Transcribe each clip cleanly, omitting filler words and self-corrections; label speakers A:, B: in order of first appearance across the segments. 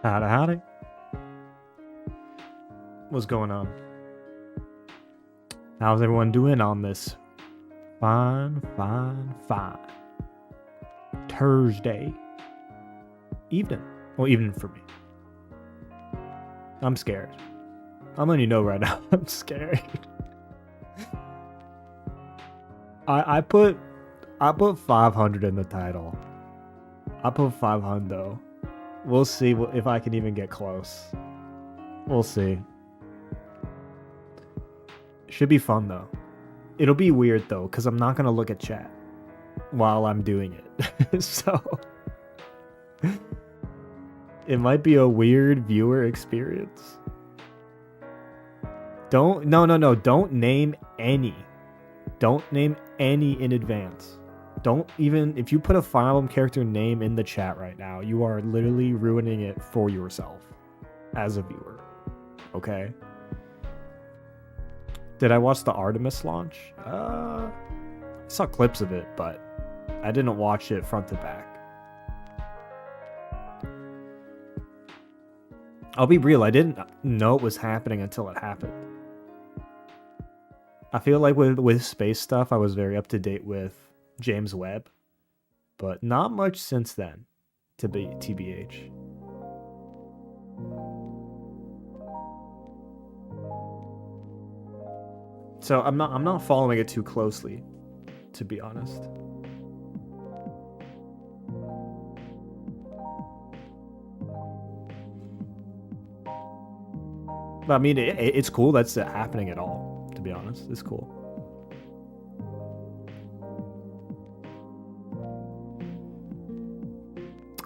A: Howdy, howdy. What's going on? How's everyone doing on this fine Thursday evening? Well, evening for me. I'm scared. I'm letting you know right now, I'm scared. I put 500 in the title. I put 500 though. We'll see if I can even get close. We'll see. Should be fun though. It'll be weird though, because I'm not gonna look at chat while I'm doing it. So it might be a weird viewer experience. No, don't name any. Don't name any in advance. Don't even, if you put a Fire Emblem character name in the chat right now, you are literally ruining it for yourself as a viewer. Okay? Did I watch the Artemis launch? I saw clips of it, but I didn't watch it front to back. I'll be real, I didn't know it was happening until it happened. I feel like with space stuff, I was very up to date with James Webb, but not much since then, to be TBH. So I'm not following it too closely, to be honest. But I mean, it's cool that's happening at all, to be honest. It's cool.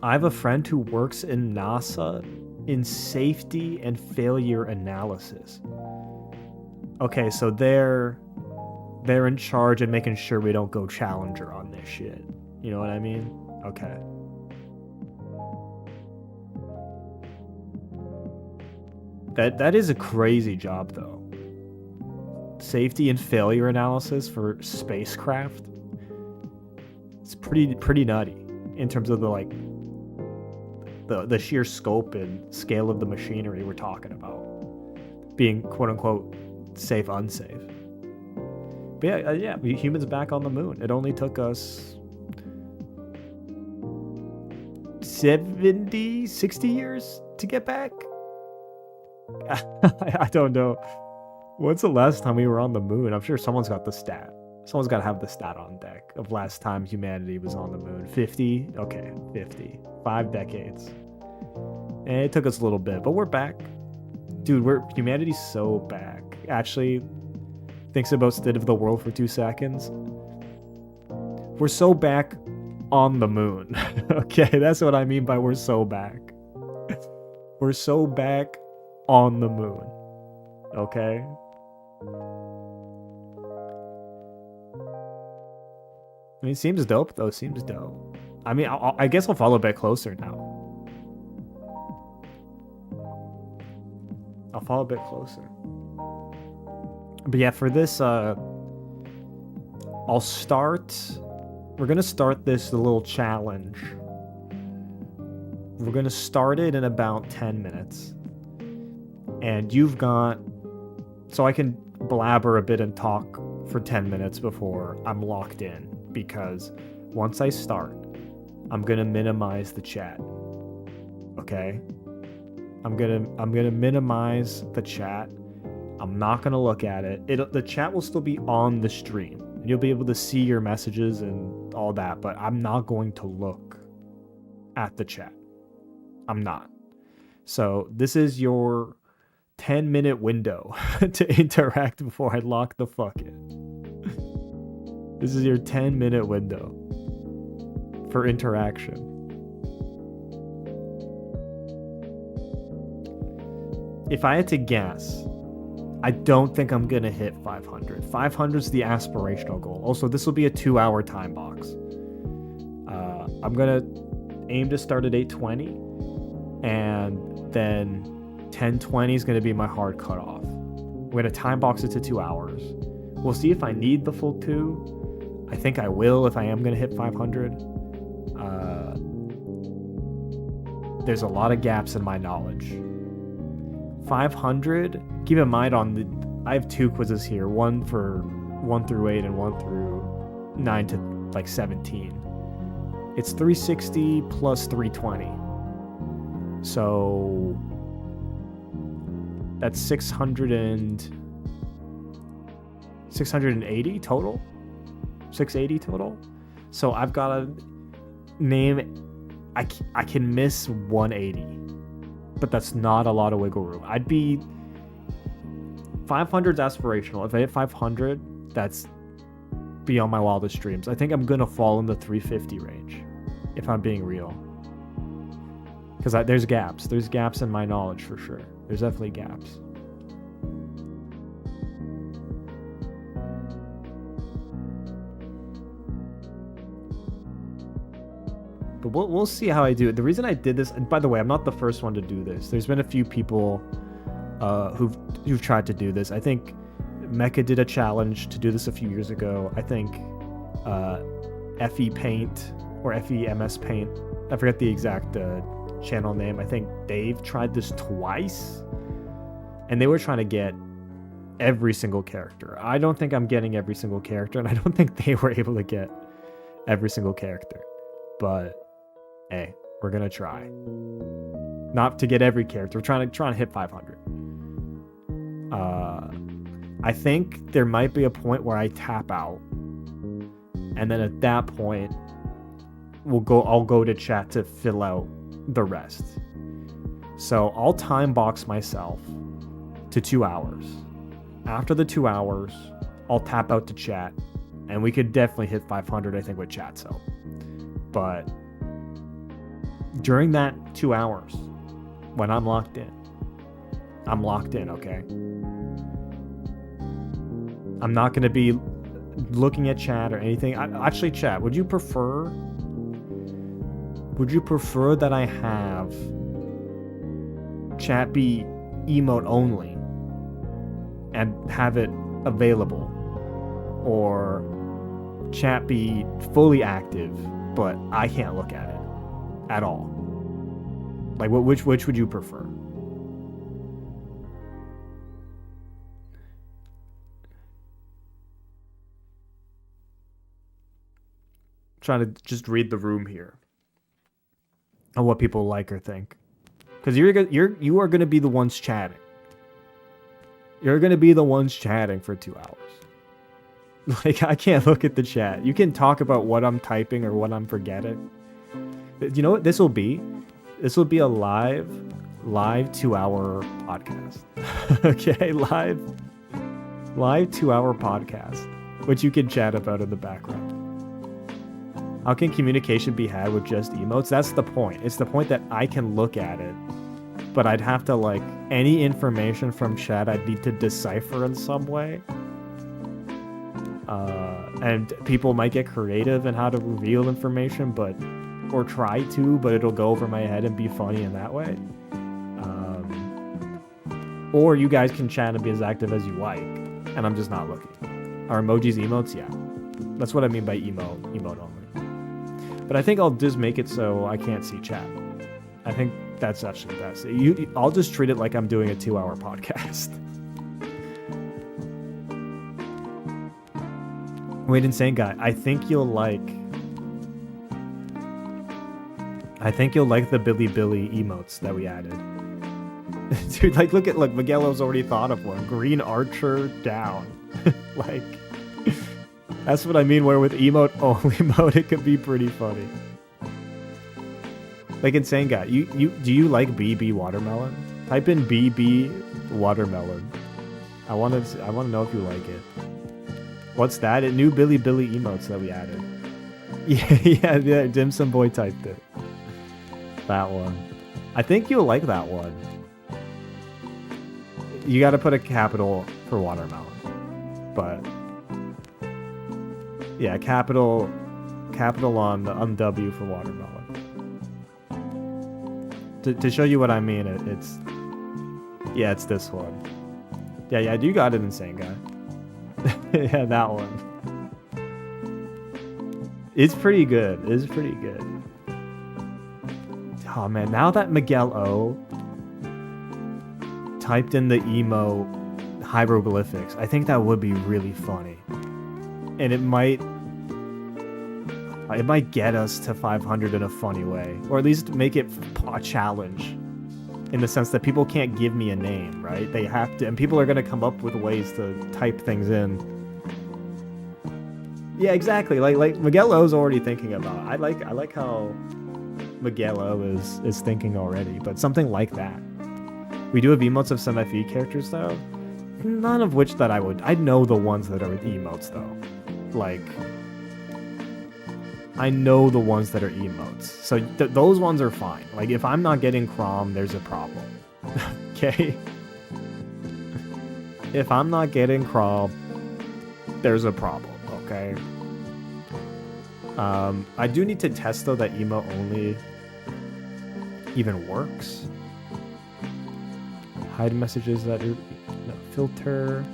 A: I have a friend who works in NASA in safety and failure analysis. Okay, so they're in charge of making sure we don't go Challenger on this shit. You know what I mean? Okay. That is a crazy job though. Safety and failure analysis for spacecraft. It's pretty nutty in terms of the sheer scope and scale of the machinery we're talking about being quote unquote safe, unsafe. But yeah, humans back on the moon. It only took us 70, 60 years to get back. I don't know. When's the last time we were on the moon? I'm sure someone's got the stat. Someone's got to have the stat on deck of last time humanity was on the moon. 50? Okay, 50. 5 decades. And it took us a little bit, but we're back. Dude, humanity's so back. Actually, thinks about state of the world for 2 seconds. We're so back on the moon. Okay, that's what I mean by we're so back. We're so back on the moon. Okay? I mean, it seems dope, though. Seems dope. I mean, I guess I'll follow a bit closer now. I'll follow a bit closer. But yeah, for this, I'll start... We're going to start this little challenge. We're going to start it in about 10 minutes. And you've got... So I can blabber a bit and talk for 10 minutes before I'm locked in. Because once I start, I'm going to minimize the chat. Okay? I'm gonna minimize the chat. I'm not gonna look at it. The chat will still be on the stream. And you'll be able to see your messages and all that, but I'm not going to look at the chat. I'm not. So this is your 10-minute window to interact before I lock the fuck in. This is your 10-minute window for interaction. If I had to guess, I don't think I'm going to hit 500. 500 is the aspirational goal. Also, this will be a 2-hour time box. I'm going to aim to start at 8:20, and then 10:20 is going to be my hard cutoff. I'm going to time box it to 2 hours. We'll see if I need the full 2. I think I will if I am going to hit 500. There's a lot of gaps in my knowledge. 500, keep in mind I have 2 quizzes here, one for 1 through 8 and one through 9 to like 17. It's 360 plus 320. So that's 680 total? 680 total? So I've got to name, I can miss 180. But that's not a lot of wiggle room. I'd be 500's aspirational. If I hit 500, that's beyond my wildest dreams. I think I'm gonna fall in the 350 range, if I'm being real. Because there's gaps. There's gaps in my knowledge for sure. There's definitely gaps. But we'll see how I do it. The reason I did this, and by the way, I'm not the first one to do this. There's been a few people who've tried to do this. I think Mecha did a challenge to do this a few years ago. I think FE Paint or FEMS Paint, I forget the exact channel name. I think Dave tried this twice, and they were trying to get every single character. I don't think I'm getting every single character, and I don't think they were able to get every single character. But hey, we're gonna try. Not to get every character. We're trying to hit 500. I think there might be a point where I tap out, and then at that point, I'll go to chat to fill out the rest. So I'll time box myself to 2 hours. After the 2 hours, I'll tap out to chat, and we could definitely hit 500, I think, with chat's help. But during that 2 hours, when I'm locked in, okay? I'm not going to be looking at chat or anything. Actually, chat, would you prefer that I have chat be emote only and have it available, or chat be fully active but I can't look at it at all? Like, which would you prefer? Trying to just read the room here and what people like or think, because you are going to be the ones chatting. You're gonna be the ones chatting for 2 hours. Like, I can't look at the chat. You can talk about what I'm typing or what I'm forgetting. You know what this will be? This will be a live 2-hour podcast. Okay, live 2-hour podcast, which you can chat about in the background. How can communication be had with just emotes? That's the point. It's the point that I can look at it, but I'd have to, like, any information from chat I'd need to decipher in some way. And people might get creative in how to reveal information, or try to, but it'll go over my head and be funny in that way. Or you guys can chat and be as active as you like, and I'm just not looking. Are emojis emotes? Yeah. That's what I mean by emote only. But I think I'll just make it so I can't see chat. I think that's actually best. I'll just treat it like I'm doing a 2-hour podcast. Wait, insane guy. I think you'll like the Billy emotes that we added. Dude, like, look, Miguelo's already thought of one. Green Archer down. Like, that's what I mean, where with emote only mode, it could be pretty funny. Like, insane guy, do you like BB watermelon? Type in BB watermelon. I want to know if you like it. What's that? New Billy emotes that we added. Yeah, Dim Sum Boy typed it. That one. I think you'll like that one. You got to put a capital for watermelon. But yeah, capital on W for watermelon. To show you what I mean, it's this one. Yeah, you got it, insane guy. Yeah, that one. It's pretty good. Oh man, now that Miguel O typed in the emo hieroglyphics, I think that would be really funny. And it might get us to 500 in a funny way, or at least make it a challenge in the sense that people can't give me a name, right? They have to, and people are going to come up with ways to type things in. Yeah, exactly. Like Miguel O's already thinking about it. I like how Miguel O is thinking already, but something like that. We do have emotes of some FE characters though. None of which that I'd know the ones that are emotes though. Like, I know the ones that are emotes. So those ones are fine. Like, if I'm not getting Crom, there's a problem. Okay? If I'm not getting Crom, there's a problem. Okay? I do need to test, though, that emote only even works. Hide messages that are... No, filter...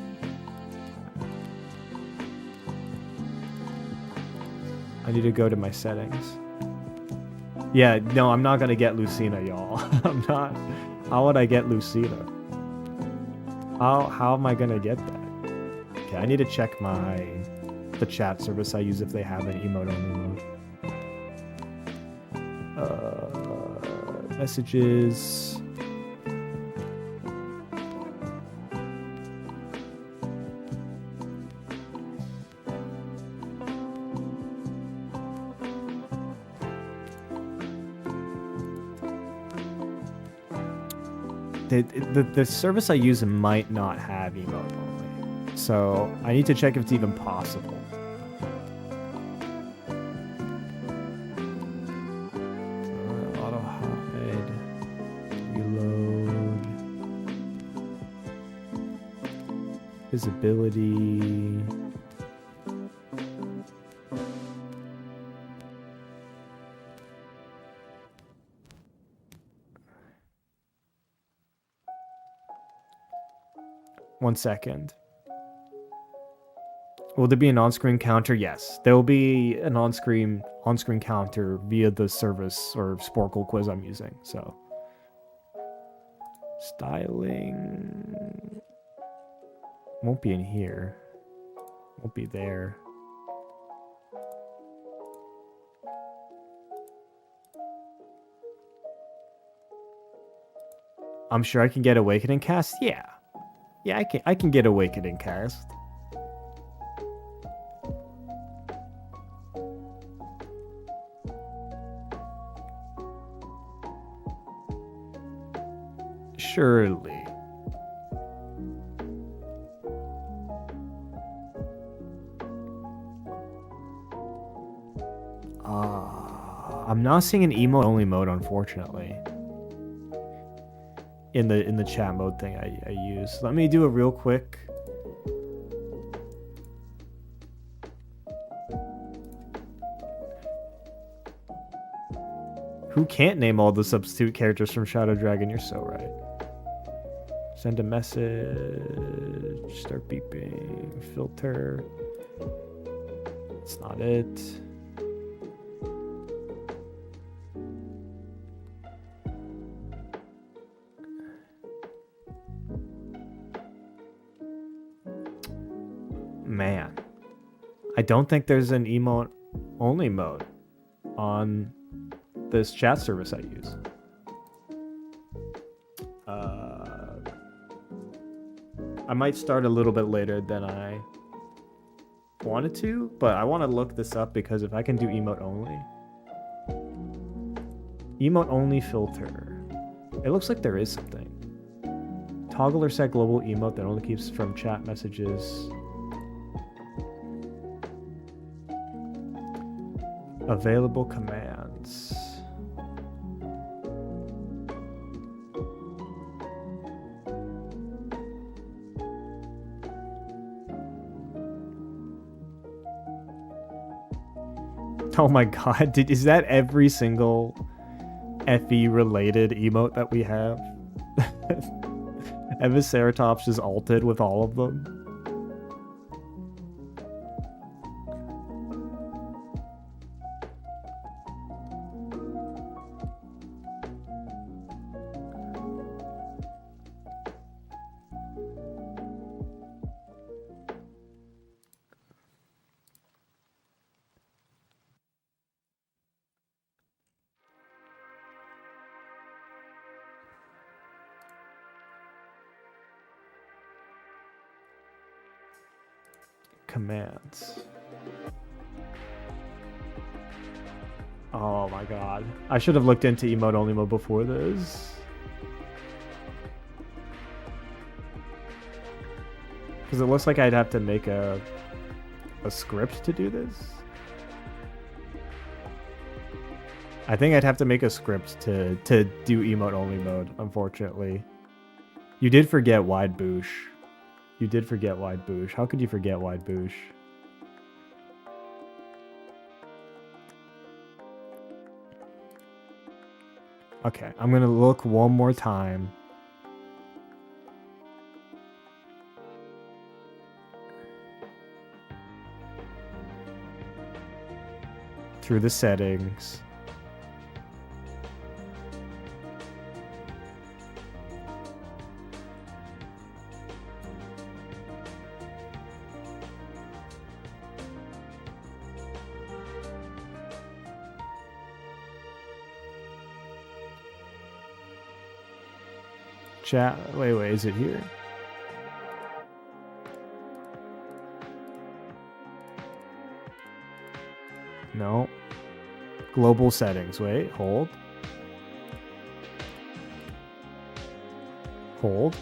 A: I need to go to my settings. Yeah, no, I'm not gonna get Lucina, y'all. I'm not. How would I get Lucina? How am I gonna get that? Okay, I need to check the chat service I use if they have an emote only mode. Messages. The service I use might not have emote only, so I need to check if it's even possible. Auto hide, reload, visibility. One second. Will there be an on-screen counter? Yes, there will be an on-screen counter via the service or Sporkle quiz I'm using. So, styling won't be in here. Won't be there. I'm sure I can get Awakening Cast. Yeah. Yeah, I can get Awakening cast. Surely. I'm not seeing an emote only mode, unfortunately. In the chat mode thing I use. Let me do a real quick. Who can't name all the substitute characters from Shadow Dragon? You're so right. Send a message. Start beeping. Filter. That's not it. Man, I don't think there's an emote only mode on this chat service I use. I might start a little bit later than I wanted to, but I want to look this up because if I can do emote only filter, it looks like there is something. Toggle or set global emote that only keeps from chat messages. Available commands. Oh my god, is that every single FE related emote that we have? Eviceratops is alted with all of them. Commands. Oh my god. I should have looked into emote only mode before this. Because it looks like I'd have to make a script to do this. I think I'd have to make a script to do emote only mode, unfortunately. You did forget wide boosh. You did forget wide boosh. How could you forget wide boosh? Okay, I'm gonna look one more time. Through the settings. Chat. Wait, is it here? No. Global settings. Wait, hold. Hold.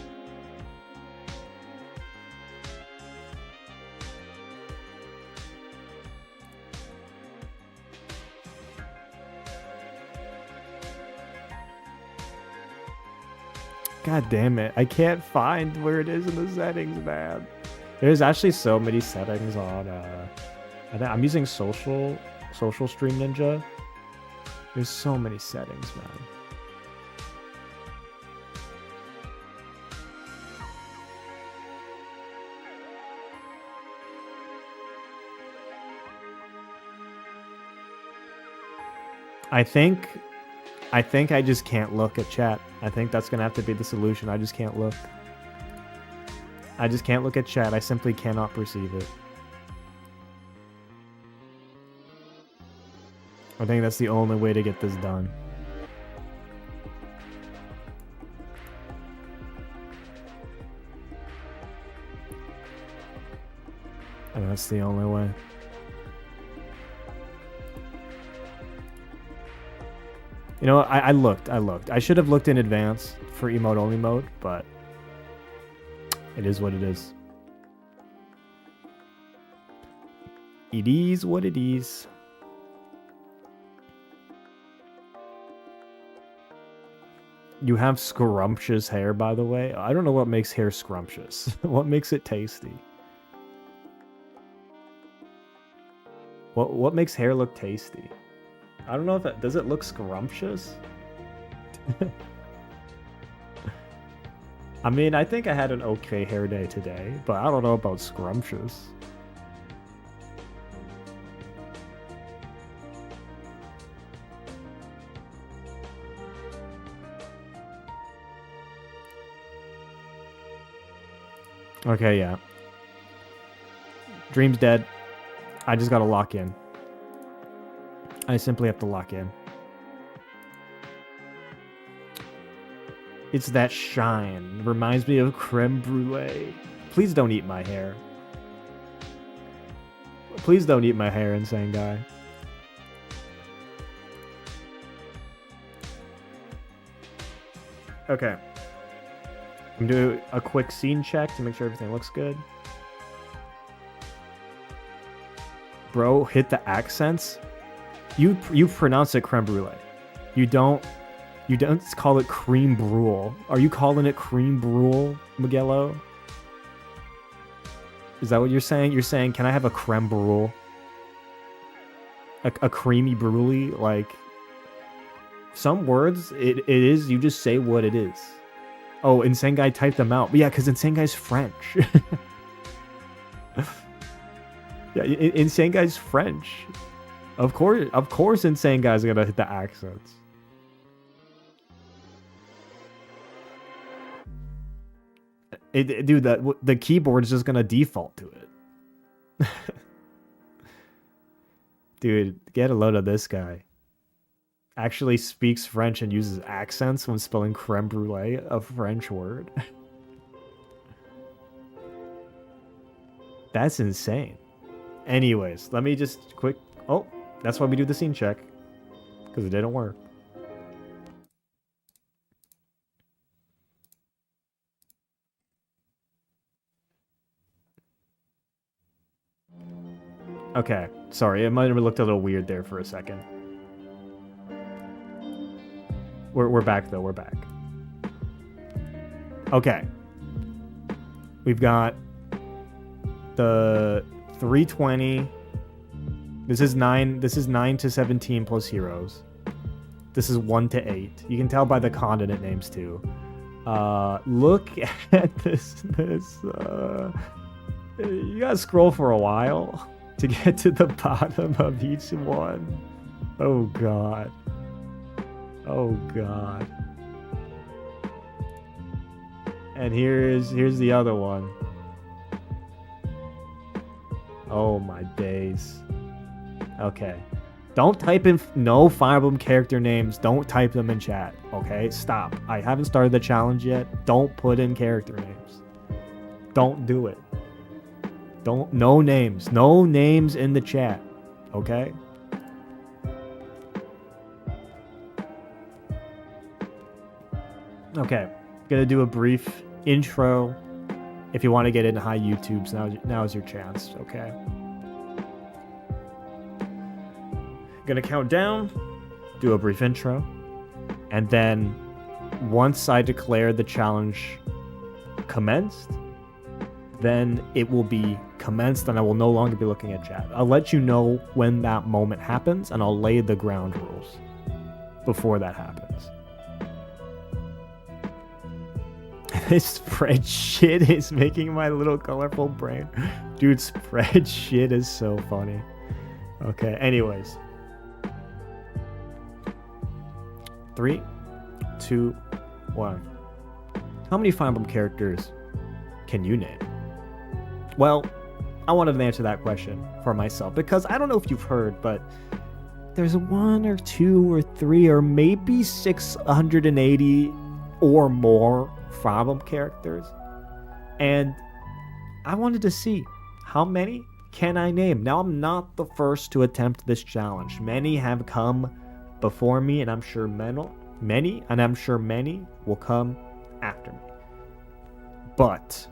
A: God damn it. I can't find where it is in the settings, man. There's actually so many settings on I'm using social stream ninja. There's so many settings, man. I think I just can't look at chat. I think that's gonna have to be the solution. I just can't look. I just can't look at chat. I simply cannot perceive it. I think that's the only way to get this done. That's the only way. You know, I looked. I should have looked in advance for emote only mode, but it is what it is. It is what it is. You have scrumptious hair, by the way. I don't know what makes hair scrumptious. What makes it tasty? What makes hair look tasty? I don't know if it does it look scrumptious? I mean, I think I had an okay hair day today, but I don't know about scrumptious. Okay, yeah. Dream's dead. I just gotta lock in. I simply have to lock in. It's that shine. Reminds me of creme brulee. Please don't eat my hair. Please don't eat my hair, insane guy. Okay. I'm gonna do a quick scene check to make sure everything looks good. Bro, hit the accents. You pronounce it creme brulee. You don't call it cream brulee. Are you calling it cream brulee, Miguelo? Is that what you're saying? You're saying, can I have a creme brulee? A creamy brulee? Like, some words, it is, you just say what it is. Oh, Insane Guy typed them out. But yeah, because Insane Guy's French. Yeah, Insane Guy's French. Of course Insane Guy's gonna hit the accents. Dude, the keyboard is just gonna default to it. Dude, get a load of this guy. Actually speaks French and uses accents when spelling creme brulee, a French word. That's insane. Anyways, let me just quick... Oh, that's why we do the scene check. Because it didn't work. Okay, sorry, it might have looked a little weird there for a second. We're back though, we're back. Okay. We've got the 320. This is 9 to 17 plus heroes. This is 1 to 8. You can tell by the continent names too. Look at this you gotta scroll for a while to get to the bottom of each one. Oh god. Oh god. And here's the other one. Oh my days. Okay. Don't type in no Fire Emblem character names. Don't type them in chat. Okay? Stop. I haven't started the challenge yet. Don't put in character names. Don't do it. No names. No names in the chat. Okay? Okay, gonna do a brief intro. If you want to get into high YouTubes, now is your chance. Okay. Gonna count down, do a brief intro, and then once I declare the challenge commenced, then it will be commenced and I will no longer be looking at chat. I'll let you know when that moment happens and I'll lay the ground rules before that happens. This spreadsheet is making my little colorful brain. Dude, spreadsheet is so funny. Okay, anyways. 3, 2, 1. How many Fire Emblem characters can you name? Well, I wanted to answer that question for myself because I don't know if you've heard, but there's 1 or 2 or 3 or maybe 680 or more Fire Emblem characters, and I wanted to see how many can I name? Now, I'm not the first to attempt this challenge. Many have come before me, and I'm sure many will come after me. But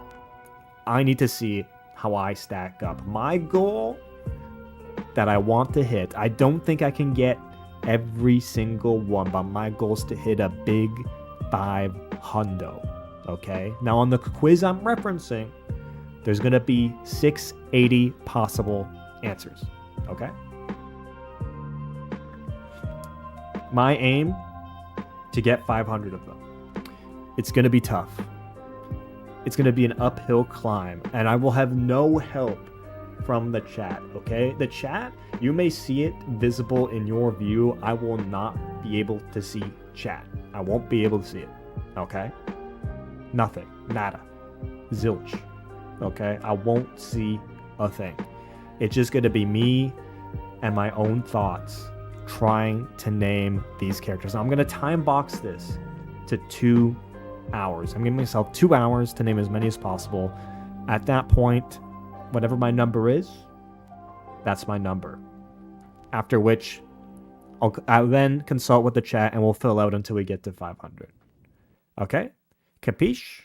A: I need to see how I stack up. My goal that I want to hit, I don't think I can get every single one, but my goal is to hit a big 500. Okay? Now, on the quiz I'm referencing, there's going to be 680 possible answers. Okay? My aim to get 500 of them. It's going to be tough. It's going to be an uphill climb, and I will have no help from the chat, okay? The chat, you may see it visible in your view. I will not be able to see chat. I won't be able to see it, okay? Nothing. Nada. Zilch. Okay? I won't see a thing. It's just going to be me and my own thoughts trying to name these characters. Now, I'm going to time box this to 2 hours. I'm giving myself 2 hours to name as many as possible. At that point, whatever my number is, that's my number. After which, I'll then consult with the chat and we'll fill out until we get to 500. Okay? Capiche?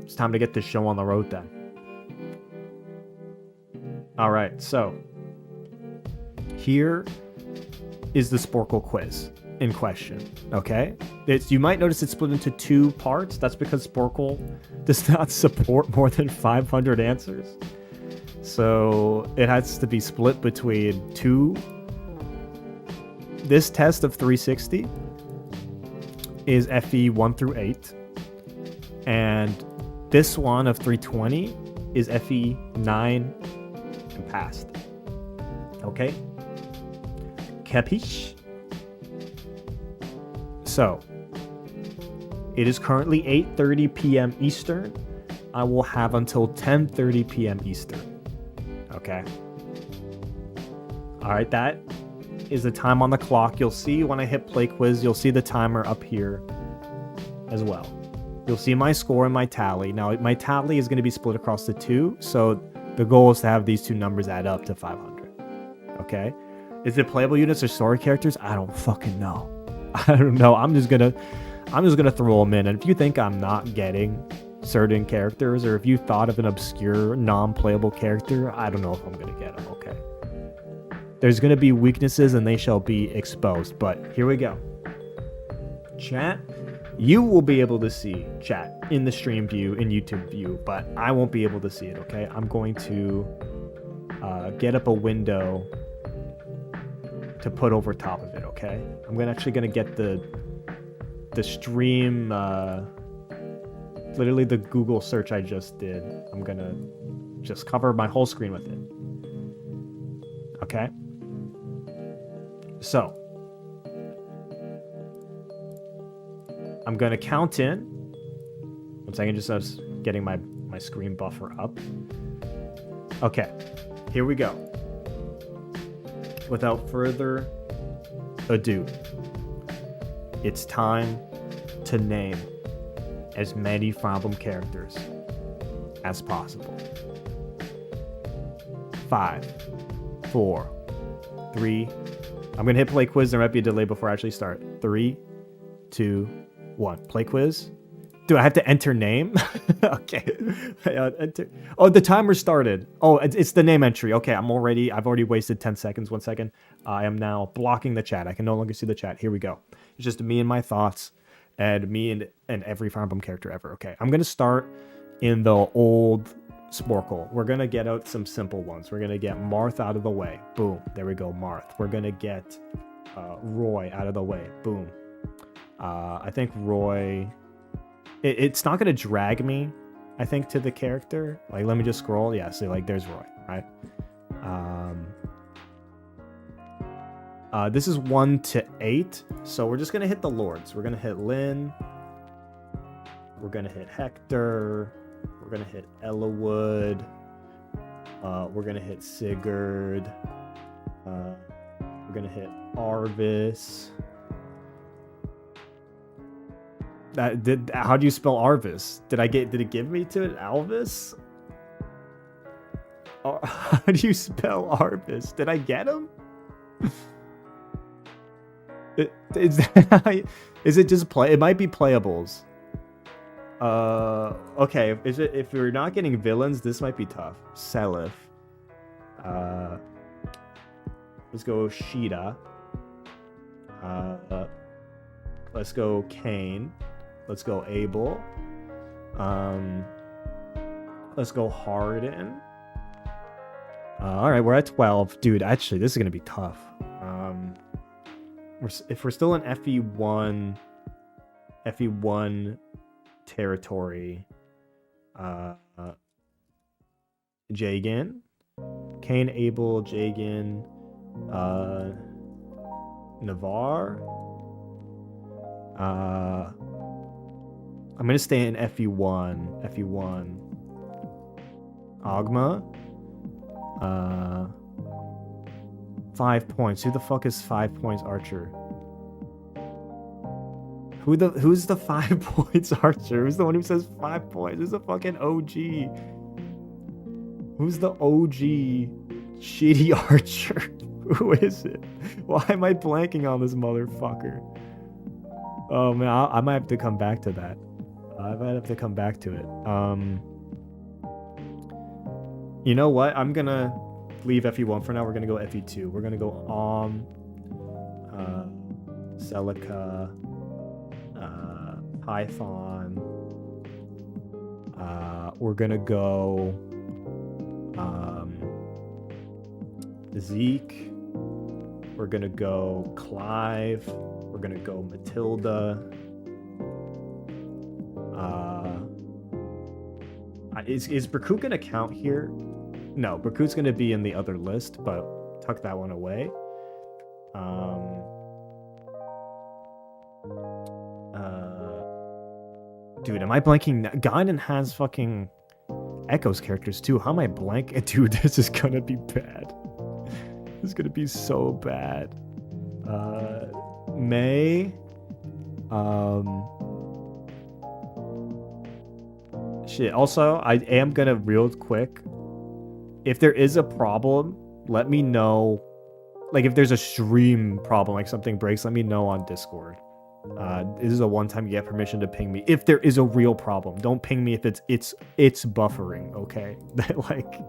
A: It's time to get this show on the road then. Alright, so here is the Sporkle quiz in question, okay? You might notice it's split into 2 parts. That's because Sporkle does not support more than 500 answers. So it has to be split between 2. This test of 360 is FE 1 through 8. And this one of 320 is FE 9 and past. Okay? Capiche? So, it is currently 8:30 p.m. Eastern. I will have until 10:30 p.m. Eastern. Okay? Alright, that is the time on the clock. You'll see when I hit play quiz, you'll see the timer up here as well. You'll see my score and my tally. Now, my tally is going to be split across the 2, so the goal is to have these 2 numbers add up to 500. Okay? Is it playable units or story characters? I don't fucking know. I don't know. I'm just gonna throw them in. And if you think I'm not getting certain characters, or if you thought of an obscure, non-playable character, I don't know if I'm gonna get them. Okay. There's gonna be weaknesses, and they shall be exposed. But here we go. Chat, you will be able to see chat in the stream view, in YouTube view, but I won't be able to see it. Okay. I'm going to get up a window to put over top of it, okay? I'm actually gonna get the stream, literally the Google search I just did. I'm gonna just cover my whole screen with it. Okay? So, I'm gonna count in. 1 second, just as getting my screen buffer up. Okay, here we go. Without further ado, it's time to name as many Fire Emblem characters as possible. 5, 4, 3. I'm going to hit play quiz. There might be a delay before I actually start. 3, 2, 1. Play quiz. Do I have to enter name? Okay. Enter. Oh, the timer started. Oh, it's the name entry. Okay, I've already wasted 10 seconds. 1 second. I am now blocking the chat. I can no longer see the chat. Here we go. It's just me and my thoughts, and me and every Fire Emblem character ever. Okay, I'm going to start in the old Sporkle. We're going to get out some simple ones. We're going to get Marth out of the way. Boom. There we go, Marth. We're going to get Roy out of the way. Boom. I think Roy... It's not going to drag me, I think, to the character. Like, let me just scroll. Yeah, see, like, there's Roy, right? This is 1 to 8, so we're just going to hit the Lords. We're going to hit Lynn. We're going to hit Hector. We're going to hit Ellawood. We're going to hit Sigurd. We're going to hit Arvis. How do you spell Arvis? Did it give me to it? Alvis? How do you spell Arbus? Did I get him? Is it just play? It might be playables. Okay. If we're not getting villains, this might be tough. Seliph. Let's go Sheeta. Let's go Kane. Let's go Abel. Let's go Harden. All right, we're at 12. Dude, actually, this is going to be tough. If we're still in FE1 territory, Jagan, Kane, Abel, Jagan, Navarre. I'm going to stay in FE1. Agma. 5 points. Who the fuck is 5 points Archer? Who's the 5 points Archer? Who's the one who says 5 points? Who's the fucking OG? Who's the OG shitty Archer? Who is it? Why am I blanking on this motherfucker? Oh man, I might have to come back to that. I might have to come back to it. You know what? I'm gonna leave FE1 for now. We're gonna go FE2. We're gonna go Celica, Python. We're gonna go Zeke. We're gonna go Clive. We're gonna go Matilda. Is Berkut gonna count here? No, Berkut's gonna be in the other list, but tuck that one away. Dude, am I blanking? Gaiden has fucking Echo's characters too. How am I blanking? Dude, this is gonna be bad. This is gonna be so bad. May. Shit. Also, I am gonna real quick. If there is a problem, let me know. Like, if there's a stream problem, like something breaks, let me know on Discord. This is a one-time you get permission to ping me if there is a real problem. Don't ping me if it's buffering, okay? Like,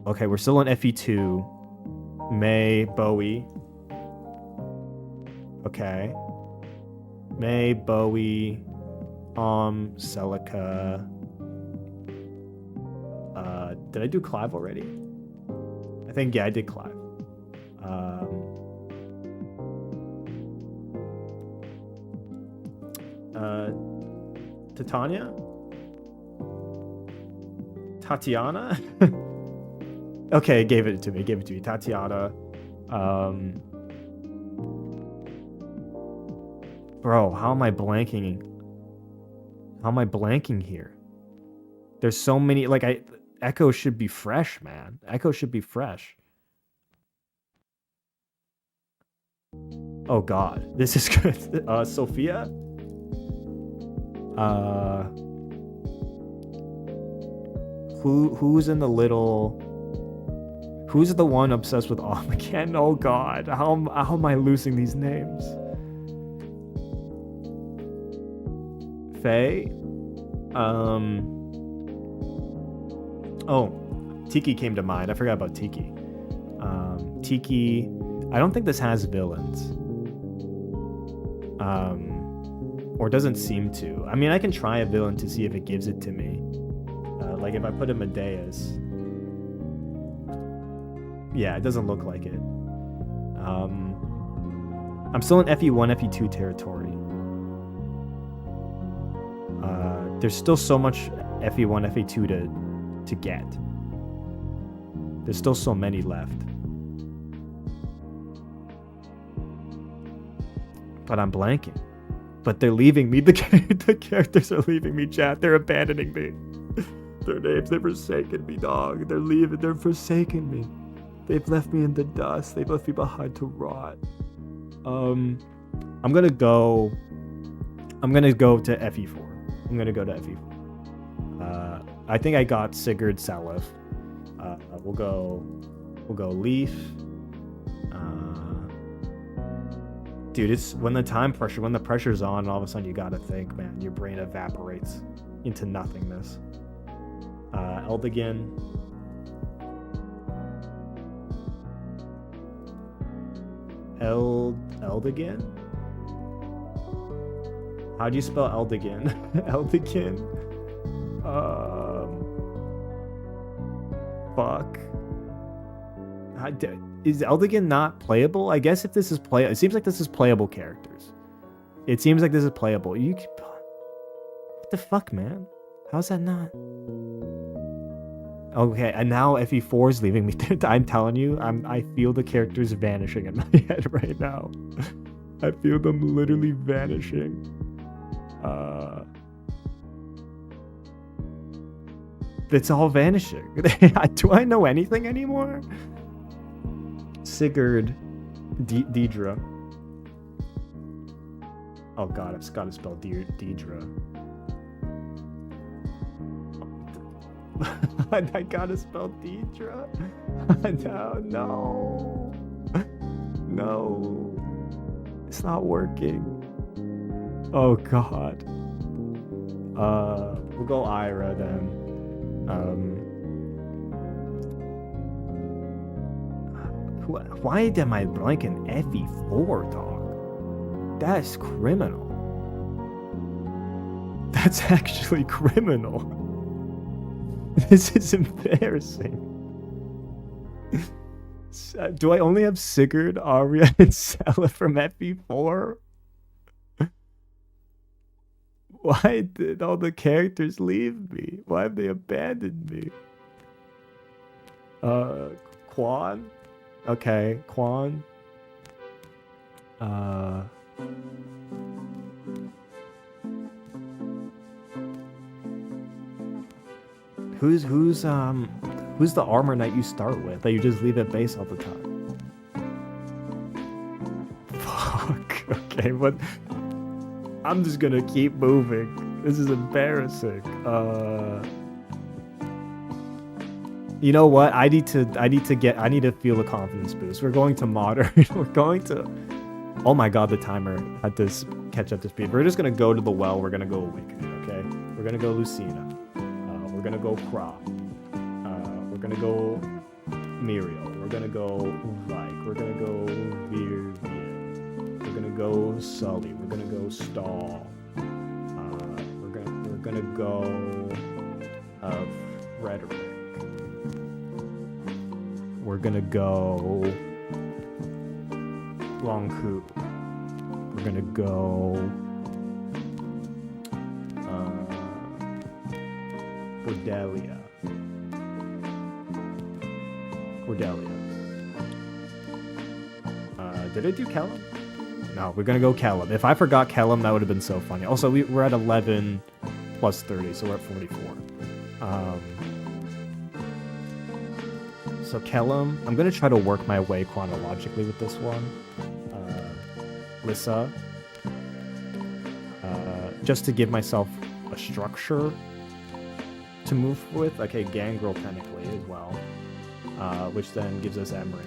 A: okay, we're still in FE2. May, Bowie. Okay. May, Bowie, Celica. Did I do Clive already? I think, yeah, I did Clive. Tatiana? Okay, gave it to me. Tatiana. Bro, how am I blanking? How am I blanking here? There's so many, like, Echo should be fresh, man. Echo should be fresh. Oh god, this is good. Sophia? Who's in the little... Who's the one obsessed with Armageddon? Oh god, how am I losing these names? Faye? Oh, Tiki came to mind. I forgot about Tiki. Tiki... I don't think this has villains. Or doesn't seem to. I mean, I can try a villain to see if it gives it to me. Like if I put in Medeus. Yeah, it doesn't look like it. I'm still in FE1, FE2 territory. There's still so much FE1, FE2 to get. There's still so many left. But I'm blanking. But they're leaving me. The characters are leaving me, chat. They're abandoning me. Their names, they've forsaken me, dog. They're leaving. They're forsaking me. They've left me in the dust. They've left me behind to rot. I'm gonna go to FE4. I'm gonna go to FE4. I think I got Sigurd Salif. We'll go Leaf. Dude, it's when the pressure's on, and all of a sudden you gotta think, man, your brain evaporates into nothingness. Eldigan. Eldigan? How do you spell Eldigan? Eldigan? Fuck. Is Eldigan not playable? I guess if this is it seems like this is playable characters. It seems like this is playable. What the fuck, man? How's that not? Okay, and now FE4 is leaving me. I'm telling you, I feel the characters vanishing in my head right now. I feel them literally vanishing. It's all vanishing. Do I know anything anymore? Sigurd Deidre. Oh god, I've got to spell Deidre. I gotta spell Deidre. No. It's not working. Oh god. We'll go Ira then. Why am I blanking FE4, dog? That's criminal. That's actually criminal. This is embarrassing. Do I only have Sigurd, Arya, and Sela from FE4? Why did all the characters leave me? Why have they abandoned me? Quan? Okay, Quan. Who's the armor knight you start with that you just leave at base all the time? Fuck. Okay, but I'm just gonna keep moving. This is embarrassing. You know what? I need to feel a confidence boost. We're going to modern. We're going to. Oh my god, the timer had to catch up to speed. We're just gonna go to the well. We're gonna go awakening. Okay. We're gonna go Lucina. We're gonna go Kra. We're gonna go Muriel. We're gonna go Vike. We're gonna go Virvian. We're gonna go Sully. We're gonna go Stall. We're gonna go Frederick. We're gonna go Longku. We're gonna go Cordelia. Did I do Kellum? No, we're gonna go Kellum. If I forgot Kellum, that would have been so funny. Also, we're at 11 plus 30, so we're at 44. So Kellum, I'm gonna try to work my way chronologically with this one. Lissa, just to give myself a structure to move with. Okay, Gangrel technically as well, which then gives us Emrin.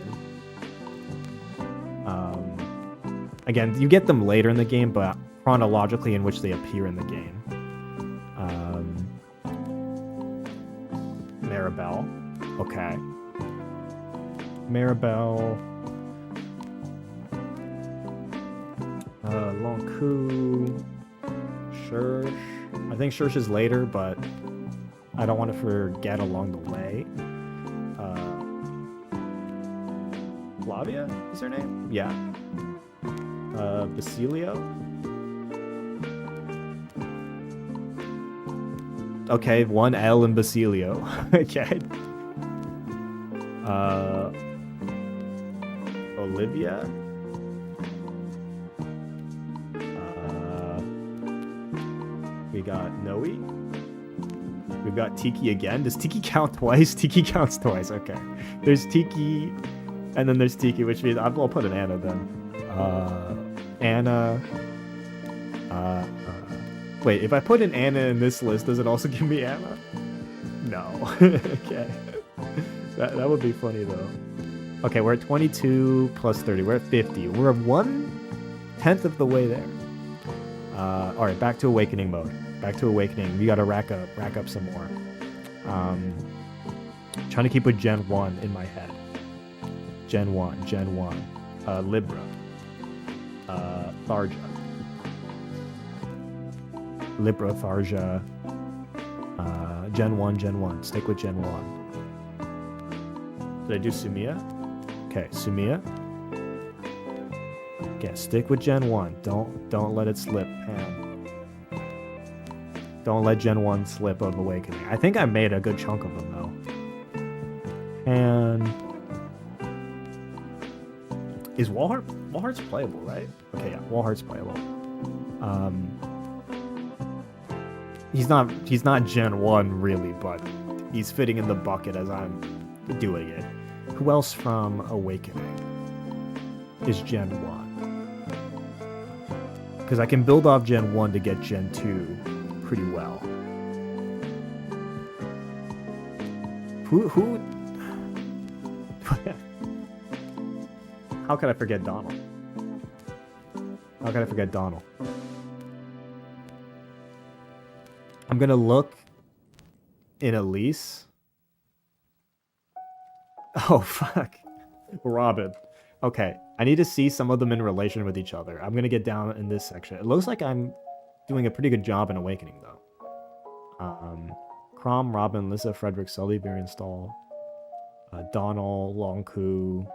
A: Again, you get them later in the game, but chronologically in which they appear in the game. Maribel. Okay. Maribel. Longku. Shursh. I think Shursh is later, but I don't want to forget along the way. Flavia is her name? Yeah. Basilio. Okay, one L in Basilio. Okay. Olivia. We got Noe. We've got Tiki again. Does Tiki count twice? Tiki counts twice. Okay. There's Tiki, and then there's Tiki, which means I'll put an Anna then. Anna. Wait, if I put an Anna in this list, does it also give me Anna? No. Okay. That would be funny, though. Okay, we're at 22 plus 30. We're at 50. We're 1/10 of the way there. All right, back to Awakening mode. Back to Awakening. We gotta rack up some more. Trying to keep with Gen 1 in my head. Gen 1. Libra. Tharja. Libra, Tharja. Gen 1. Stick with Gen 1. Did I do Sumia? Okay, Sumia. Okay, stick with Gen 1. Don't let it slip, Pam. Don't let Gen 1 slip of Awakening. I think I made a good chunk of them, though. And... is Walhart? Walhart's playable, right? Okay, yeah, Walhart's playable. He's not Gen 1, really, but he's fitting in the bucket as I'm doing it. Who else from Awakening is Gen 1? Because I can build off Gen 1 to get Gen 2 pretty well. Who how could I forget Donald? How could I forget Donald? I'm gonna look in Elise. Oh, fuck. Robin. Okay, I need to see some of them in relation with each other. I'm gonna get down in this section. It looks like I'm doing a pretty good job in Awakening, though. Crom, Robin, Lissa, Frederick, Sully, Berenstall, Donald, Longku.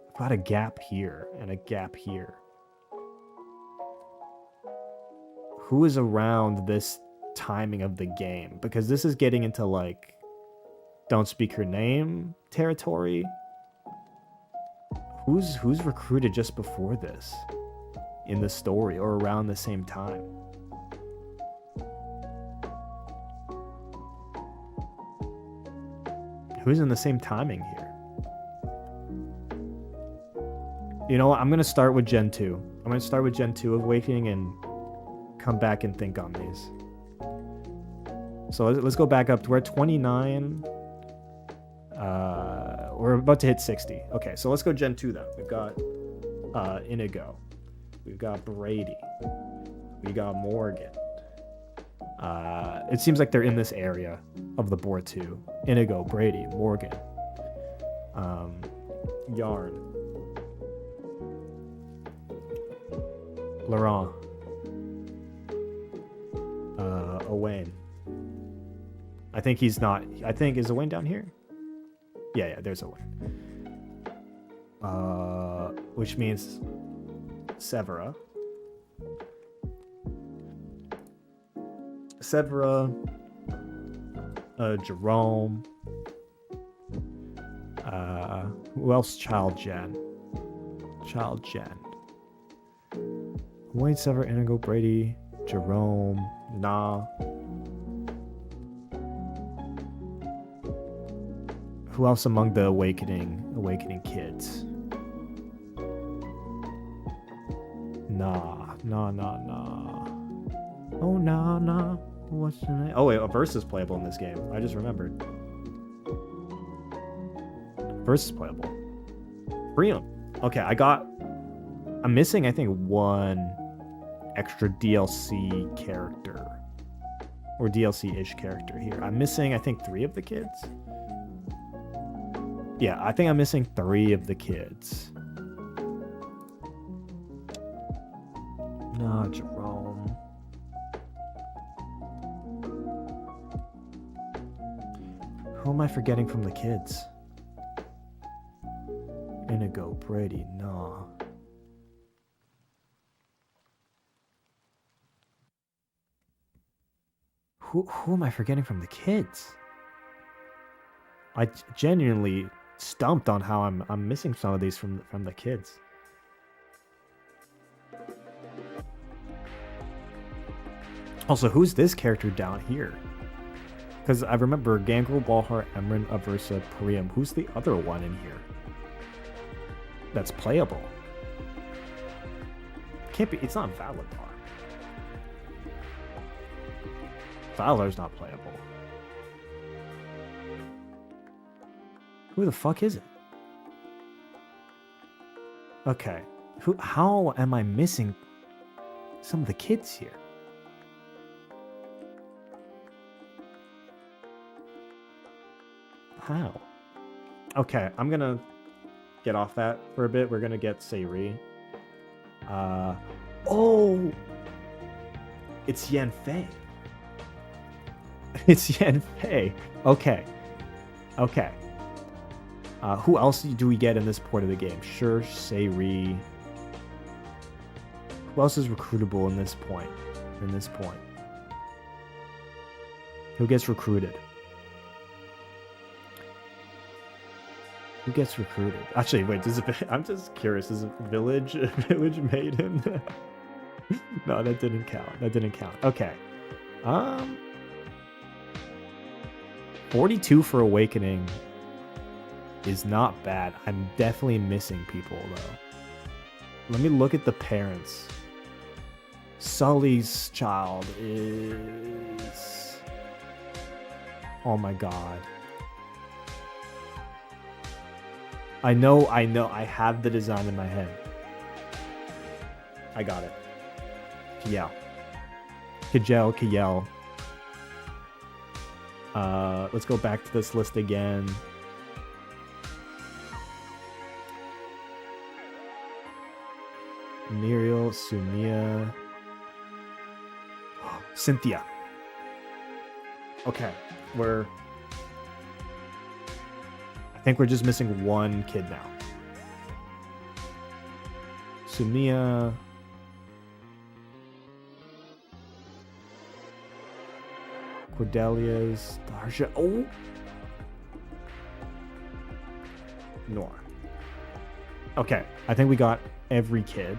A: I've got a gap here and a gap here. Who is around this timing of the game? Because this is getting into, like, don't speak her name territory. Who's recruited just before this in the story or around the same time? Who's in the same timing here? You know what? I'm gonna start with Gen 2. I'm gonna start with Gen 2 of Awakening and come back and think on these. So let's go back up. We're at 29. We're about to hit 60. Okay, so let's go Gen 2 then. We've got Inigo. We've got Brady. We got Morgan. It seems like they're in this area of the board too. Inigo, Brady, Morgan. Yarn. Laurent. Owain. I think he's not. I think, is Owain down here? Yeah, there's Owain. Which means Severa. Jerome. Who else? Child Jen. Wayne, Severa, Inigo, Brady, Jerome, Nah. Who else among the Awakening kids? Nah. Oh, nah. What's the name? Oh, wait, a verse is playable in this game. I just remembered. Verse is playable. Priam. Okay, I'm missing, I think, one extra DLC character. Or DLC-ish character here. I'm missing, I think, 3 of the kids. Yeah, I think I'm missing 3 of the kids. Nah, Jerome. Who am I forgetting from the kids? Inigo, Brady, nah. Who am I forgetting from the kids? I genuinely stumped on how I'm missing some of these from the kids. Also, who's this character down here? Because I remember Gangrel, Walhart, Emran, Aversa, Priam. Who's the other one in here that's playable? Can't be. It's not Valadar. Fowler's not playable. Who the fuck is it? Okay. How am I missing some of the kids here? How? Okay, I'm gonna get off that for a bit. We're gonna get Seiri. Oh! It's Yan Fei. It's Yan Fei. Okay. Okay. Who else do we get in this part of the game? Sure, Seiri. Who else is recruitable in this point? Who gets recruited? Who gets recruited? Actually, wait. I'm just curious. Is Village Maiden? No, that didn't count. Okay. 42 for Awakening is not bad. I'm definitely missing people though. Let me look at the parents. Sully's child is... Oh my god. I know, I have the design in my head. I got it. Kiel. Let's go back to this list again. Muriel, Sumia, Cynthia. Okay, I think we're just missing one kid now. Sumia. Cordelia's Darsha. Oh! Nora. Okay, I think we got every kid.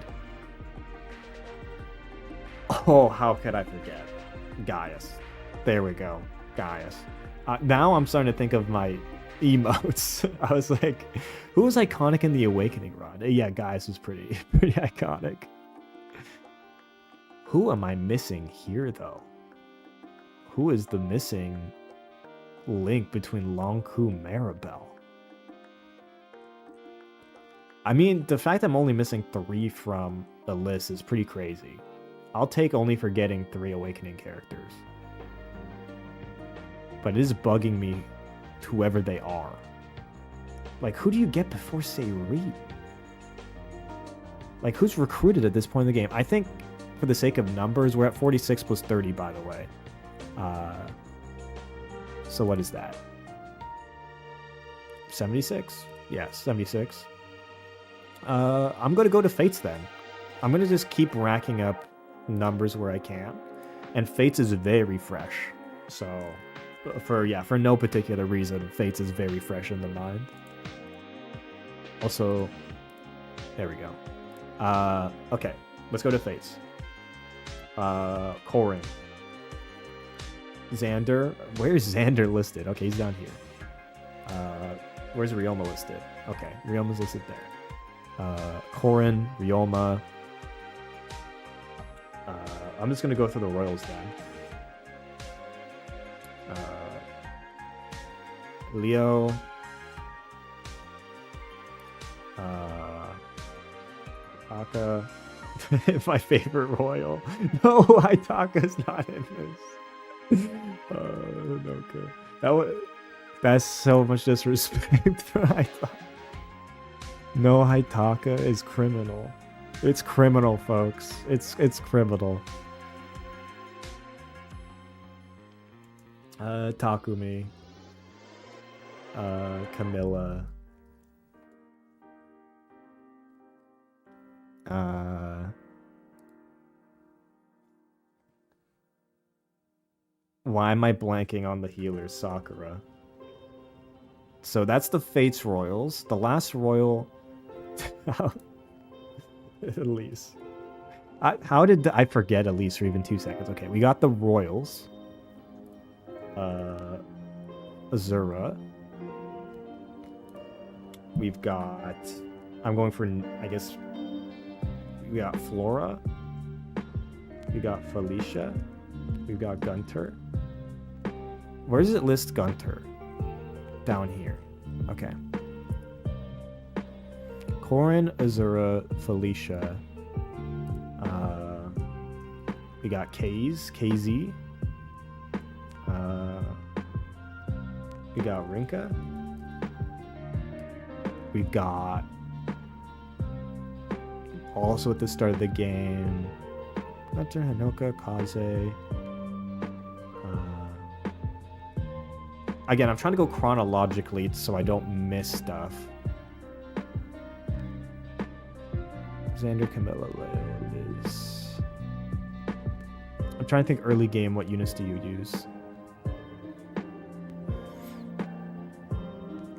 A: Oh, how could I forget? Gaius. There we go. Gaius. Now I'm starting to think of my emotes. I was like, who was iconic in the Awakening run? Yeah, Gaius was pretty iconic. Who am I missing here, though? Who is the missing link between Longku and Maribel? I mean, the fact I'm only missing 3 from the list is pretty crazy. I'll take only for getting 3 Awakening characters. But it is bugging me, whoever they are. Like, who do you get before Seiri? Like, who's recruited at this point in the game? I think, for the sake of numbers, we're at 46 plus 30, by the way. So what is that? 76? Yeah, 76. I'm going to go to Fates then. I'm going to just keep racking up numbers where I can. And Fates is very fresh. So, for no particular reason, Fates is very fresh in the mind. Also, there we go. Okay, let's go to Fates. Corin. Xander. Where's Xander listed? Okay, he's down here. Where's Ryoma listed? Okay, Ryoma's listed there. Corin, Ryoma. I'm just gonna go through the Royals then. Leo. Taka. My favorite Royal. No, Hitaka's not in this. Okay. That's so much disrespect for Hitaka. No, Hitaka is criminal. It's criminal, folks. It's criminal. Takumi. Camilla. Why am I blanking on the healers? Sakura. So that's the Fates Royals. The last Royal... Elise. How did I forget Elise for even 2 seconds? Okay, we got the Royals. Azura. We've got... I'm going for, I guess... We got Flora. We got Felicia. We've got Gunter. Where does it list Gunter? Down here. Okay. Corin, Azura, Felicia. We got KZ. We got Rinka. We got also at the start of the game, Gunter, Hanoka, Kaze. Again, I'm trying to go chronologically so I don't miss stuff. Xander, Camilla, Liz. I'm trying to think early game, what units do you use?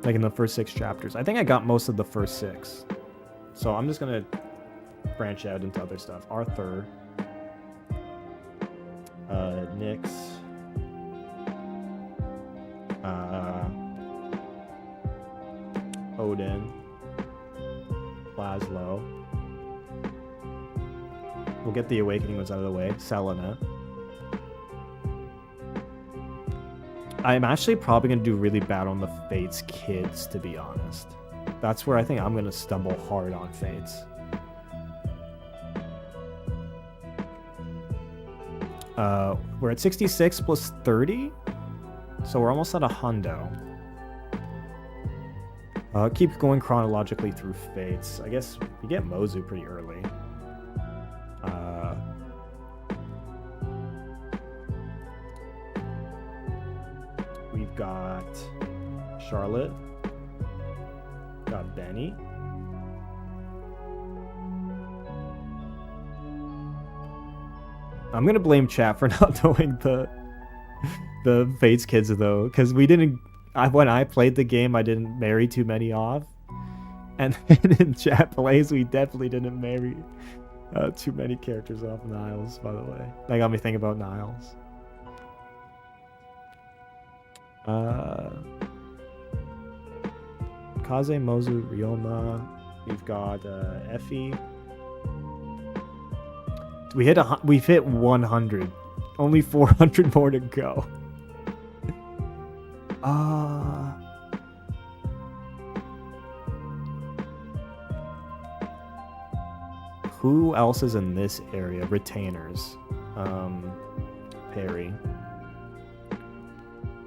A: Like in the first 6 chapters. I think I got most of the first 6. So I'm just going to branch out into other stuff. Arthur. Nyx. Odin. Laszlo. We'll get the Awakening ones out of the way. Selena. I'm actually probably going to do really bad on the Fates kids, to be honest. That's where I think I'm going to stumble hard on Fates. We're at 66 plus 30. So we're almost at a hundo. Keep going chronologically through Fates. I guess we get Mozu pretty early. We've got Charlotte. Got Benny. I'm gonna blame chat for not knowing the Fates kids though, because we didn't. When I played the game, I didn't marry too many off, and in chat plays, we definitely didn't marry too many characters off Niles. By the way, that got me thinking about Niles. Kaze, Mozu, Ryoma. We've got Effie. We've hit 100. Only 400 more to go. Who else is in this area? Retainers. Perry.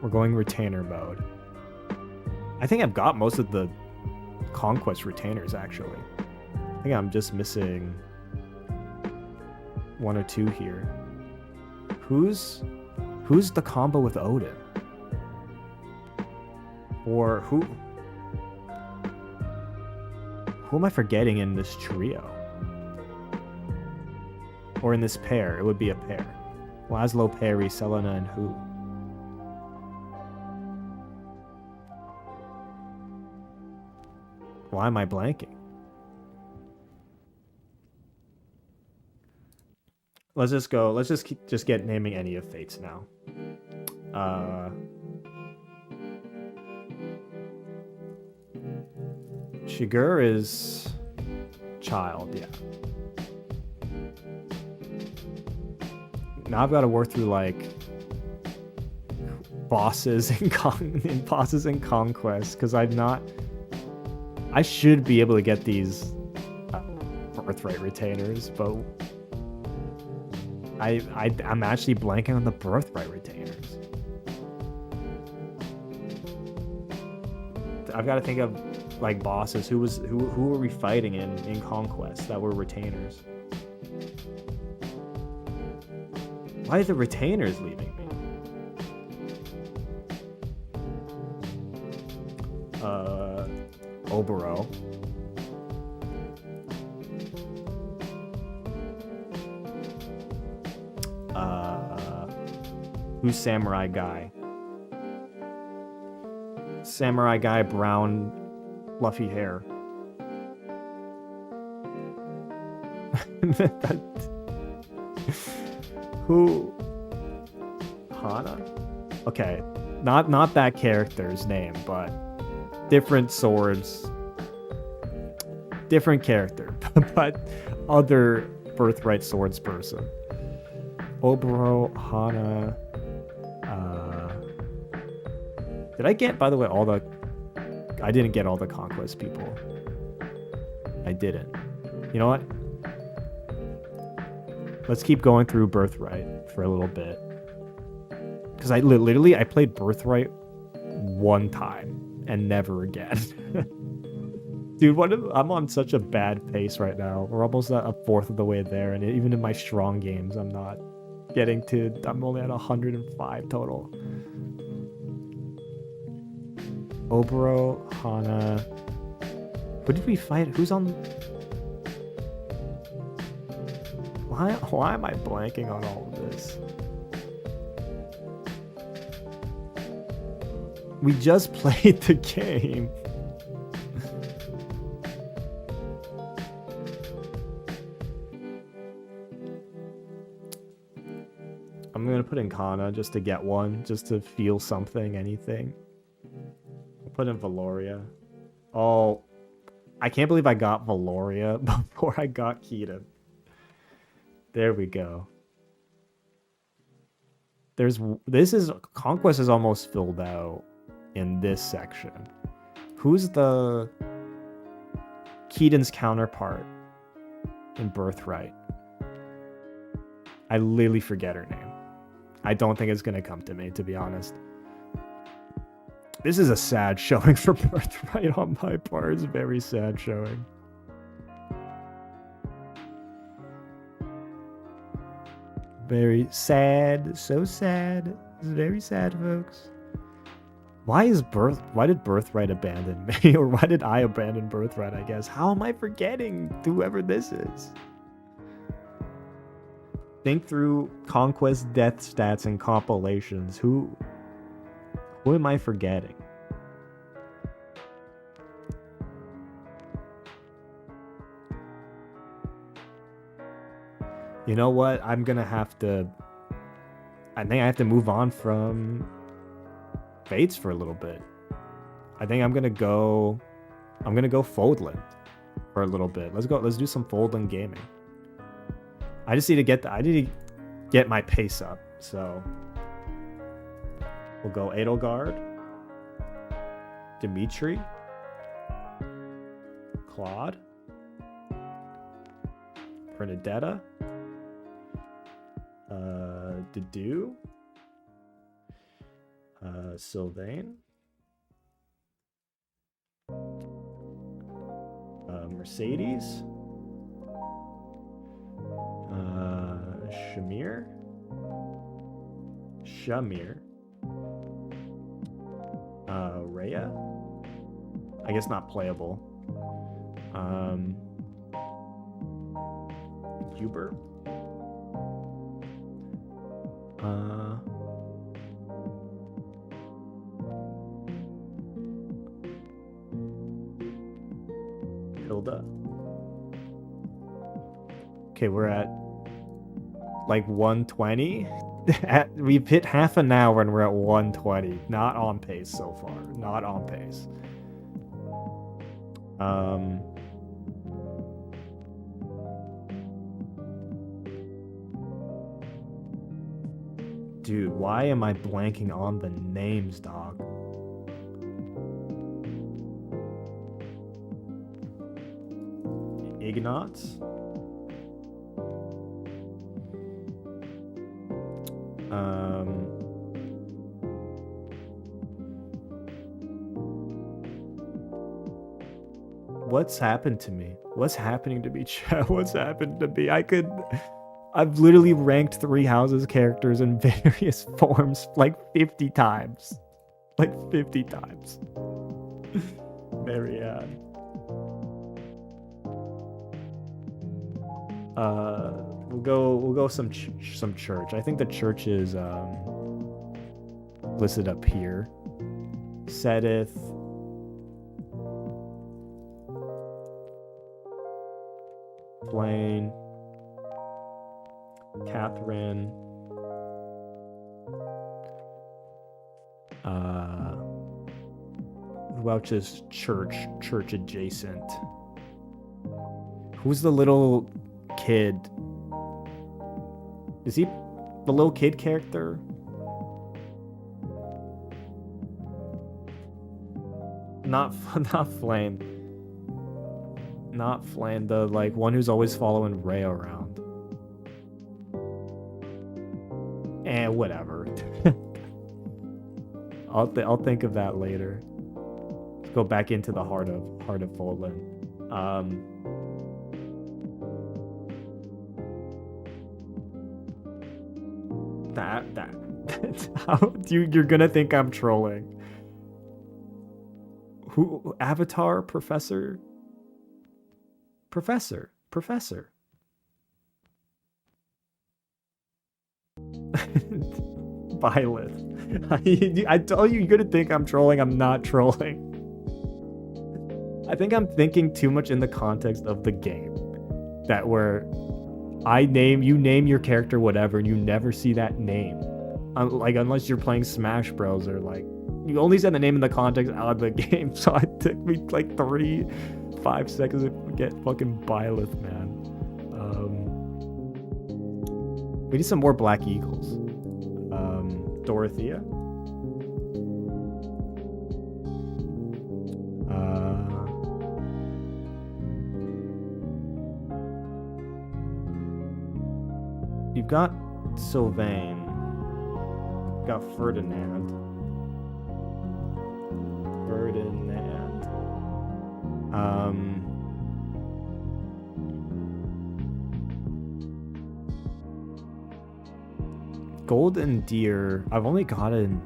A: We're going retainer mode. I think I've got most of the conquest retainers actually. I think I'm just missing 1 or 2 here. Who's the combo with Odin? Or who am I forgetting in this trio? Or in this pair? It would be a pair. Laszlo, Perry, Selena, and who? Why am I blanking? Let's just go. Let's just get naming any of Fates now. Shigur is child, yeah. Now I've got to work through like bosses and bosses and conquest because I should be able to get these birthright retainers, but I'm actually blanking on the birthright retainers. I've got to think of like bosses. Who were we fighting in conquest that were retainers? Why are the retainers leaving me? Obero. Who's Samurai Guy? Samurai Guy, brown, fluffy hair. Who? Hana? Okay, not that character's name, but different swords, different character, but other birthright swords person. Obero, Hana, Did I get, by the way, all the... I didn't get all the conquest people. I didn't. You know what? Let's keep going through Birthright for a little bit. Because I literally played Birthright one time and never again. Dude, I'm on such a bad pace right now. We're almost at a fourth of the way there, and even in my strong games, I'm not getting to... I'm only at 105 total. Oboro, Hana... Who did we fight? Who's on... Why am I blanking on all of this? We just played the game. I'm gonna put in Kana just to get one, just to feel something, anything. I'll put in Valoria. Oh, I can't believe I got Valoria before I got Keaton. There we go. Conquest is almost filled out in this section. Who's the Keaton's counterpart in Birthright? I literally forget her name. I don't think it's gonna come to me, to be honest. This is a sad showing for Birthright on my part. It's a very sad showing. Very sad. So sad. It's very sad, folks. Why did Birthright abandon me? Or why did I abandon Birthright, I guess? How am I forgetting whoever this is? Think through conquest death stats and compilations. Who am I forgetting? You know what? I think I have to move on from Fates for a little bit. I think I'm gonna go Fodlan for a little bit. Let's do some Fodlan gaming. I need to get my pace up. So we'll go Edelgard, Dimitri, Claude, Bernadetta, Dedu, Sylvain, Mercedes, Shamir, Rhea. I guess not playable. Huber. Hilda. Okay, we're at like 120. We've hit half an hour and we're at 120. Not on pace so far. Not on pace. Dude, why am I blanking on the names, dog? Ignatz? What's happened to me? What's happening to me, chat? What's happened to me? I've literally ranked 3 houses characters in various forms like 50 times. Like 50 times. Marianne. We'll go some church. I think the church is listed up here. Sedith. Blaine. Catherine. Who else is church adjacent? Who's the little kid? Is he the little kid character? Not not Flame. Not Flame, the like one who's always following Ray around. Whatever. I'll think of that later. Let's go back into the heart of Fodlan. How you're gonna think I'm trolling. Who? Avatar Professor? Professor. Byleth. I told you, you're gonna think I'm trolling. I'm not trolling. I think I'm thinking too much in the context of the game. That where you name your character whatever, and you never see that name. Like, unless you're playing Smash Bros. Or like, you only said the name in the context out of the game. So it took me like 3-5 seconds to get fucking Byleth, man. We need some more Black Eagles. Dorothea. You've got Sylvain. You've got Ferdinand. Golden Deer. I've only gotten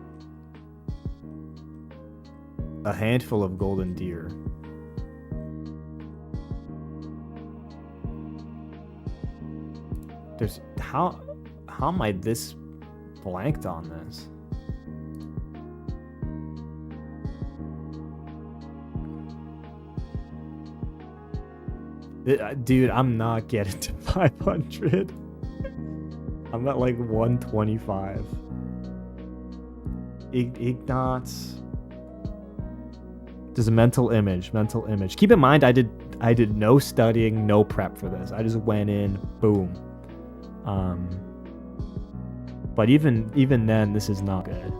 A: a handful of Golden Deer. There's how am I this blanked on this? Dude, I'm not getting to 500. I'm at like 125. Ignatz. There's a mental image. Keep in mind, I did no studying, no prep for this. I just went in, boom. But even then, this is not good.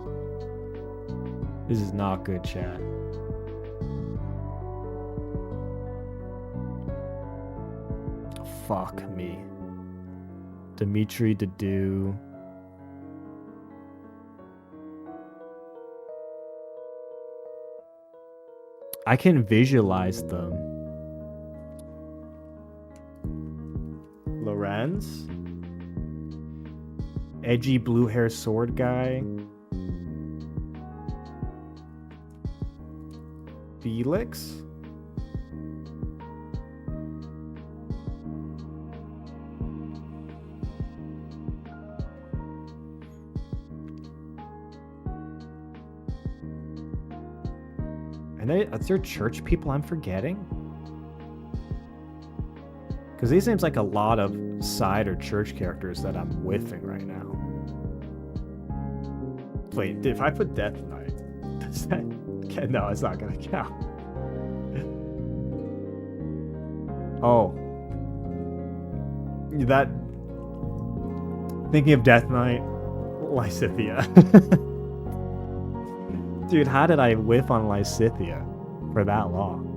A: This is not good, chat. Fuck me. Dimitri Dadu. I can visualize them. Lorenz. Edgy blue hair sword guy. Felix. Are there church people I'm forgetting? Because these seems like a lot of side or church characters that I'm whiffing right now. Wait, if I put Death Knight, does that... Okay, no, it's not gonna count. Oh. That... Thinking of Death Knight, Lysithea. Dude, how did I whiff on Lysithea for that long?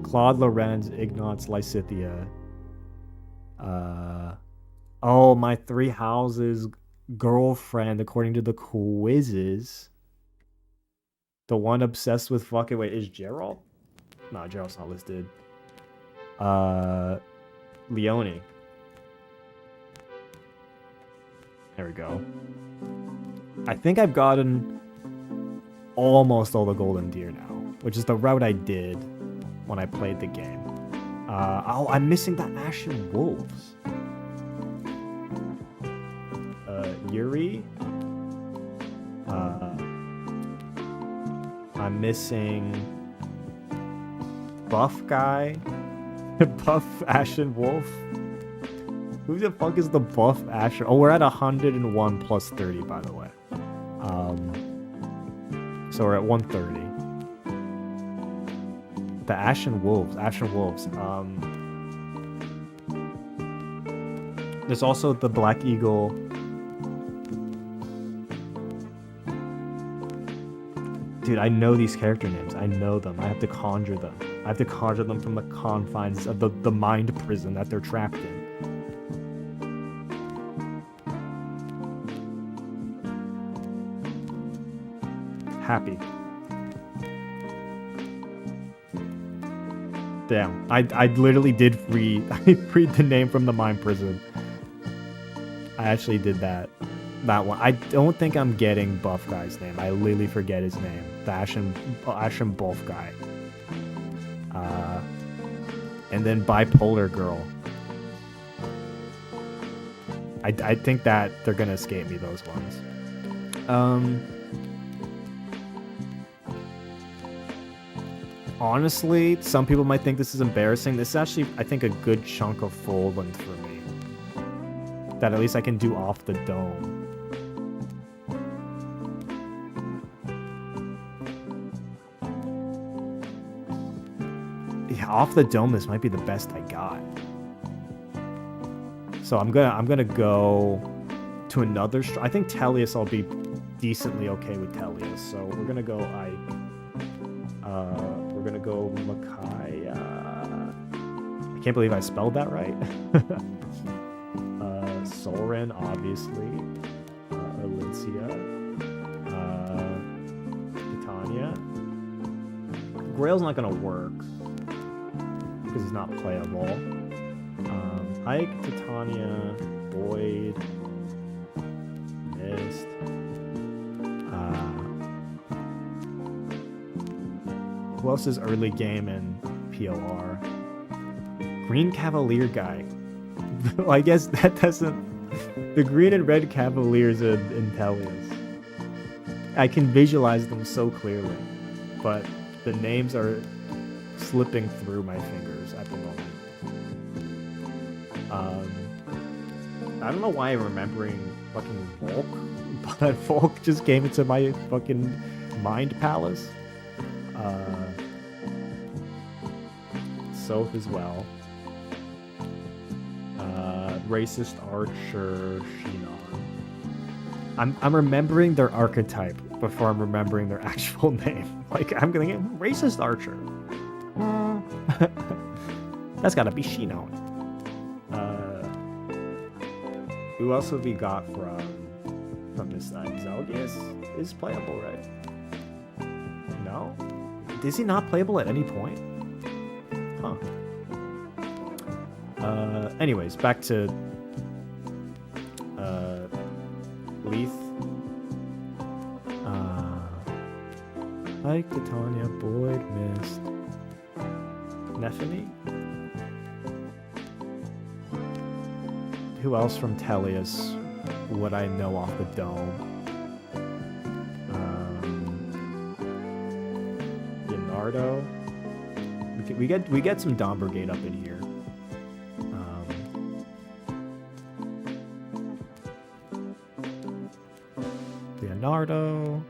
A: Claude Lorenz, Ignatz, Lysithea. Oh, my three houses girlfriend, according to the quizzes. The one obsessed with fucking... Wait, is Gerald? No, Gerald's not listed. Leone. There we go. I think I've gotten almost all the Golden Deer now, which is the route I did when I played the game. Oh, I'm missing the Ashen Wolves. Yuri. I'm missing Buff guy. Buff Ashen Wolf. Who the fuck is the buff Asher? Oh, we're at 101 plus 30, by the way. So we're at 130. The Ashen Wolves. There's also the Black Eagle. Dude, I know these character names. I know them. I have to conjure them. I have to conjure them from the confines of the mind prison that they're trapped in. Happy. Damn, I literally did I freed the name from the mind prison. I actually did that one. I don't think I'm getting buff guy's name. I literally forget his name. The Ashen Buff guy. And then Bipolar Girl. I think that they're gonna escape me, those ones. Honestly, some people might think this is embarrassing. This is actually, I think, a good chunk of Fodlan for me. That at least I can do off the dome. Yeah, off the dome, this might be the best I got. So I'm gonna go to another. I think Tellius, I'll be decently okay with Tellius. So we're gonna go Ike. We're gonna go Micaiah. I can't believe I spelled that right. Soren, obviously. Alicia. Titania. Grail's not gonna work because he's not playable. Ike, Titania, Boyd, Mist. Who else is early game in POR? Green Cavalier guy. Well, I guess that doesn't... The green and red Cavaliers in Tellius. I can visualize them so clearly, but the names are slipping through my fingers at the moment. I don't know why I'm remembering fucking Volk, but Volk just came into my fucking mind palace. Soph as well. Racist Archer Shinon. I'm remembering their archetype before I'm remembering their actual name. Like, I'm gonna get Racist Archer. That's gotta be Shinon. Who else have we got from this side? Zelgius is playable, right? No? Is he not playable at any point? Huh. Anyways, back to Leith. Ike, Titania, Boyd, Mist, Nephany. Who else from Tellius would I know off the dome? Leonardo. We get some Dawn Brigade up in here. Leonardo,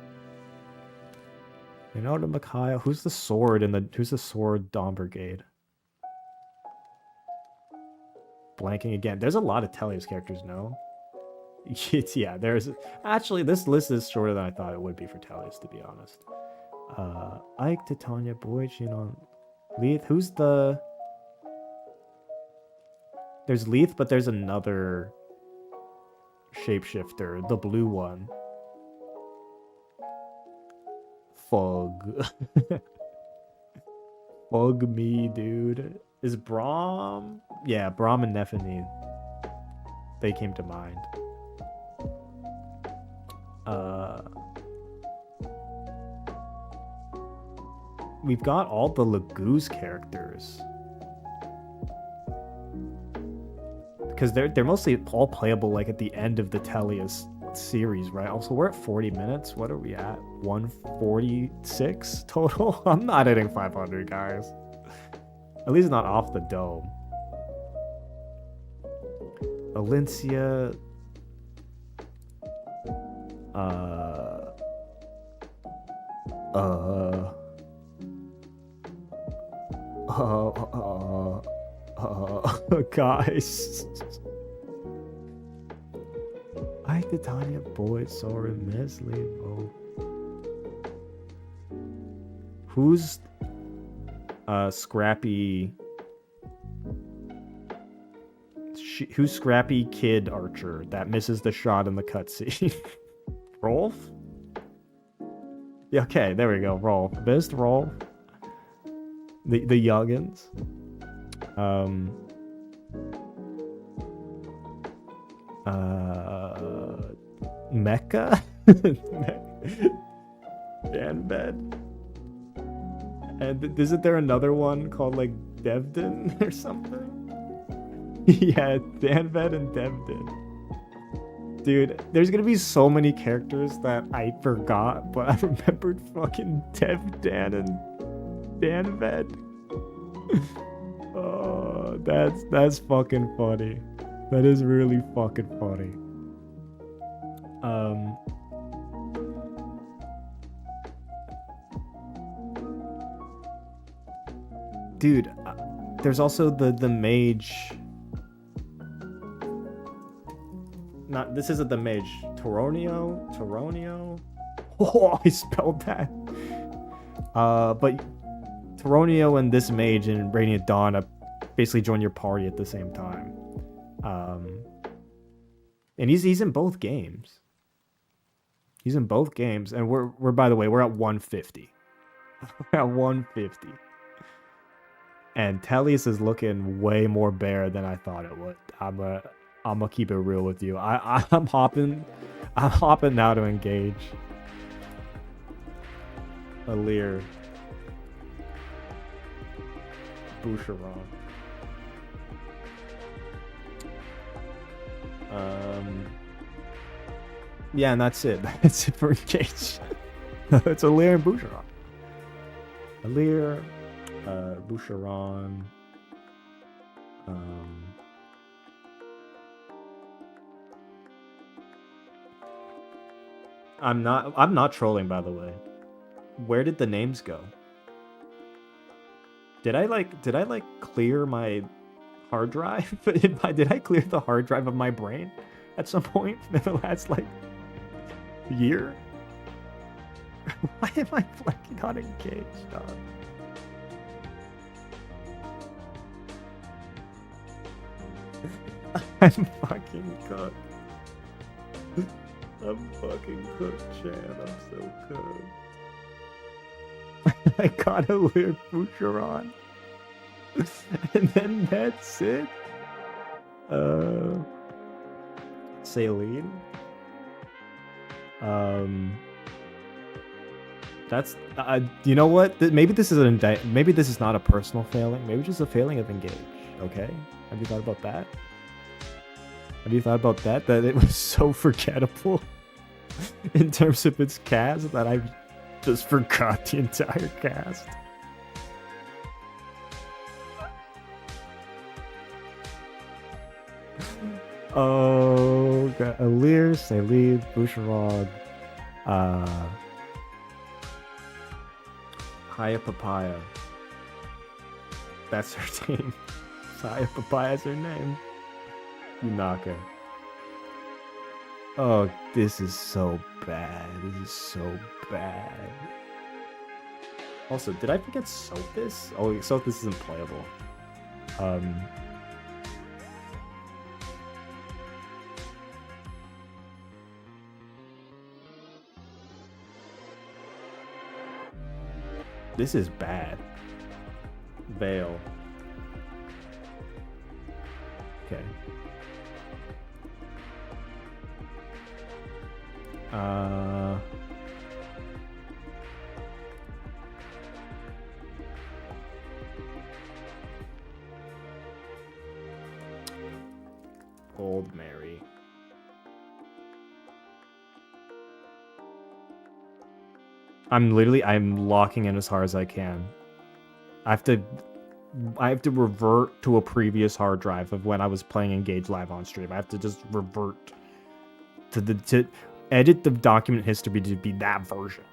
A: Mikhail. Who's the sword Dawn Brigade? Blanking again. There's a lot of Tellius characters, no? Yeah, there's... Actually, this list is shorter than I thought it would be for Tellius, to be honest. Ike, Titania, Boyd, Shinon, Leith. Who's the... There's Leith, but there's another shapeshifter, the blue one. Fug. Fug me, dude. Is Braum? Yeah, Braum and Nephany. They came to mind. We've got all the Laguz characters. Because they're mostly all playable like at the end of the Tellius series, right? Also, we're at 40 minutes. What are we at? 146 total? I'm not hitting 500, guys. At least not off the dome. Valencia. Guys. Ike, Titania, Boyd, Soren, Mesley, Who's Scrappy? Who's Scrappy Kid Archer that misses the shot in the cutscene? Rolf? Yeah, okay, there we go. Rolf. Best Rolf. The youngins. Mecca? Danbed. And isn't there another one called like Devden or something? Yeah, Danbed and Devden. Dude, there's gonna be so many characters that I forgot, but I remembered fucking Devdan and Danbed. Oh, that's fucking funny. That is really fucking funny. Dude, there's also the mage. Not, this isn't the mage. Toronio? Oh, I spelled that. But Toronio and this mage in Radiant Dawn basically join your party at the same time. And he's in both games. He's in both games, and we're by the way, we're at 150. We're at 150. And Tellius is looking way more bare than I thought it would. I'm gonna keep it real with you. I'm hopping now to engage. Alir. Boucheron. Yeah, and that's it. That's it for engage. It's Alir and Boucheron. Alir, Boucheron. I'm not trolling, by the way. Where did the names go? Did I clear my hard drive? Did I clear the hard drive of my brain at some point in the last year? Why am I not engaged, dog? I'm fucking cooked. I'm fucking cooked, Chan. I'm so cooked. I got a weird Boucheron. And then that's it. Saline. That's you know what? Maybe this is maybe this is not a personal failing. Maybe just a failing of engage. Okay. Have you thought about that? Have you thought about that? That it was so forgettable in terms of its cast that I just forgot the entire cast. Oh, got Alir, Salid, Boucheron, Haya Papaya. That's her name. Haya Papaya's her name. Yunaka. Oh, this is so bad. This is so bad. Also, did I forget Sothis? Oh, Sothis isn't playable. This is bad. Veil. Okay. Old Mary. I'm locking in as hard as I can. I have to revert to a previous hard drive of when I was playing Engage live on stream. I have to just revert to edit the document history to be that version.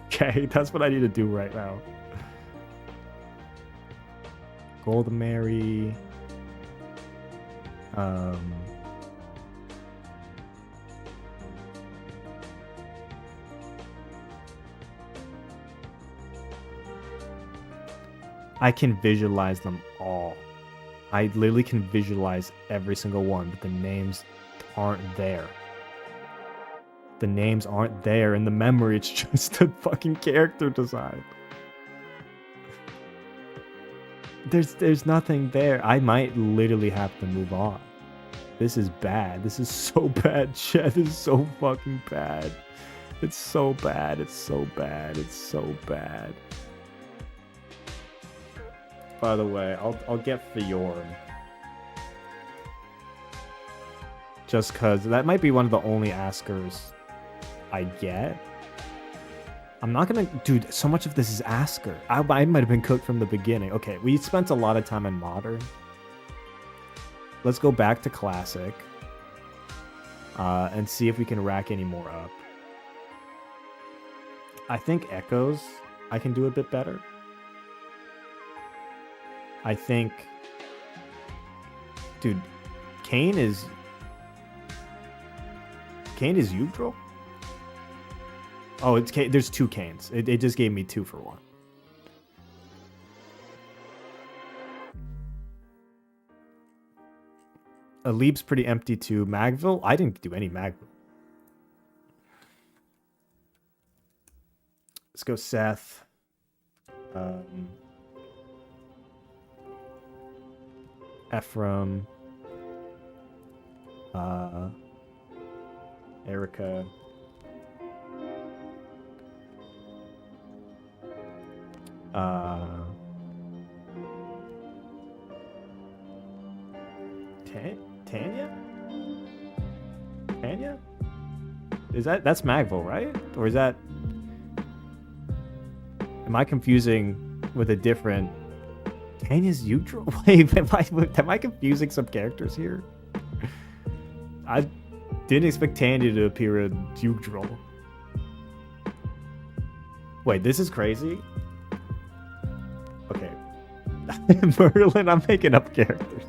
A: Okay, that's what I need to do right now. Golden Mary. I can visualize them all. I literally can visualize every single one, but the names aren't there. The names aren't there in the memory. It's just a fucking character design. There's nothing there. I might literally have to move on. This is bad. This is so bad, chat. This is so fucking bad. It's so bad. It's so bad. It's so bad. By the way, I'll get Fjorm. Just cause that might be one of the only askers I get. I'm not gonna... Dude, so much of this is asker. I might have been cooked from the beginning. Okay, we spent a lot of time in modern. Let's go back to classic. And see if we can rack any more up. I think echoes I can do a bit better. I think... Dude, Kane is Yggdrasil? Oh, there's two Kanes. It just gave me 2 for 1. Alib's pretty empty too. Magville? I didn't do any Magville. Let's go Seth. Ephraim. Erica. Tanya? Tanya? That's Magville, right? Or is that... Am I confusing with a different... Tanya's Yggdrasil? Wait, am I confusing some characters here? I didn't expect Tanya to appear in Yggdrasil. Wait, this is crazy? Okay. Merlin, I'm making up characters.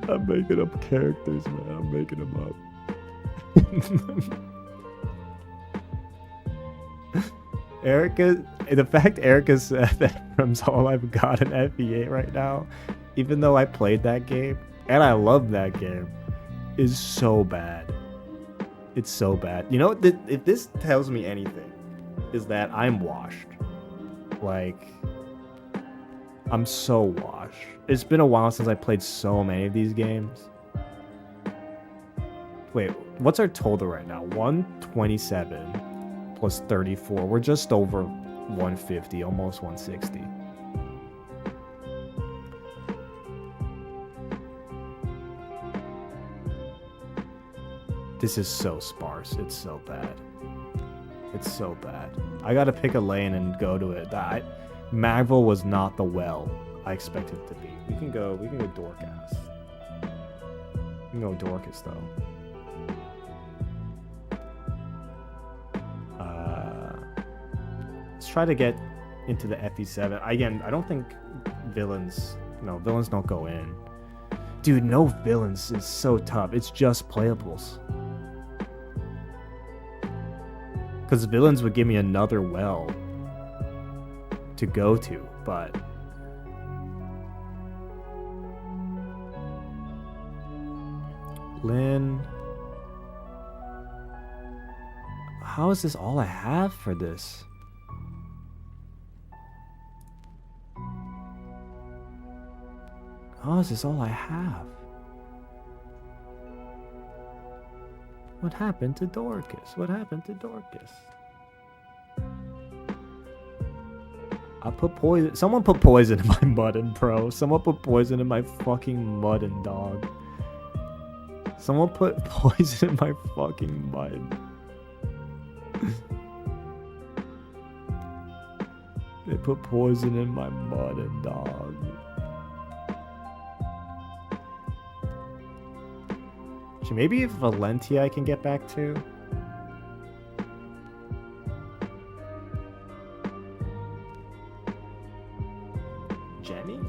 A: I'm making up characters, man. I'm making them up. Erica, the fact Erica said that Ephraim's all I've got in FE8 right now, even though I played that game, and I love that game, is so bad. It's so bad. You know, if this tells me anything, is that I'm washed. Like, I'm so washed. It's been a while since I played so many of these games. Wait, what's our total right now? 127 plus 34. We're just over 150, almost 160. This is so sparse. It's so bad. It's so bad. I gotta pick a lane and go to it. Magville was not the well I expected it to be. We can go Dorcas. We can go Dorcas though. Let's try to get into the FE7. Again, I don't think villains... No, villains don't go in. Dude, no villains is so tough. It's just playables. Because villains would give me another well to go to, but... Lynn... How is this all I have for this? How is this all I have? What happened to Dorcas? What happened to Dorcas? I put poison. Someone put poison in my mutton, bro. Someone put poison in my fucking mutton, dog. Someone put poison in my fucking mutton. They put poison in my mutton, dog. Maybe if Valentia I can get back to. Jenny?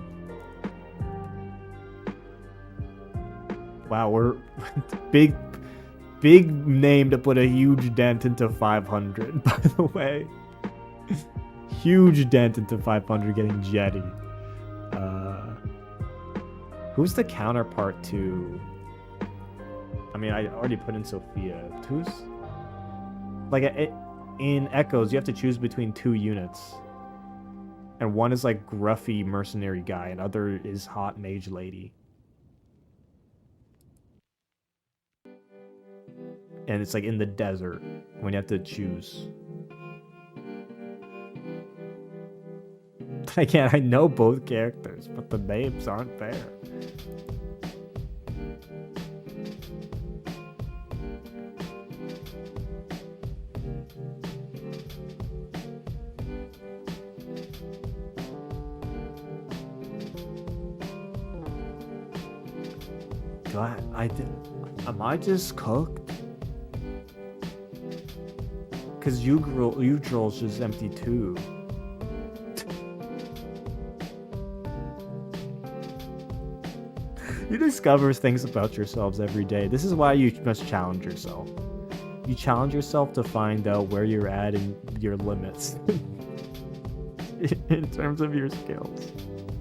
A: Wow, we're big name to put a huge dent into 500, by the way. Huge dent into 500 getting Jetty. Who's the counterpart to... I mean, I already put in Sophia. Who's... Like, in Echoes, you have to choose between 2 units. And one is, like, gruffy mercenary guy, and other is hot mage lady. And it's, like, in the desert, when you have to choose. Again, I know both characters, but the names aren't there. Am I just cooked? Cause Ugrol's just empty too. You discover things about yourselves every day. This is why you must challenge yourself. You challenge yourself to find out where you're at and your limits. In terms of your skills.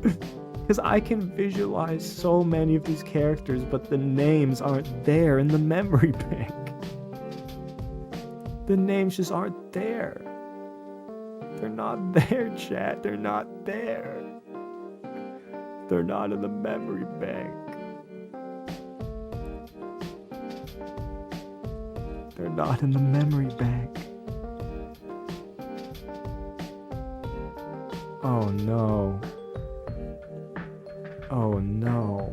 A: Because I can visualize so many of these characters, but the names aren't there in the memory bank. The names just aren't there. They're not there, chat. They're not there. They're not in the memory bank. They're not in the memory bank. Oh no. Oh no.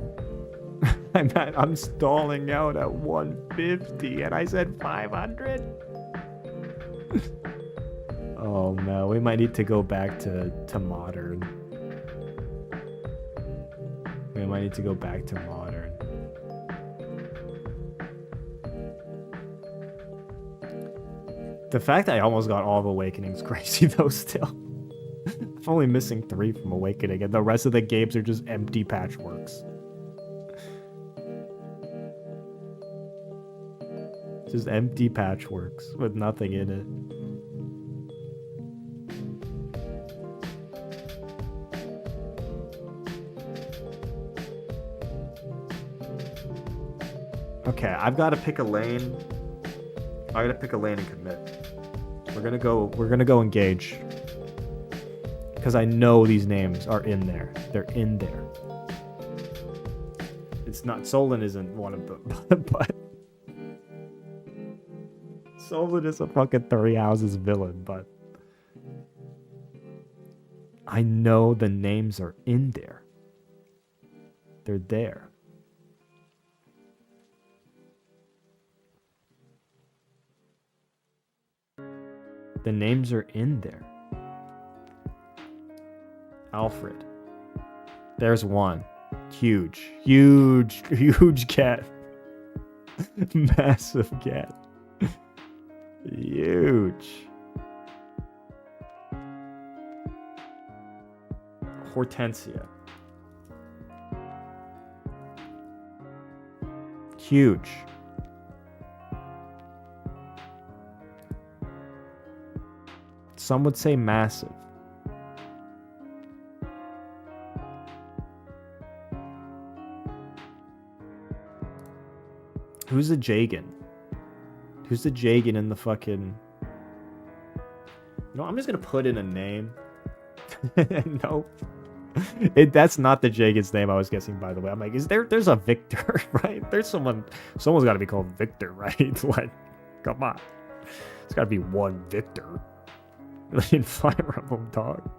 A: I'm stalling out at 150 and I said 500? Oh no, we might need to go back to modern. We might need to go back to modern. The fact that I almost got all of Awakening is crazy though still. I'm only missing 3 from Awakening and the rest of the games are just empty patchworks. Just empty patchworks with nothing in it. Okay, I've got to pick a lane. I gotta pick a lane and commit. We're gonna go engage. Because I know these names are in there. They're in there. It's not... Solon isn't one of them, but... Solon is a fucking 3 houses villain, but... I know the names are in there. They're there. The names are in there. Alfred. There's one. Huge. Huge. Huge cat. Massive cat. Huge. Hortensia. Huge. Some would say massive. Who's the Jagan? Who's the Jagan in the fucking... You know, I'm just gonna put in a name. Nope. That's not the Jagan's name I was guessing, by the way. I'm like, there's a Victor, right? Someone's gotta be called Victor, right? Like, come on. There's gotta be one Victor. In Fire Emblem, dog.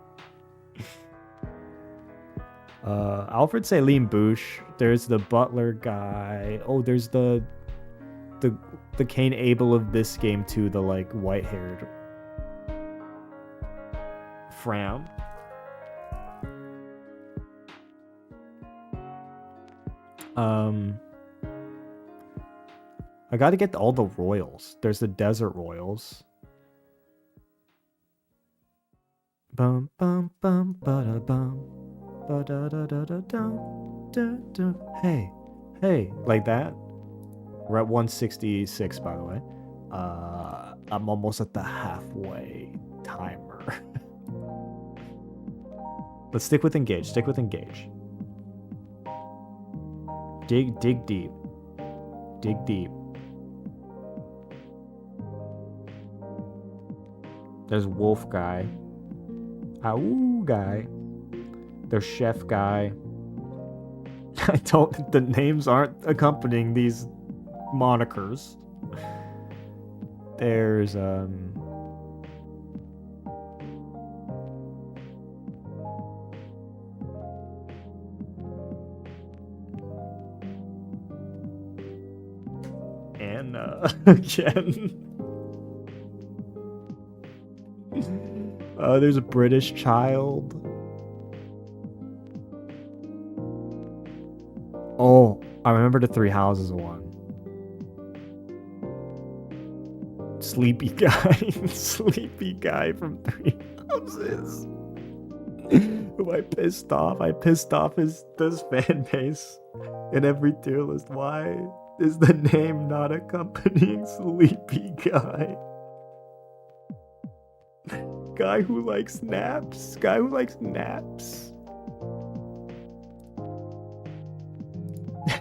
A: Alfred Salim Bush. There's the butler guy. Oh, there's the Cain Abel of this game too. The like white-haired Fram. I got to get all the royals. There's the desert royals. Bum bum bum ba da bum ba da da da da dum da da. Hey, like that. We're at 166, by the way. I'm almost at the halfway timer. Let's stick with engage. Stick with engage. Dig deep. Dig deep. There's wolf guy. Ow guy. There's chef guy. I don't. The names aren't accompanying these monikers. There's Anna again. There's a British child. Oh, I remember the Three Houses one. Sleepy guy. Sleepy guy from Three Houses. Who I pissed off. I pissed off this fan base in every tier list. Why is the name not accompanying Sleepy guy? Guy who likes naps. Guy who likes naps.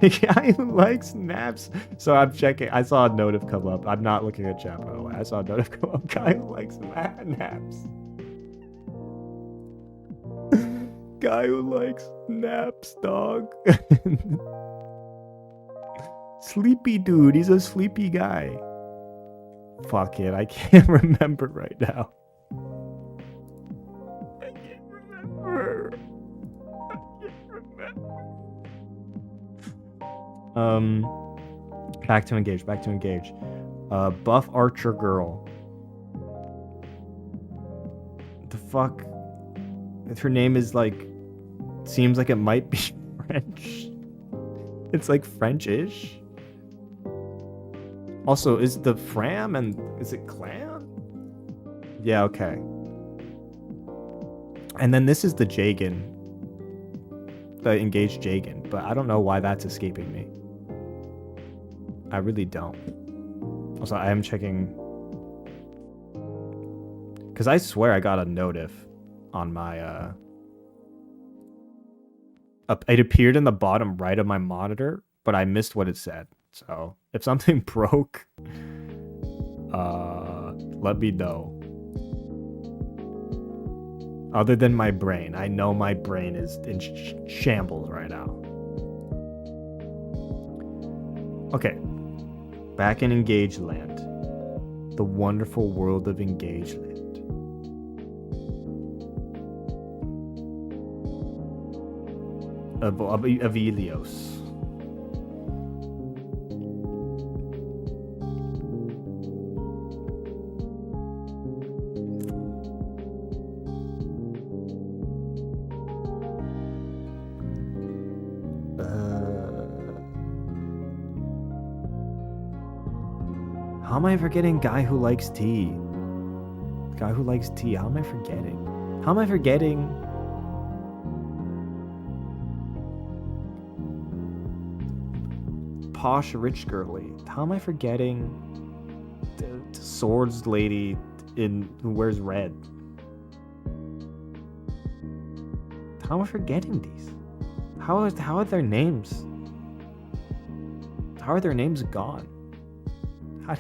A: Guy who likes naps. So I'm checking. I saw a notif come up. I'm not looking at chat, by the way. I saw a notif come up. Guy who likes naps. Guy who likes naps, dog. Sleepy dude. He's a sleepy guy. Fuck it. I can't remember right now. I can't remember. Back to engage. Buff archer girl. The fuck? If her name is like, seems like it might be French. It's like French-ish. Also, is the Fram and is it clan? Yeah, okay. And then this is the Jagan. The engaged Jagan, but I don't know why that's escaping me. I really don't. Also, I am checking because I swear I got a notif on my it appeared in the bottom right of my monitor, but I missed what it said. So if something broke, let me know. Other than my brain, I know my brain is in shambles right now. Okay, back in Engage Land, the wonderful world of Engage Land. Of Ilios. How am I forgetting guy who likes tea? Guy who likes tea. How am I forgetting? How am I forgetting? Posh rich girly. How am I forgetting the swords lady in who wears red? How am I forgetting these? How are their names? How are their names gone? How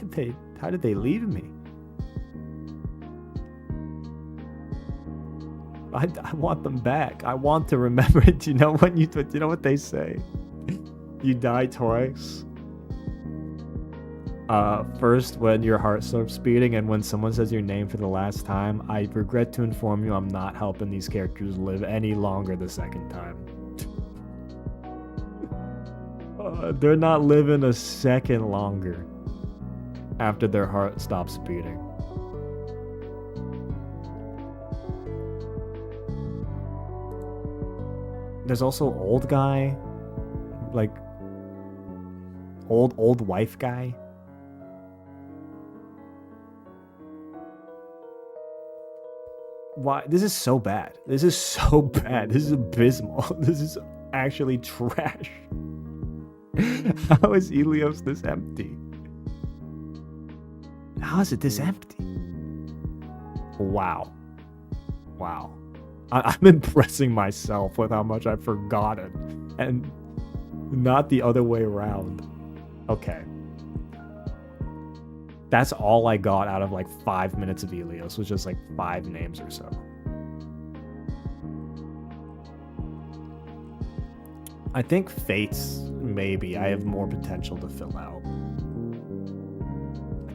A: did they leave me? I want them back. I want to remember it. You know what they say? You die twice. First when your heart starts beating, and when someone says your name for the last time. I regret to inform you I'm not helping these characters live any longer the second time. They're not living a second longer after their heart stops beating. There's also old guy, like old wife guy. Why? This is so bad. This is so bad. This is abysmal. This is actually trash. How is Ilios this empty? How is it this empty? Wow. Wow. I'm impressing myself with how much I've forgotten. And not the other way around. Okay. That's all I got out of like 5 minutes of Ilios, was just like 5 names or so. I think Fates, maybe. I have more potential to fill out.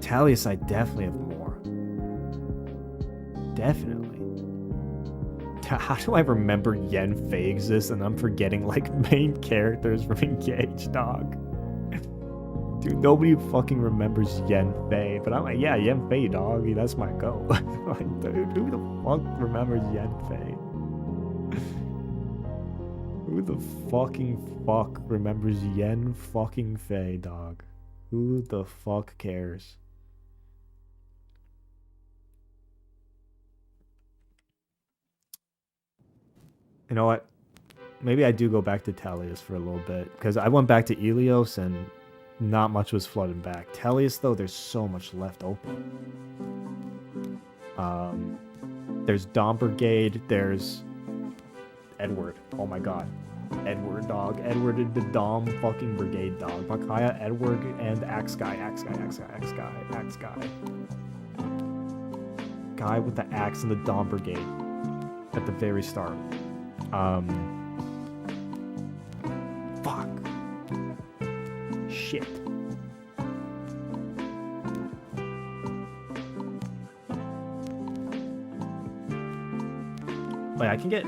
A: Talius, I definitely have more. Definitely. How do I remember Yen Fei exists and I'm forgetting like main characters from Engage, dog? Dude, nobody fucking remembers Yen Fei, but I'm like, yeah, Yen Fei, dog. That's my go. Like, dude, who the fuck remembers Yen Fei? Who the fucking fuck remembers Yen fucking Fei, dog? Who the fuck cares? You know what? Maybe I do go back to Talius for a little bit, because I went back to Ilios and not much was flooding back. Talius, though, there's so much left open. There's Dom Brigade, there's Edward. Oh my god. Edward, dog. Edward and the Dom fucking Brigade, dog. Bakaya, Edward, and Axe Guy. Guy with the axe and the Dom Brigade at the very start. Fuck. Shit. Wait, I can get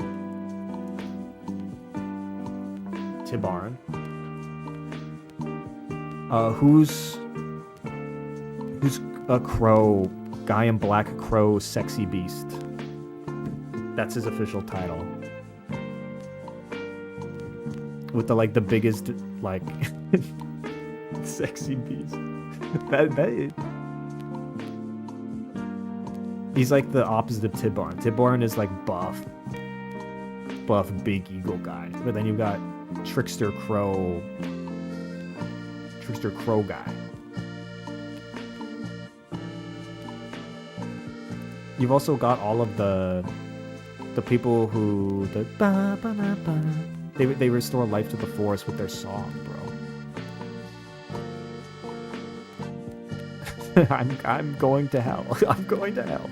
A: Tibarn. Who's a crow? Guy in black crow, sexy beast. That's his official title. With the like the biggest like sexy beast. He's like the opposite of Tibarn. Tibarn is like buff big eagle guy. But then you've got Trickster Crow guy. You've also got all of the people who they restore life to the forest with their song, bro. I'm going to hell. I'm going to hell.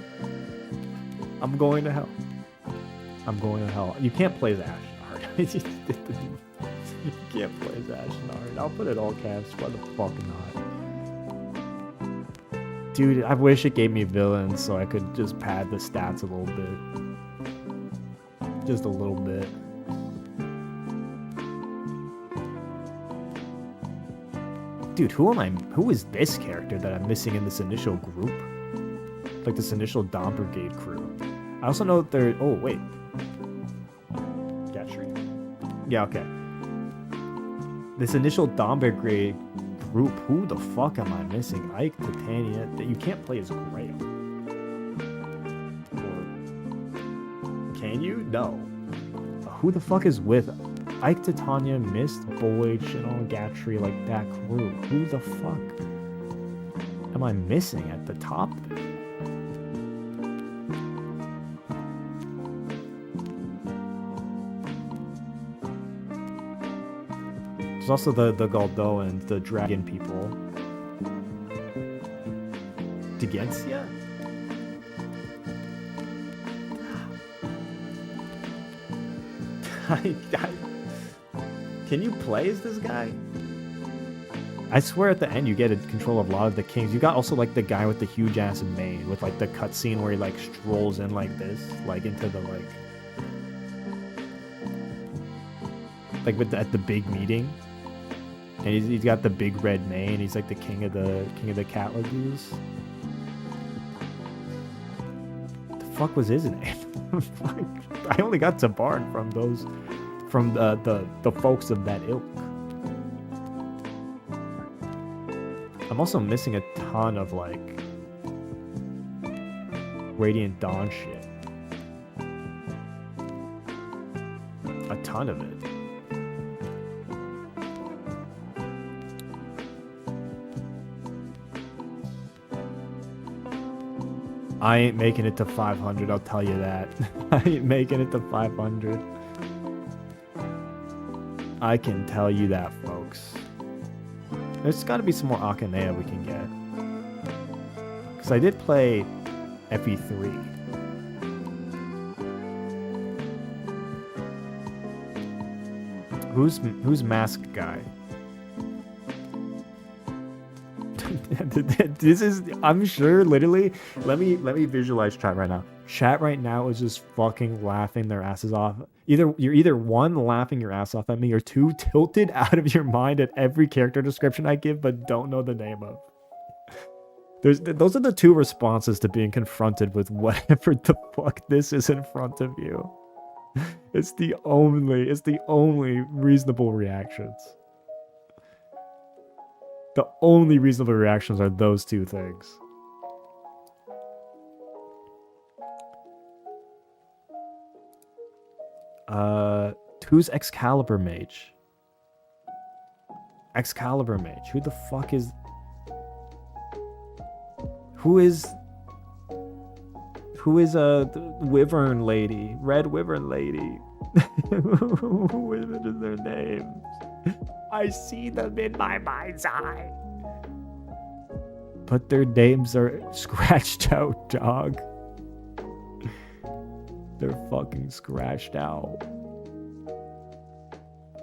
A: I'm going to hell. I'm going to hell. You can't play as Ashnard. You can't play as Ashnard. I'll put it all caps. Why the fuck not? Dude, I wish it gave me villains so I could just pad the stats a little bit. Just a little bit. Dude, who is this character that I'm missing in this initial group? Like this initial Dom Brigade crew. I also know that they're... Oh, wait. Gatry? Yeah, okay. This initial Dom Brigade group, who the fuck am I missing? Ike, Titania, that you can't play as Grail. Or... Can you? No. Who the fuck is with Ike, Titania, Mist, Boyd, Shinon, Gatry, like that crew? Who the fuck am I missing at the top there? There's also the Goldoans, the dragon people. Degentia? Can you play as this guy? I swear at the end you get a control of a lot of the kings. You got also like the guy with the huge ass mane with like the cutscene where he like strolls in like this, like into the like with at the big meeting. And he's got the big red mane. He's like the king of the cat lagoons. What the fuck was his name? I only got Tibarn from the folks of that ilk. I'm also missing a ton of like Radiant Dawn shit. A ton of it. I ain't making it to 500, I'll tell you that. I ain't making it to 500. I can tell you that, folks. There's got to be some more Akanea we can get. Because I did play FE3. Who's masked guy? This is, I'm sure, literally. Let me visualize chat right now. Chat right now is just fucking laughing their asses off. You're either one, laughing your ass off at me, or two, tilted out of your mind at every character description I give but don't know the name of. Those are the two responses to being confronted with whatever the fuck this is in front of you. It's the only reasonable reactions. The only reasonable reactions are those two things. Who's Excalibur Mage? Excalibur Mage. Who the fuck is... Who is the Wyvern Lady? Red Wyvern Lady. Who is their names? I see them in my mind's eye. But their names are scratched out, dog. They're fucking scratched out.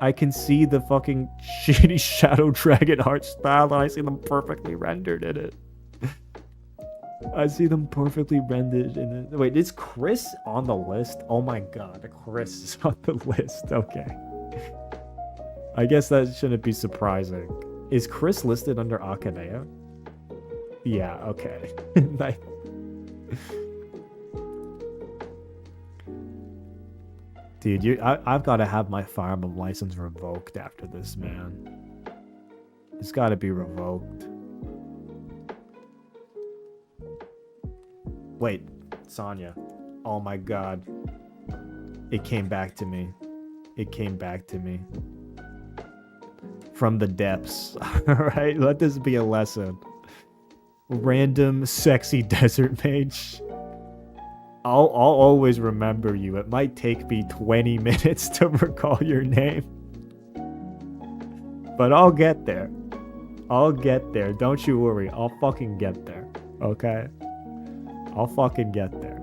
A: I can see the fucking shitty Shadow Dragon art style, and I see them perfectly rendered in it. I see them perfectly rendered in it. Wait, is Chris on the list? Oh my god, Chris is on the list. Okay. I guess that shouldn't be surprising. Is Chris listed under Akanea? Yeah, okay. Dude, I've got to have my Fire Emblem license revoked after this, man. It's got to be revoked. Wait, Sonya. Oh my god. It came back to me. It came back to me. From the depths. Alright, let this be a lesson. Random sexy desert mage. I'll always remember you. It might take me 20 minutes to recall your name. But I'll get there. I'll get there. Don't you worry. I'll fucking get there. Okay? I'll fucking get there.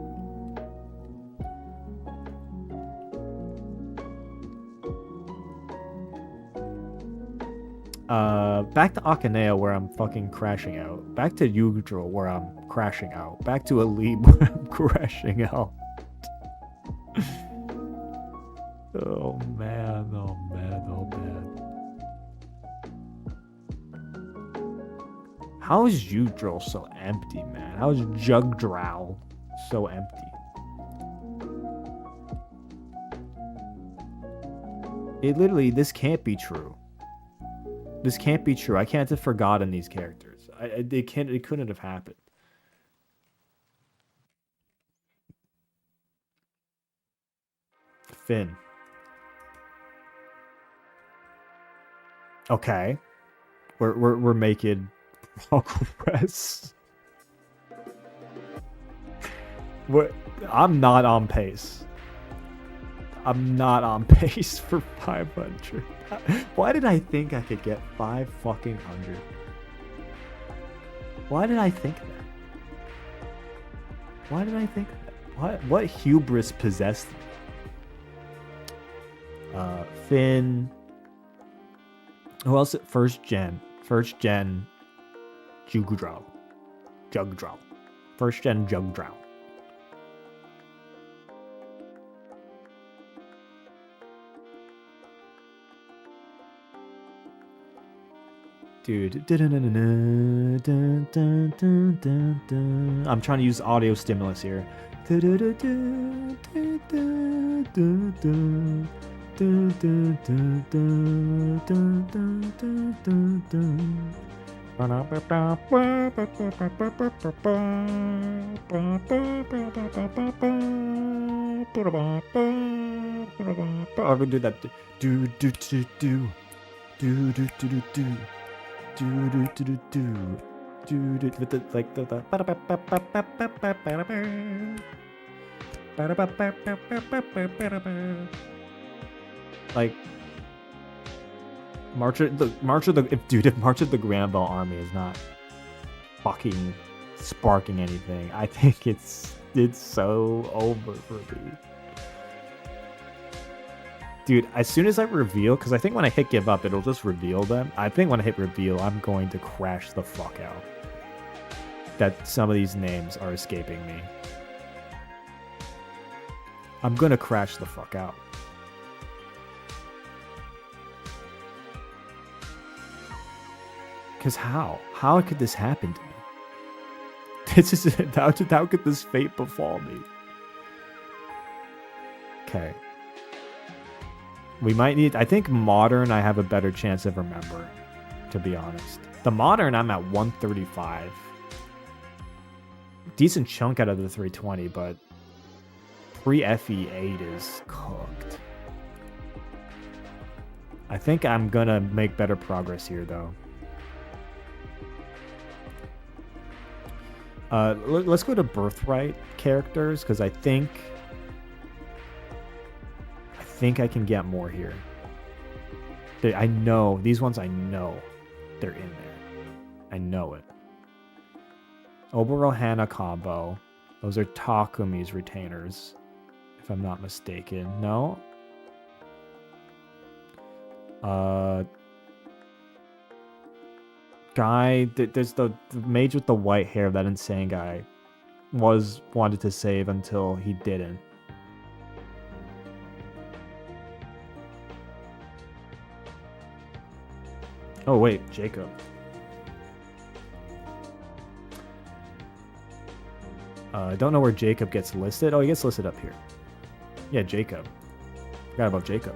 A: Back to Akanea where I'm fucking crashing out. Back to Yggdrasil where I'm crashing out. Back to Alib where I'm crashing out. Oh man, oh man, oh man. How is Yggdrasil so empty, man? How is Jugdral so empty? It literally, this can't be true. This can't be true. I can't have forgotten these characters. It couldn't have happened. Finn. Okay. We're making progress. I'm not on pace. I'm not on pace for 500. Why did I think I could get 5 fucking hundred? Why did I think that? Why did I think that? What hubris possessed me? Finn. Who else? First gen. Jugdral. First gen Jugdral. Dude. I'm trying to use audio stimulus here. I would do that. Dude, with the like the like March of the March of the Granville Army is not fucking sparking anything. I think it's so over for me. Dude, as soon as I reveal, because I think when I hit give up, it'll just reveal them. I think when I hit reveal, I'm going to crash the fuck out. That some of these names are escaping me. I'm gonna crash the fuck out. Because how? How could this happen to me? This is how could this fate befall me? Okay. We might need, I think modern I have a better chance of remembering, to be honest. The modern I'm at 135. Decent chunk out of the 320, but pre-FE8 is cooked. I think I'm gonna make better progress here though. Let's go to Birthright characters, because I think I can get more here. I know, these ones I know they're in there. I know it. Obero Hana combo. Those are Takumi's retainers, if I'm not mistaken. No? Guy, there's the mage with the white hair, that insane guy, wanted to save until he didn't. Oh wait, Jacob. I don't know where Jacob gets listed. Oh, he gets listed up here. Yeah, Jacob. Forgot about Jacob.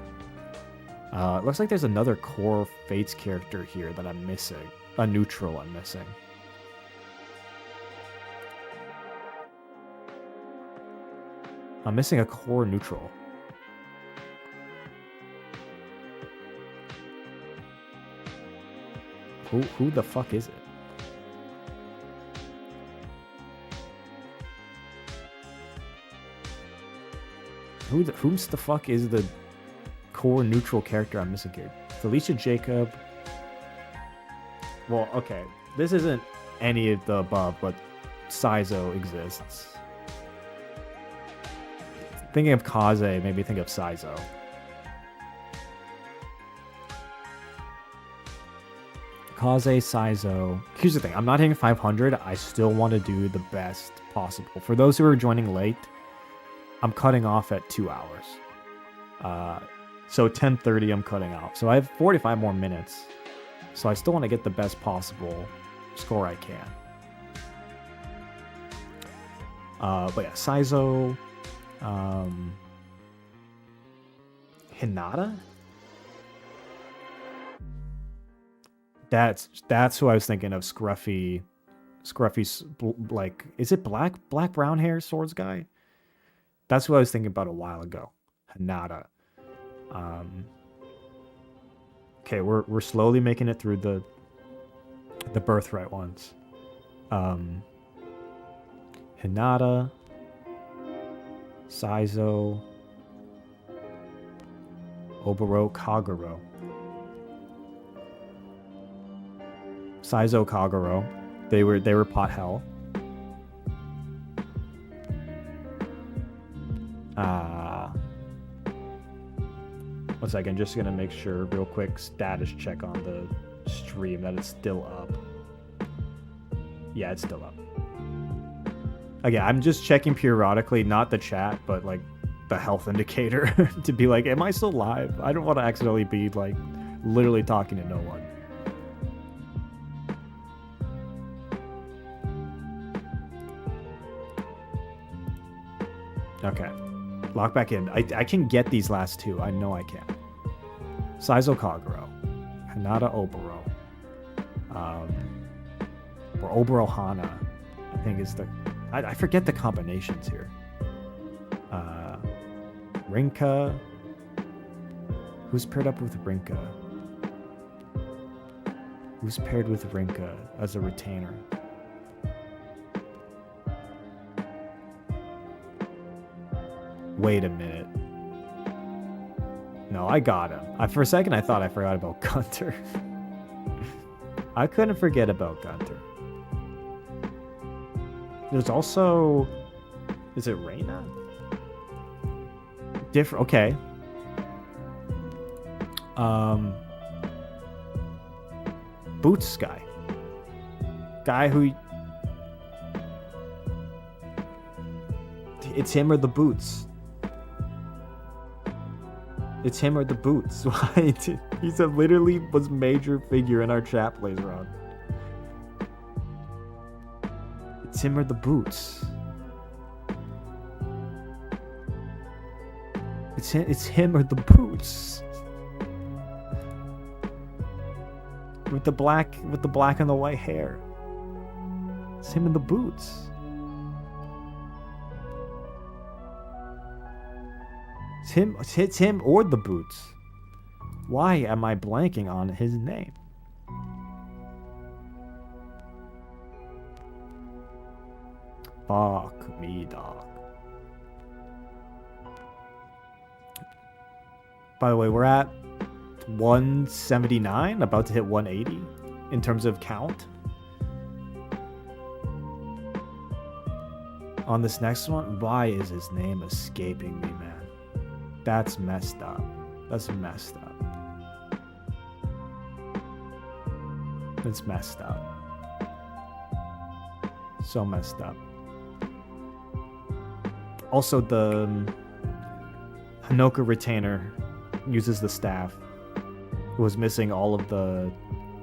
A: It looks like there's another core Fates character here that I'm missing. A neutral I'm missing. I'm missing a core neutral. Who the fuck is it? Who's the fuck is the core neutral character I'm missing here? Felicia Jacob. Well, okay. This isn't any of the above, but Saizo exists. Thinking of Kaze made me think of Saizo. Kaze, Saizo. Here's the thing. I'm not hitting 500. I still want to do the best possible. For those who are joining late, I'm cutting off at 2 hours. So 10:30 I'm cutting off. So I have 45 more minutes. So I still want to get the best possible score I can. But yeah, Saizo. Hinata? That's who I was thinking of. Scruffy, like, is it black brown hair swords guy? That's who I was thinking about a while ago. Hinata. Okay, we're slowly making it through the Birthright ones. Hinata, Saizo, Obero Kagero. Saizo Kagero. They were pot hell. One second, just gonna make sure real quick status check on the stream that it's still up. Yeah, it's still up. Again, I'm just checking periodically, not the chat, but like the health indicator to be like, am I still live? I don't want to accidentally be like literally talking to no one. Okay. Lock back in. I can get these last two. I know I can. Saizo Kagero. Hinata Obero. Or Obero Hana, I think is the... I forget the combinations here. Rinka. Who's paired up with Rinka? Who's paired with Rinka as a retainer? Wait a minute. No, I got him. For a second, I thought I forgot about Gunter. I couldn't forget about Gunter. There's also... Is it Reyna? Different. Okay. Boots guy. Guy who... It's him or the Boots. It's him or the Boots. Why? He's literally was major figure in our chat plays around. It's him or the Boots. It's him or the Boots. With the black and the white hair. It's him and the Boots. It's him or the Boots. Why am I blanking on his name? Fuck me, dog. By the way, we're at 179, about to hit 180 in terms of count. On this next one, why is his name escaping me, man? That's messed up. That's messed up. It's messed up. So messed up. Also, the Hanoka retainer uses the staff. Who was missing all of the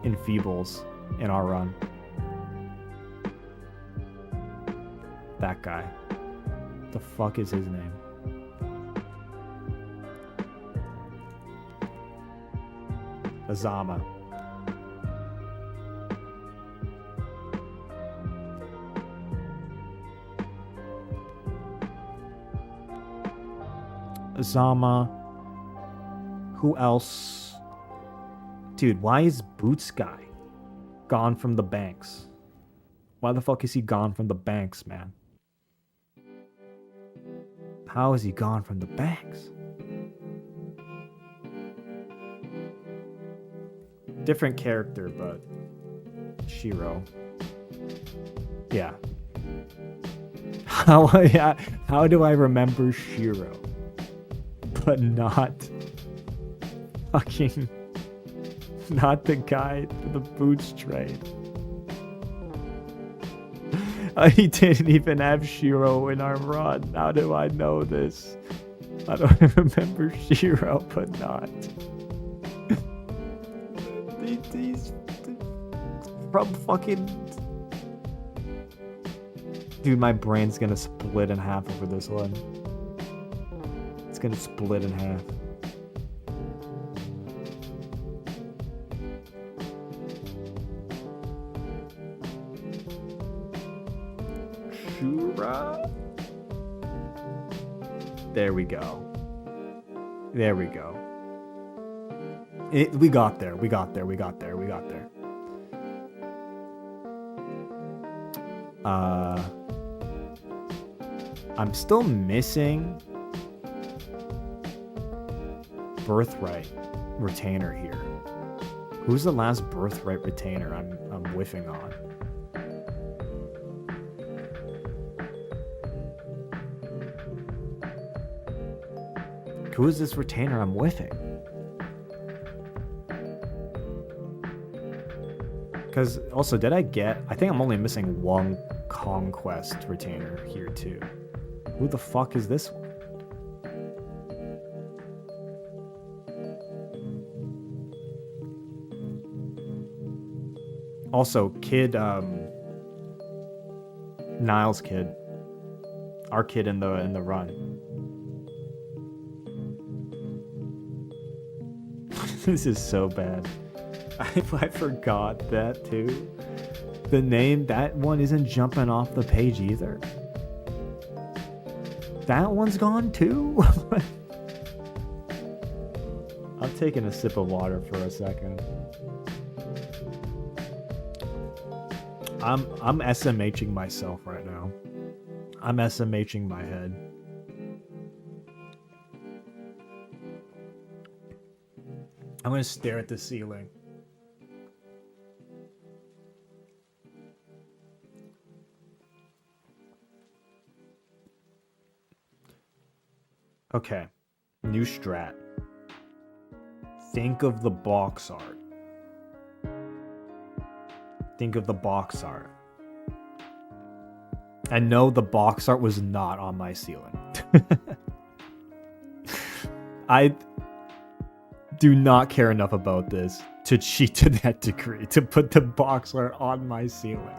A: enfeebles in our run. That guy. The fuck is his name? Azama. Azama. Who else? Dude, why is Boots guy gone from the banks? Why the fuck is he gone from the banks, man? How is he gone from the banks? Different character, but Shiro. Yeah. How do I remember Shiro? But not fucking... Not the guy for the Boots trade. He didn't even have Shiro in our run. How do I know this? How do I remember Shiro, but not? These from fucking... Dude, my brain's gonna split in half over this one. It's gonna split in half. Shura? There we go. There we go. We got there. We got there. We got there. We got there. I'm still missing Birthright retainer here. Who's the last Birthright retainer I'm whiffing on? Who is this retainer I'm whiffing? Because also, did I get... I think I'm only missing one Conquest retainer here too. Who the fuck is this one? Also, kid, Niles' kid. Our kid in the run. This is so bad. I forgot that too. The name, that one isn't jumping off the page either. That one's gone too? I'm taking a sip of water for a second. I'm SMHing myself right now. I'm SMHing my head. I'm gonna stare at the ceiling. Okay. New strat. Think of the box art. Think of the box art. And no, the box art was not on my ceiling. I do not care enough about this to cheat to that degree, to put the box art on my ceiling.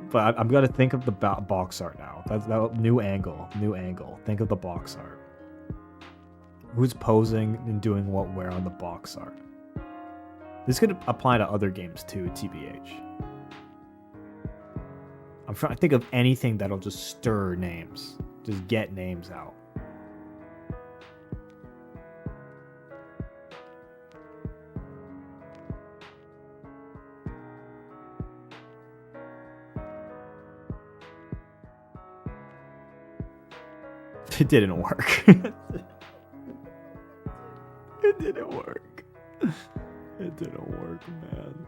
A: But I'm gonna think of the box art now. That's that new angle. Think of the box art. Who's posing and doing what where on the box art? This could apply to other games too, TBH. I'm trying to think of anything that'll just stir names. Just get names out. It didn't work. It didn't work. It didn't work, man.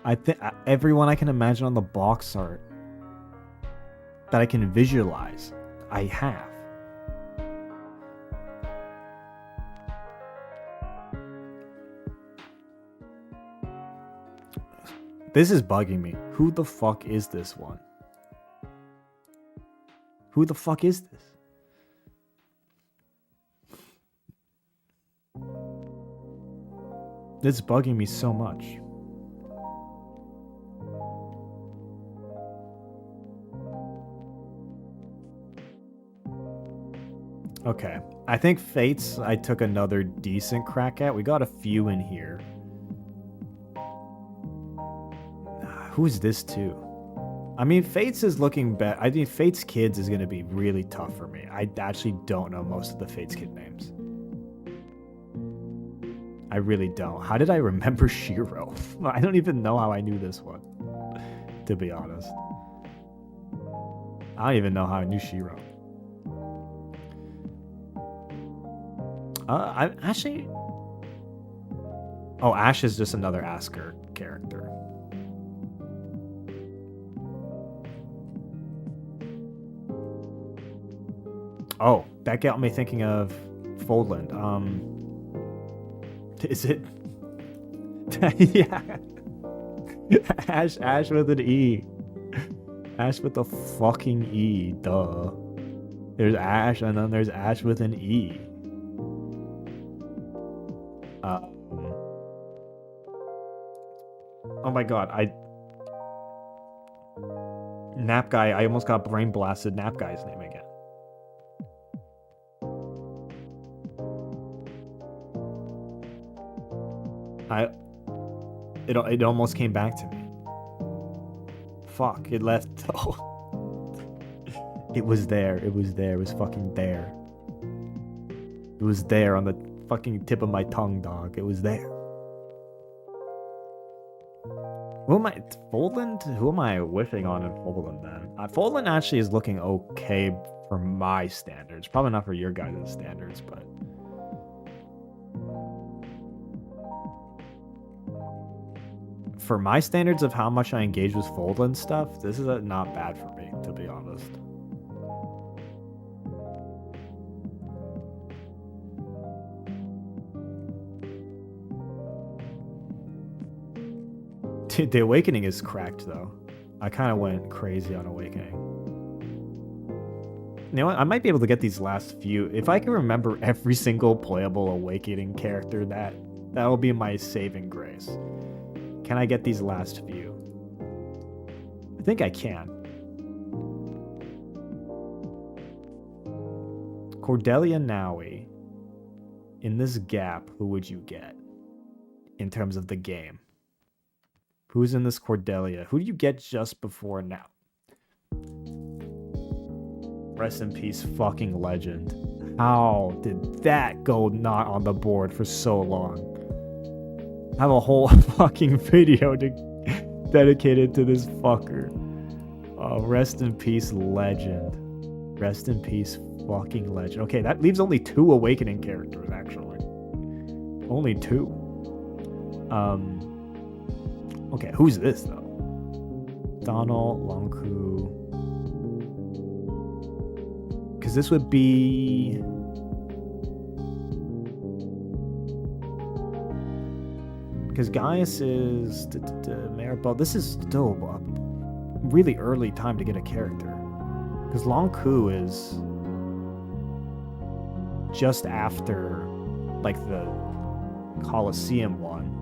A: I think everyone I can imagine on the box art that I can visualize, I have. This is bugging me. Who the fuck is this one? Who the fuck is this? This is bugging me so much. Okay, I think Fates I took another decent crack at. We got a few in here. Who's this too? I mean, Fates is looking better. I think Fates Kids is going to be really tough for me. I actually don't know most of the Fates Kid names. I really don't. How did I remember Shiro? I don't even know how I knew this one, to be honest. I don't even know how I knew Shiro. I actually... Oh, Ash is just another Asker character. Oh, that got me thinking of Fodlan. Is it? Yeah. Ash with an E. Ash with a fucking E, duh. There's Ash, and then there's Ash with an E. Oh my god, Nap Guy, I almost got brain blasted Nap Guy's name again. It almost came back to me. Fuck, it left though. It was there, it was fucking there. It was there on the fucking tip of my tongue, dog. It was there. Who am I? Fodlan? Who am I whiffing on in Fodlan then? Fodlan actually is looking okay for my standards. Probably not for your guys' standards, but... For my standards of how much I engage with Fodlan stuff, this is not bad for me, to be honest. The Awakening is cracked, though. I kind of went crazy on Awakening. You know what? I might be able to get these last few. If I can remember every single playable Awakening character, that'll be my saving grace. Can I get these last few? I think I can. Cordelia Nowie. In this gap, who would you get? In terms of the game. Who's in this Cordelia? Who do you get just before now? Rest in peace, fucking legend. How did that go not on the board for so long? I have a whole fucking video dedicated to this fucker. Rest in peace, legend. Rest in peace, Walking legend. Okay, that leaves only 2 awakening characters, actually. Only 2. Okay, who's this, though? Donald, Longku. Because this would be... Because Gaius is... Maribel. This is still a really early time to get a character. Because Longku is... just after, like, the Colosseum one.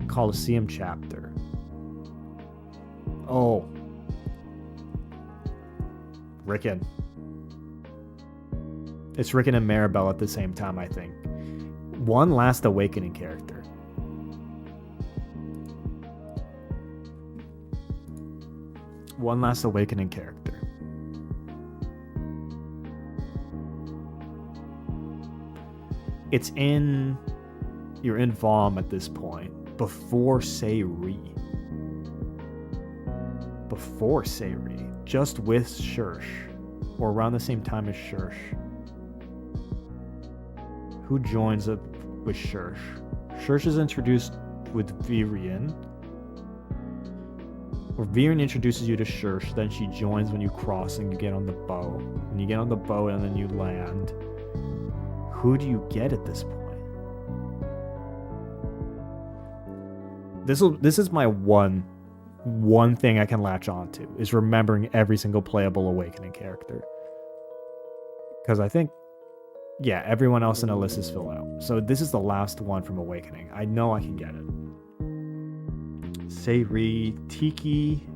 A: Colosseum chapter. Oh. Rickon. It's Rickon and Maribel at the same time, I think. One last awakening character. One last awakening character. It's in... You're in Vom at this point. Before Sayri. Before Sayri. Just with Shursh. Or around the same time as Shursh. Who joins up with Shursh? Shursh is introduced with Virian. Or Virian introduces you to Shursh, then she joins when you cross and you get on the bow. And you get on the bow and then you land. Who do you get at this point? This is my one thing I can latch on to, is remembering every single playable awakening character. Because I think, yeah, everyone else in the list is filled out. So this is the last one from Awakening. I know I can get it. Sayri, Tiki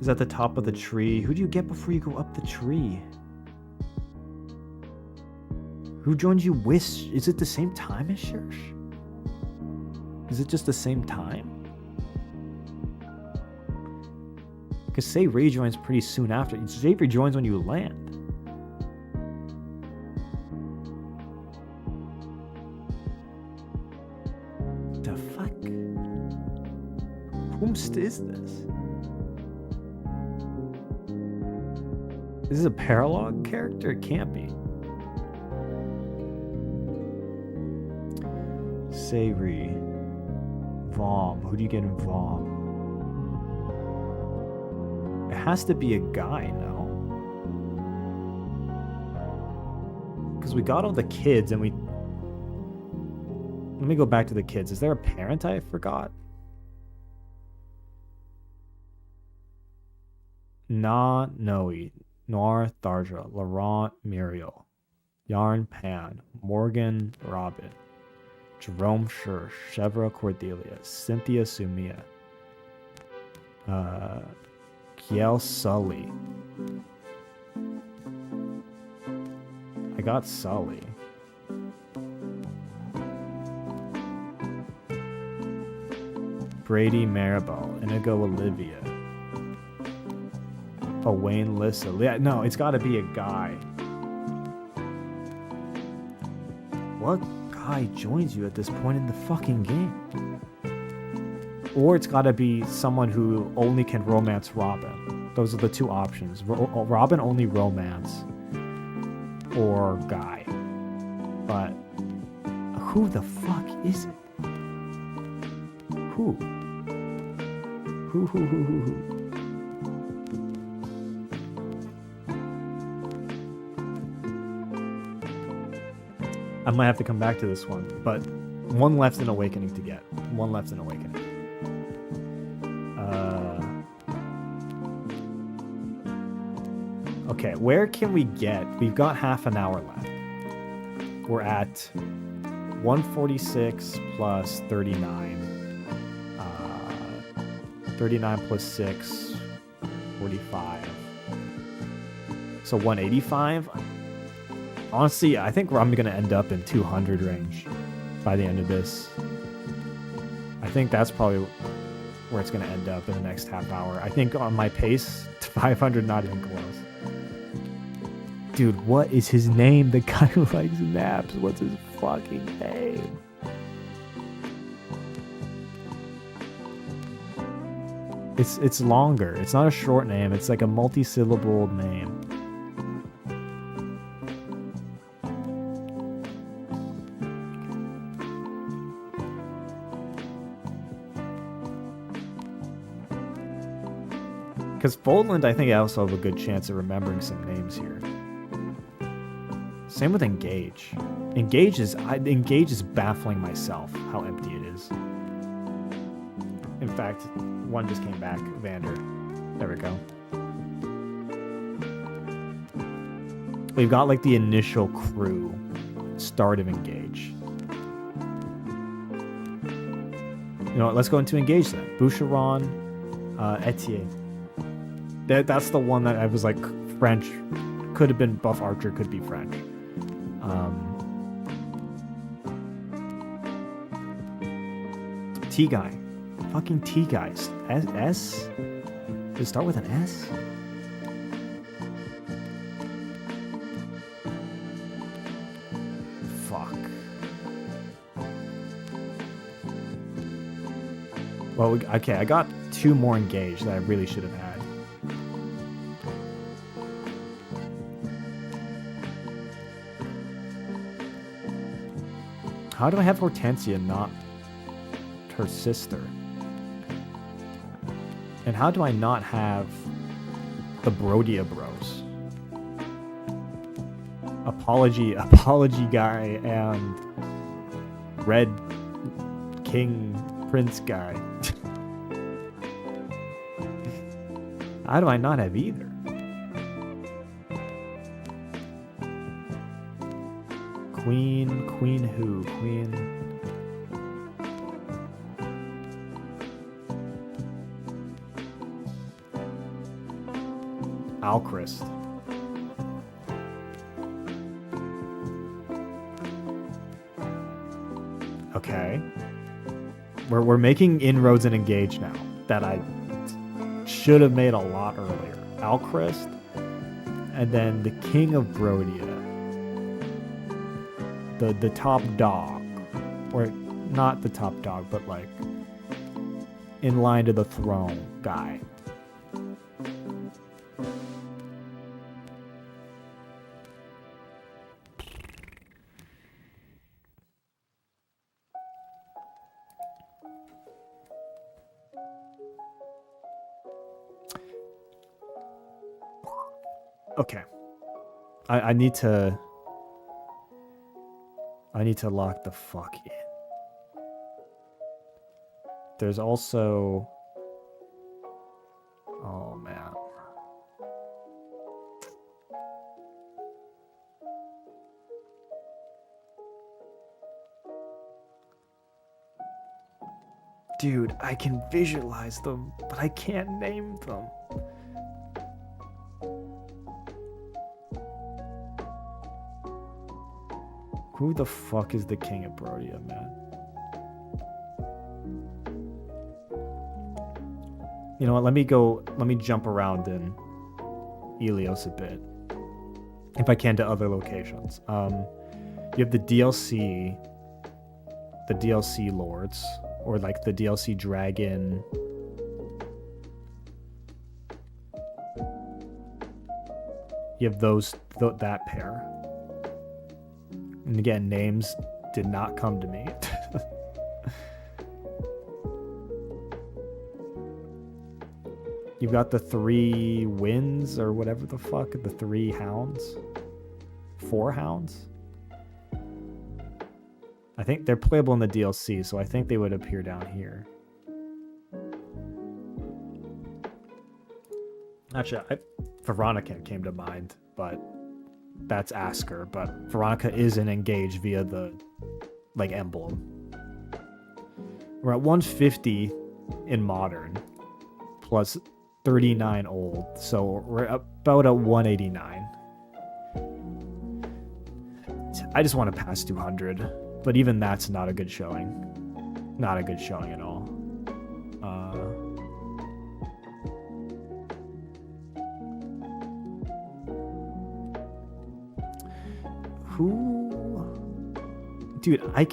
A: is at the top of the tree. Who do you get before you go up the tree? Who joins you with... Is it the same time as Shursh? Is it just the same time? Because Sayri joins pretty soon after. Sayri joins when you land. The fuck? Whomst is this? Is this a paralogue character? It can't be. Sayri. Vom. Who do you get in Vom? It has to be a guy, no? Because we got all the kids and we... Let me go back to the kids. Is there a parent I forgot? Na Noe, Noir Thardra, Laurent Muriel, Yarn Pan, Morgan Robin, Jerome Shursh, Chevra Cordelia, Cynthia Sumia, Kiel Sully. I got Sully. Brady Maribel, Inigo Olivia. Oh, Wayne Lissa. Yeah, no, it's got to be a guy. What guy joins you at this point in the fucking game? Or it's got to be someone who only can romance Robin. Those are the two options. Robin only romance. Or guy. But who the fuck is it? Who? Who? I might have to come back to this one, but one left in Awakening to get. One left in Awakening. Okay, where can we get? We've got half an hour left. We're at 146 plus 39. 39 plus 6, 45. So 185. Honestly, I think I'm going to end up in 200 range by the end of this. I think that's probably where it's going to end up in the next half hour. I think on my pace, 500, not even close. Dude, what is his name? The guy who likes naps. What's his fucking name? It's longer. It's not a short name. It's like a multi-syllable name. Because Fodlan, I think I also have a good chance of remembering some names here. Same with Engage. Engage is baffling myself how empty it is. In fact, one just came back. Vander. There we go. We've got like the initial crew start of Engage. You know what? Let's go into Engage then. Boucheron, Etienne. That's the one that I was like French. Could have been buff archer. Could be French. T guy. Fucking T guys. S? Does it start with an S? Fuck. Well, okay, I got 2 more engaged that I really should have had. How do I have Hortensia, not her sister? And how do I not have the Brodia Bros? Apology guy and Red King Prince guy. How do I not have either? Queen who? Queen... Alchrist. Okay. We're making inroads and Engage now that I should have made a lot earlier. Alchrist, and then the King of Brodia. The top dog. Or not the top dog, but like in line to the throne guy. Okay. I need to lock the fuck in. There's also... Oh, man. Dude, I can visualize them, but I can't name them. Who the fuck is the King of Brodia, man? You know what, let me jump around in Ilios a bit. If I can, to other locations. You have the DLC lords, or like the DLC dragon. You have that pair. And again, names did not come to me. You've got the 3 winds, or whatever the fuck, the 3 hounds. 4 hounds? I think they're playable in the DLC, so I think they would appear down here. Actually, Veronica came to mind, but that's Asker. But Veronica is an Engage via the emblem. We're at 150 in modern, plus 39 old, so we're about at 189. I just want to pass 200, but even that's not a good showing. Not a good showing at all. Dude, I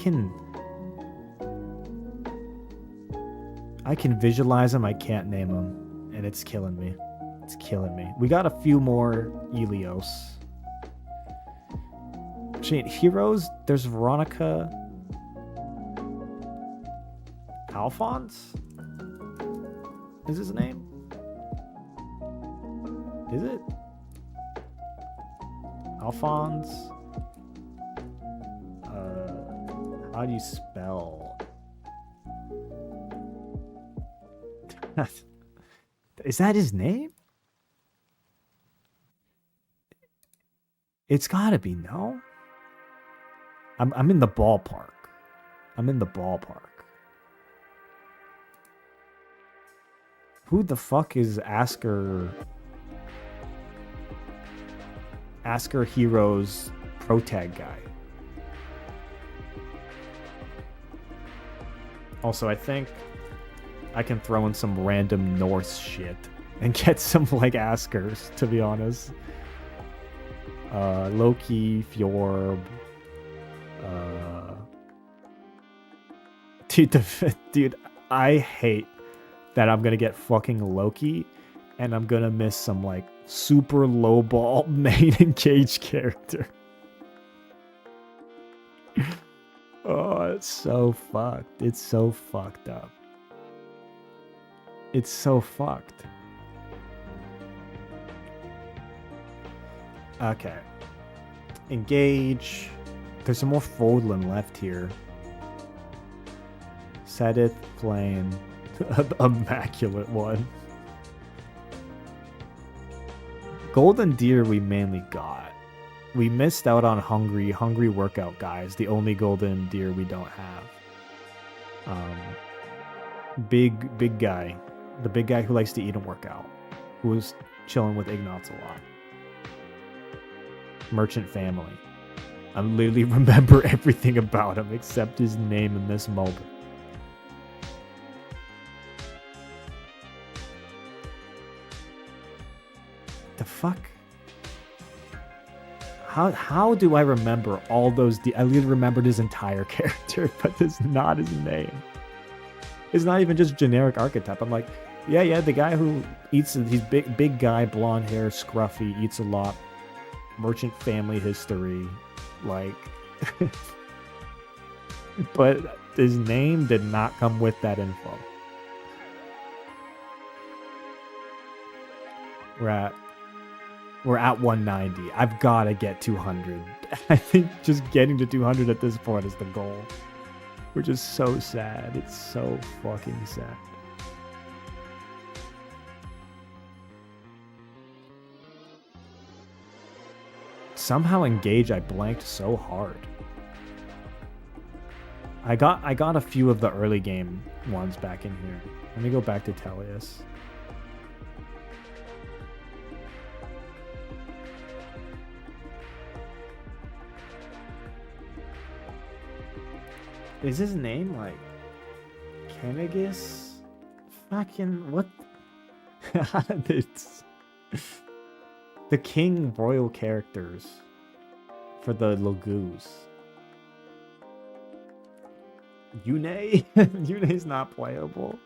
A: I can visualize him, I can't name him. And it's killing me. It's killing me. We got a few more Elios. Actually, heroes, there's Veronica. Alphonse? Is his name? Is it? Alphonse? How do you spell? Is that his name? It's gotta be, no? I'm in the ballpark. I'm in the ballpark. Who the fuck is Asker Heroes protag guy? Also, I think I can throw in some random Norse shit and get some, like, Askers, to be honest. Loki, Fjord. Dude, I hate that I'm gonna get fucking Loki and I'm gonna miss some, like, super lowball main engaged character. Oh, it's so fucked. It's so fucked up. It's so fucked. Okay. Engage. There's some more Fodlan left here. Sedith, Flame. Immaculate one. Golden Deer we mainly got. We missed out on Hungry Workout Guys, the only Golden Deer we don't have. Big guy. The big guy who likes to eat and work out. Who was chilling with Ignatz a lot. Merchant Family. I literally remember everything about him except his name in this moment. The fuck? How do I remember all those? I literally remembered his entire character, but it's not his name. It's not even just generic archetype. I'm like, yeah, the guy who eats, he's big guy, blonde hair, scruffy, eats a lot. Merchant family history, like, but his name did not come with that info. We're at 190. I've got to get 200. I think just getting to 200 at this point is the goal. Which is so sad. It's so fucking sad. Somehow Engage, I blanked so hard. I got a few of the early game ones back in here. Let me go back to Tellius. Is his name like Kennegus? Fucking what? It's the King Royal characters for the Lagoos. Yune? Yune's not playable.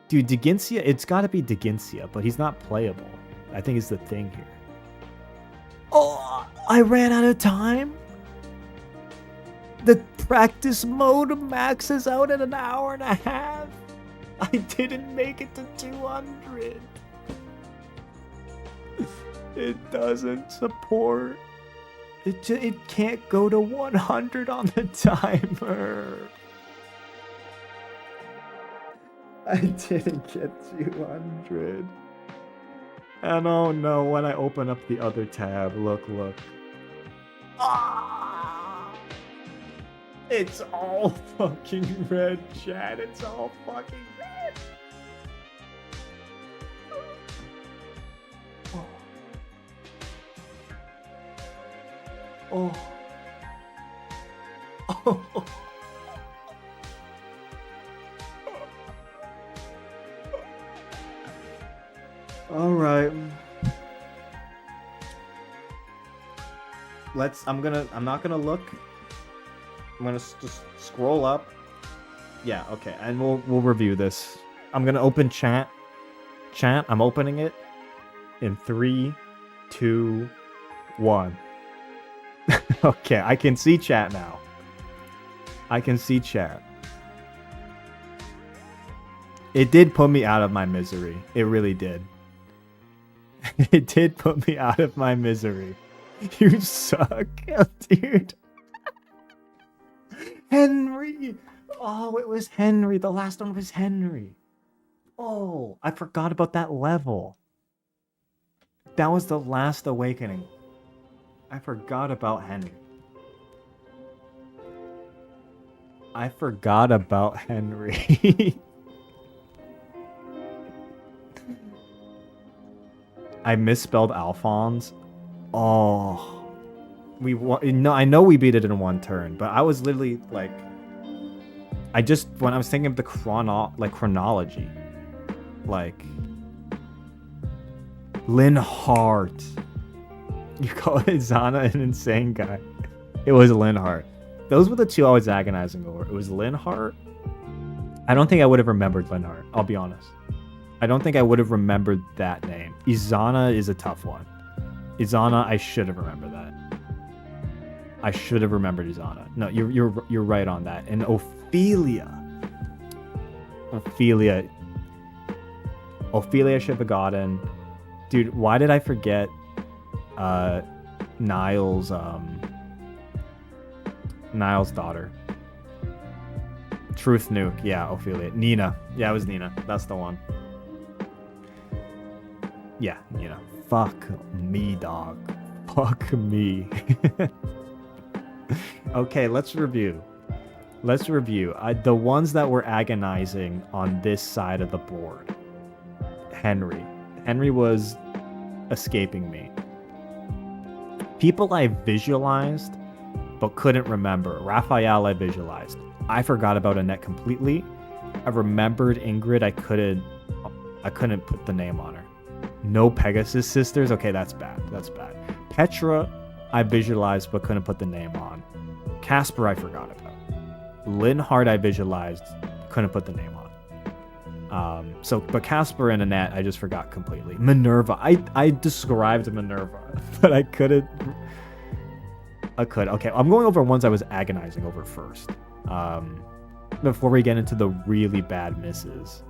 A: Dude, Deginsia, it's gotta be Deginsia, but he's not playable. I think it's the thing here. Oh, I ran out of time? The practice mode maxes out at 1.5 hours. I didn't make it to 200. It doesn't support. It can't go to 100 on the timer. I didn't get 200. And oh no, when I open up the other tab, look. Ah! It's all fucking red, chat. It's all fucking red. Oh. All right. I'm not gonna look. I'm gonna just scroll up. Yeah, okay, and we'll review this. I'm gonna open chat. Chat, I'm opening it in 3, 2, 1. Okay, I can see chat now. I can see chat. It did put me out of my misery. It really did. It did put me out of my misery. You suck, dude. Henry! Oh, it was Henry. The last one was Henry. Oh, I forgot about that level. That was the last awakening. I forgot about Henry. I forgot about Henry. I misspelled Alphonse. Oh. No, I know we beat it in one turn, but I was literally like, when I was thinking of the chronology, like Linhardt. You call it Zana an insane guy. It was Linhardt. Those were the two I was agonizing over. It was Linhardt. I don't think I would have remembered Linhardt. I'll be honest. I don't think I would have remembered that name. Izana is a tough one. Izana, I should have remembered that. I should have remembered Izana. No, you're right on that. And Ophelia should have gotten. Dude, why did I forget Niall's daughter? Truth Nuke. Yeah, Ophelia. Nina. Yeah, it was Nina. That's the one. Yeah, Nina. Fuck me, dog. Fuck me. Okay, let's review. The ones that were agonizing on this side of the board. Henry was escaping me. People I visualized but couldn't remember. Raphael I visualized. I forgot about Annette completely. I remembered Ingrid. I couldn't put the name on her. No Pegasus sisters. Okay, that's bad. Petra I visualized but couldn't put the name on. Casper I forgot about. Linhardt I visualized, couldn't put the name on. But Casper and Annette I just forgot completely. Minerva. I described Minerva, but I couldn't. Okay, I'm going over ones I was agonizing over first. Before we get into the really bad misses.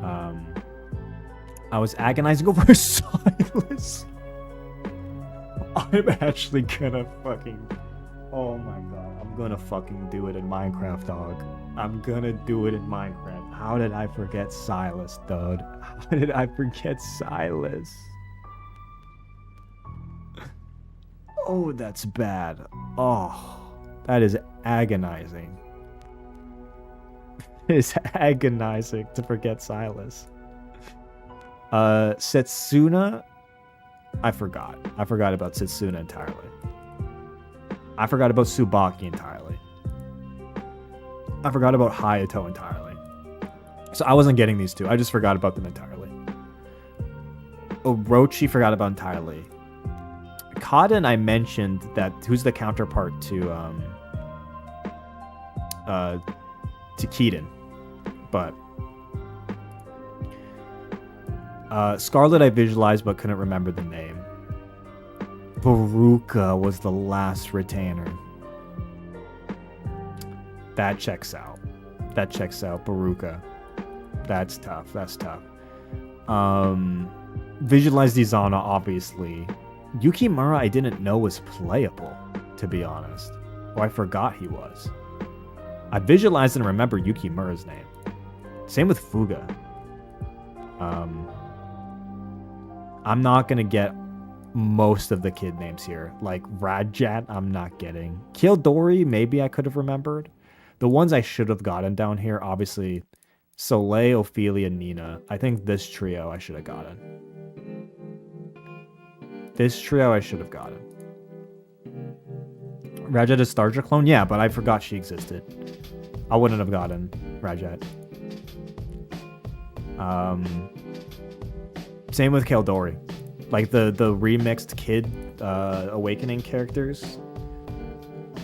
A: I was agonizing over Silas. I'm actually gonna fucking... Oh my god. I'm gonna fucking do it in Minecraft, dog. I'm gonna do it in Minecraft. How did I forget Silas, dude? How did I forget Silas? Oh, that's bad. Oh, that is agonizing. It is agonizing to forget Silas. Setsuna, I forgot. I forgot about Setsuna entirely. I forgot about Tsubaki entirely. I forgot about Hayato entirely. So I wasn't getting these two. I just forgot about them entirely. Orochi forgot about entirely. Kaden, I mentioned that who's the counterpart to Keaton, but Scarlet I visualized but couldn't remember the name. Veruca was the last retainer. That checks out. Veruca. That's tough. Visualized Izana, obviously. Yukimura I didn't know was playable, to be honest. Or I forgot he was. I visualized and remember Yukimura's name. Same with Fuga. I'm not gonna get most of the kid names here. Like Radjat, I'm not getting. Kildori, maybe I could have remembered. The ones I should have gotten down here, obviously, Soleil, Ophelia, Nina. I think this trio I should have gotten. Radjat is Starja clone? Yeah, but I forgot she existed. I wouldn't have gotten Radjat. Same with Kildori. Like the remixed Kid Awakening characters.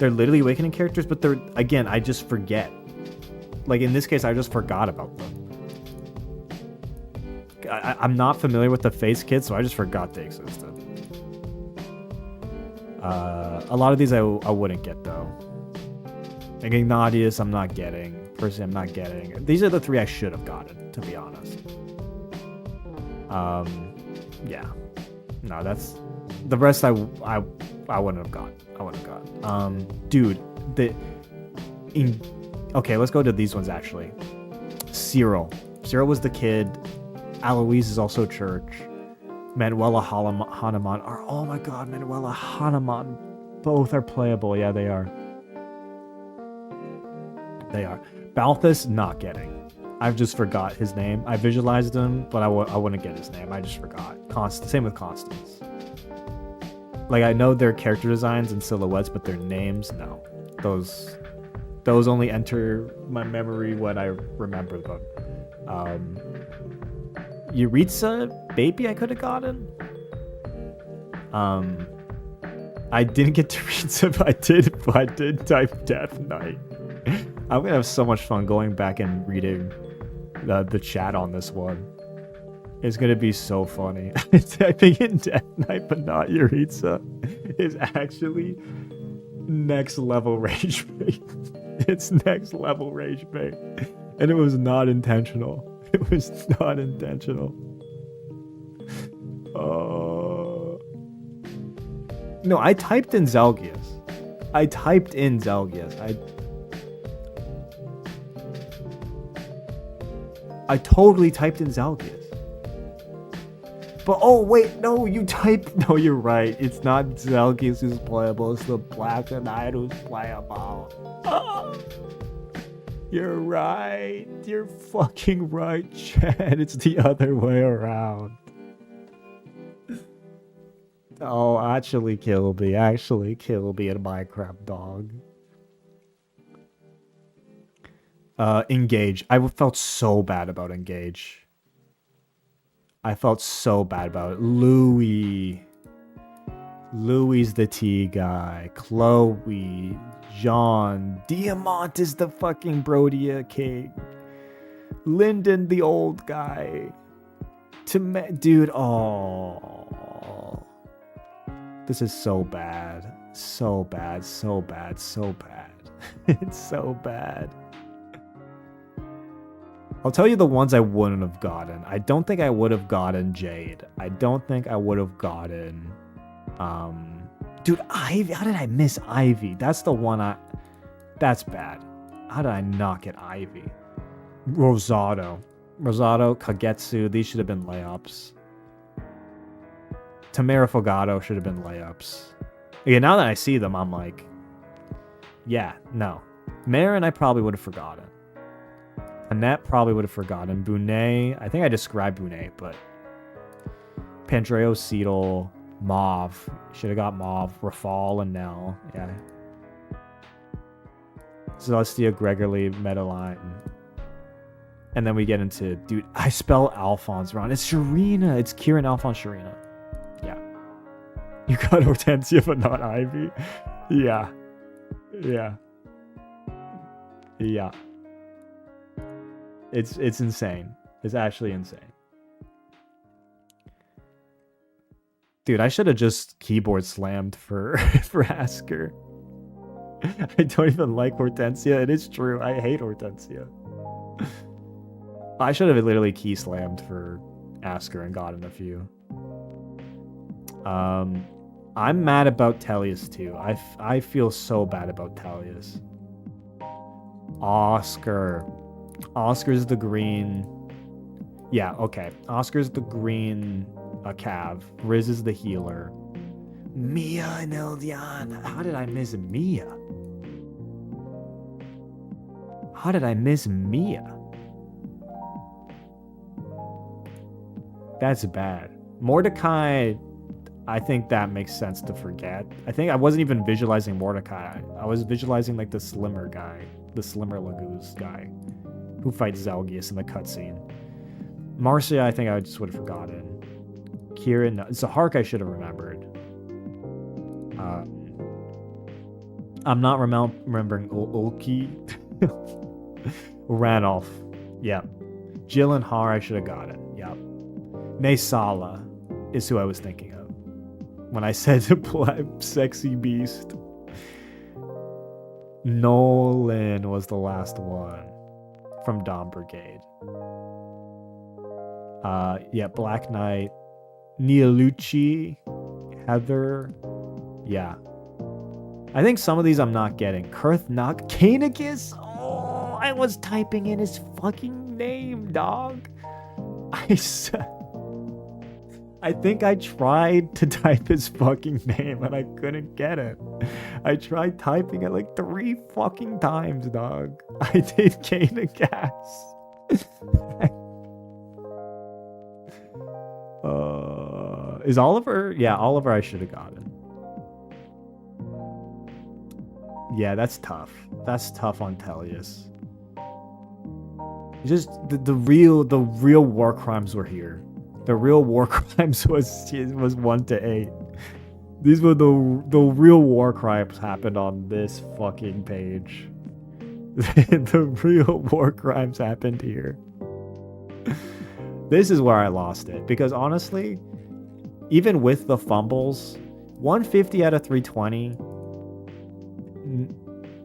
A: They're literally Awakening characters, but they're, again, I just forget. Like, in this case, I just forgot about them. I'm not familiar with the face kit, so I just forgot they existed. A lot of these I wouldn't get, though. Like Ignatius, I'm not getting. Percy, I'm not getting. These are the 3 I should have gotten, to be honest. Yeah. No, that's... The rest I wouldn't have got. Dude, okay, let's go to these ones, actually. Cyril. Cyril was the kid. Aloise is also church. Manuela Hanuman are... Oh my god, Manuela Hanuman. Both are playable. Yeah, they are. They are. Balthus, not getting. I've just forgot his name. I visualized him, but I wouldn't get his name. I just forgot. Same with Constance. Like, I know their character designs and silhouettes, but their names, no. Those only enter my memory when I remember them. Yuritsa, Baby, I could have gotten. I didn't get to Yuritsa, but I did type Death Knight. I'm gonna have so much fun going back and reading the chat on this one. It's gonna be so funny. Typing in Death Knight but not Yuritsa is actually next level rage bait. It's next level rage bait. And it was not intentional. It was not intentional. No, I typed in Zelgius. I totally typed in Zelgius. But, oh, wait, no, no, you're right. It's not Zelgius who's playable, it's the Black Knight who's playable. You're right. You're fucking right, Chad. It's the other way around. Oh, actually Kilby in Minecraft, dog. Engage. I felt so bad about Engage. I felt so bad about it. Louis is the T guy. Chloe. John. Diamant is the fucking Brodia king. Lyndon, the old guy. Dude, oh. This is so bad. So bad. It's so bad. I'll tell you the ones I wouldn't have gotten. I don't think I would have gotten Jade. I don't think I would have gotten... Dude, Ivy. How did I miss Ivy? That's the one That's bad. How did I not get Ivy? Rosado, Kagetsu. These should have been layups. Tamara Fogato should have been layups. Yeah, now that I see them, I'm like... Yeah, no. Marin, I probably would have forgotten. Annette probably would have forgotten. Bonet, I think I described Bonet, but... Pandreo, Seedle, Mauve. Should have got Mauve. Rafal and Nell. Yeah. Celestia, Gregory, Medeline. And then we get into... Dude, I spell Alphonse wrong. It's Sharina. It's Kieran Alphonse Sharina. Yeah. You got Hortensia, but not Ivy? Yeah. It's insane. It's actually insane. Dude, I should have just keyboard slammed for Asker. I don't even like Hortensia. It is true. I hate Hortensia. I should have literally key slammed for Asker and gotten a few. I'm mad about Tellius too. I feel so bad about Tellius. Oscar's the green. Yeah, okay. Oscar's the green Cav. Riz is the healer. Mia and Eldian. How did I miss Mia? That's bad. Mordecai, I think that makes sense to forget. I think I wasn't even visualizing Mordecai. I was visualizing like the slimmer guy. The slimmer Laguz guy. Who fights Zelgius in the cutscene. Marcia, I think I just would have forgotten. Kieran, Zahark I should have remembered. I'm not remembering Ulki. Ranulph. Yep. Gyllenhaal, I should have got it. Yep. Naysala is who I was thinking of when I said sexy beast. Nolan was the last one from Dawn Brigade. Yeah, Black Knight. Nialucci. Heather. Yeah. I think some of these I'm not getting. Kurthnak. Kanicus. Oh, I was typing in his fucking name, dog. I think I tried to type his fucking name and I couldn't get it. I tried typing it like 3 fucking times, dog. I did Kanicus. Is Oliver? Yeah, Oliver I should have gotten. Yeah, that's tough. That's tough on Tellius. Just the real war crimes were here. The real war crimes was 1 to 8. These were the real war crimes happened on this fucking page. The real war crimes happened here. This is where I lost it because honestly, even with the fumbles, 150 out of 320,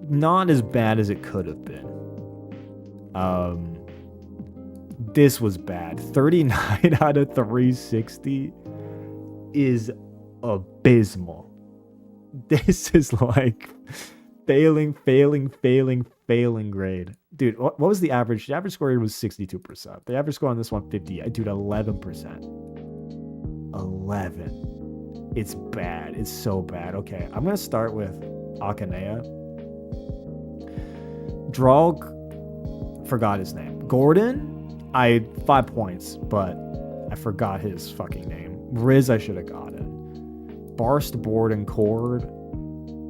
A: not as bad as it could have been. This was bad. 39 out of 360 is abysmal. This is like failing grade. Dude, what was the average? The average score here was 62%. The average score on this one, 50. Dude, 11%. 11. It's bad. It's so bad. Okay, I'm going to start with Akanea. Drog, forgot his name. Gordon, 5 points, but I forgot his fucking name. Riz, I should have gotten. Barst, Board, and Cord.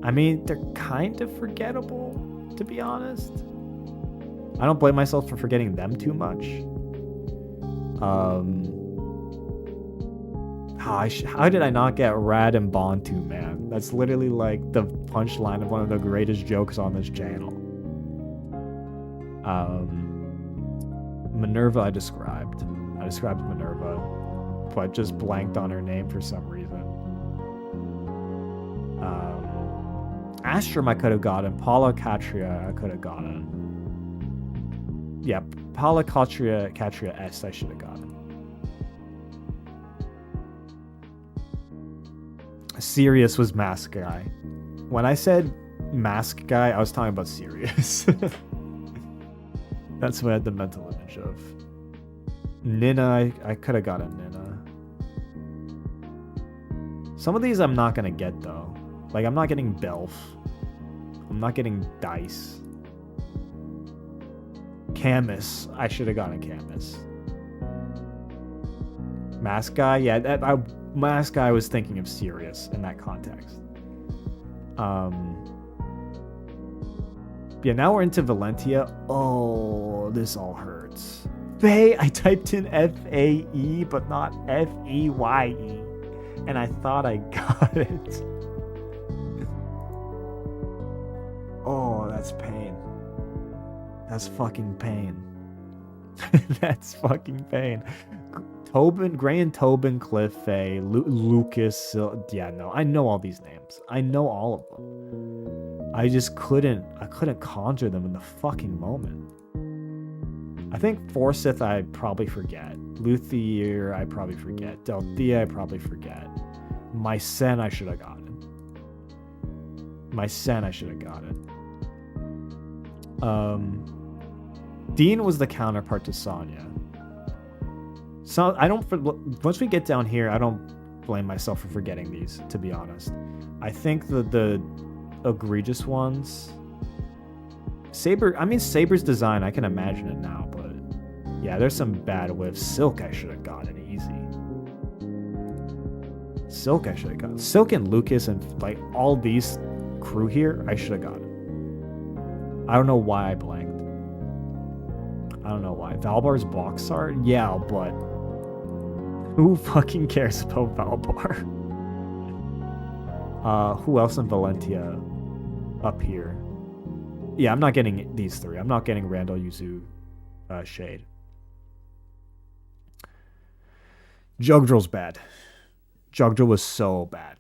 A: I mean, they're kind of forgettable, to be honest. I don't blame myself for forgetting them too much. How did I not get Rad and Bontu, man? That's literally like the punchline of one of the greatest jokes on this channel. Minerva I described Minerva, but just blanked on her name for some reason. Astrum I could have gotten. Palacatria I could have gotten. Yeah, Palacatria S I should have gotten. Sirius was Mask Guy. When I said Mask Guy, I was talking about Sirius. That's what I had the mental image of. Nina, I could have got a Nina. Some of these I'm not going to get, though. Like, I'm not getting Belf. I'm not getting Dice. Camus. I should have gotten Camus. Mask Guy? Yeah, Mask Guy was thinking of Sirius in that context. Yeah, now we're into Valentia. Oh, this all hurts. Faye, I typed in F-A-E, but not F-E-Y-E. And I thought I got it. Oh, that's pain. That's fucking pain. That's fucking pain. Tobin, Gray and Tobin, Cliff, Faye, Lucas. Yeah, no, I know all these names. I know all of them. I just couldn't conjure them in the fucking moment. I think Forsyth I probably forget. Luthier I probably forget. Delthea I probably forget. Mycen I should have gotten. Dean was the counterpart to Sonya. So once we get down here, I don't blame myself for forgetting these, to be honest. I think the egregious ones, Saber's design, I can imagine it now, but yeah, there's some bad whiffs. Silk I should have gotten easy. Silk and Lucas and like all these crew here, I should have gotten. I don't know why I blanked. I don't know why. Valbar's box art? Yeah, but who fucking cares about Valbar? Who else in Valentia? up here. Yeah, I'm not getting these three. I'm not getting Randall, Yuzu, Shade. Jugdrill's bad. Jugdrill was so bad.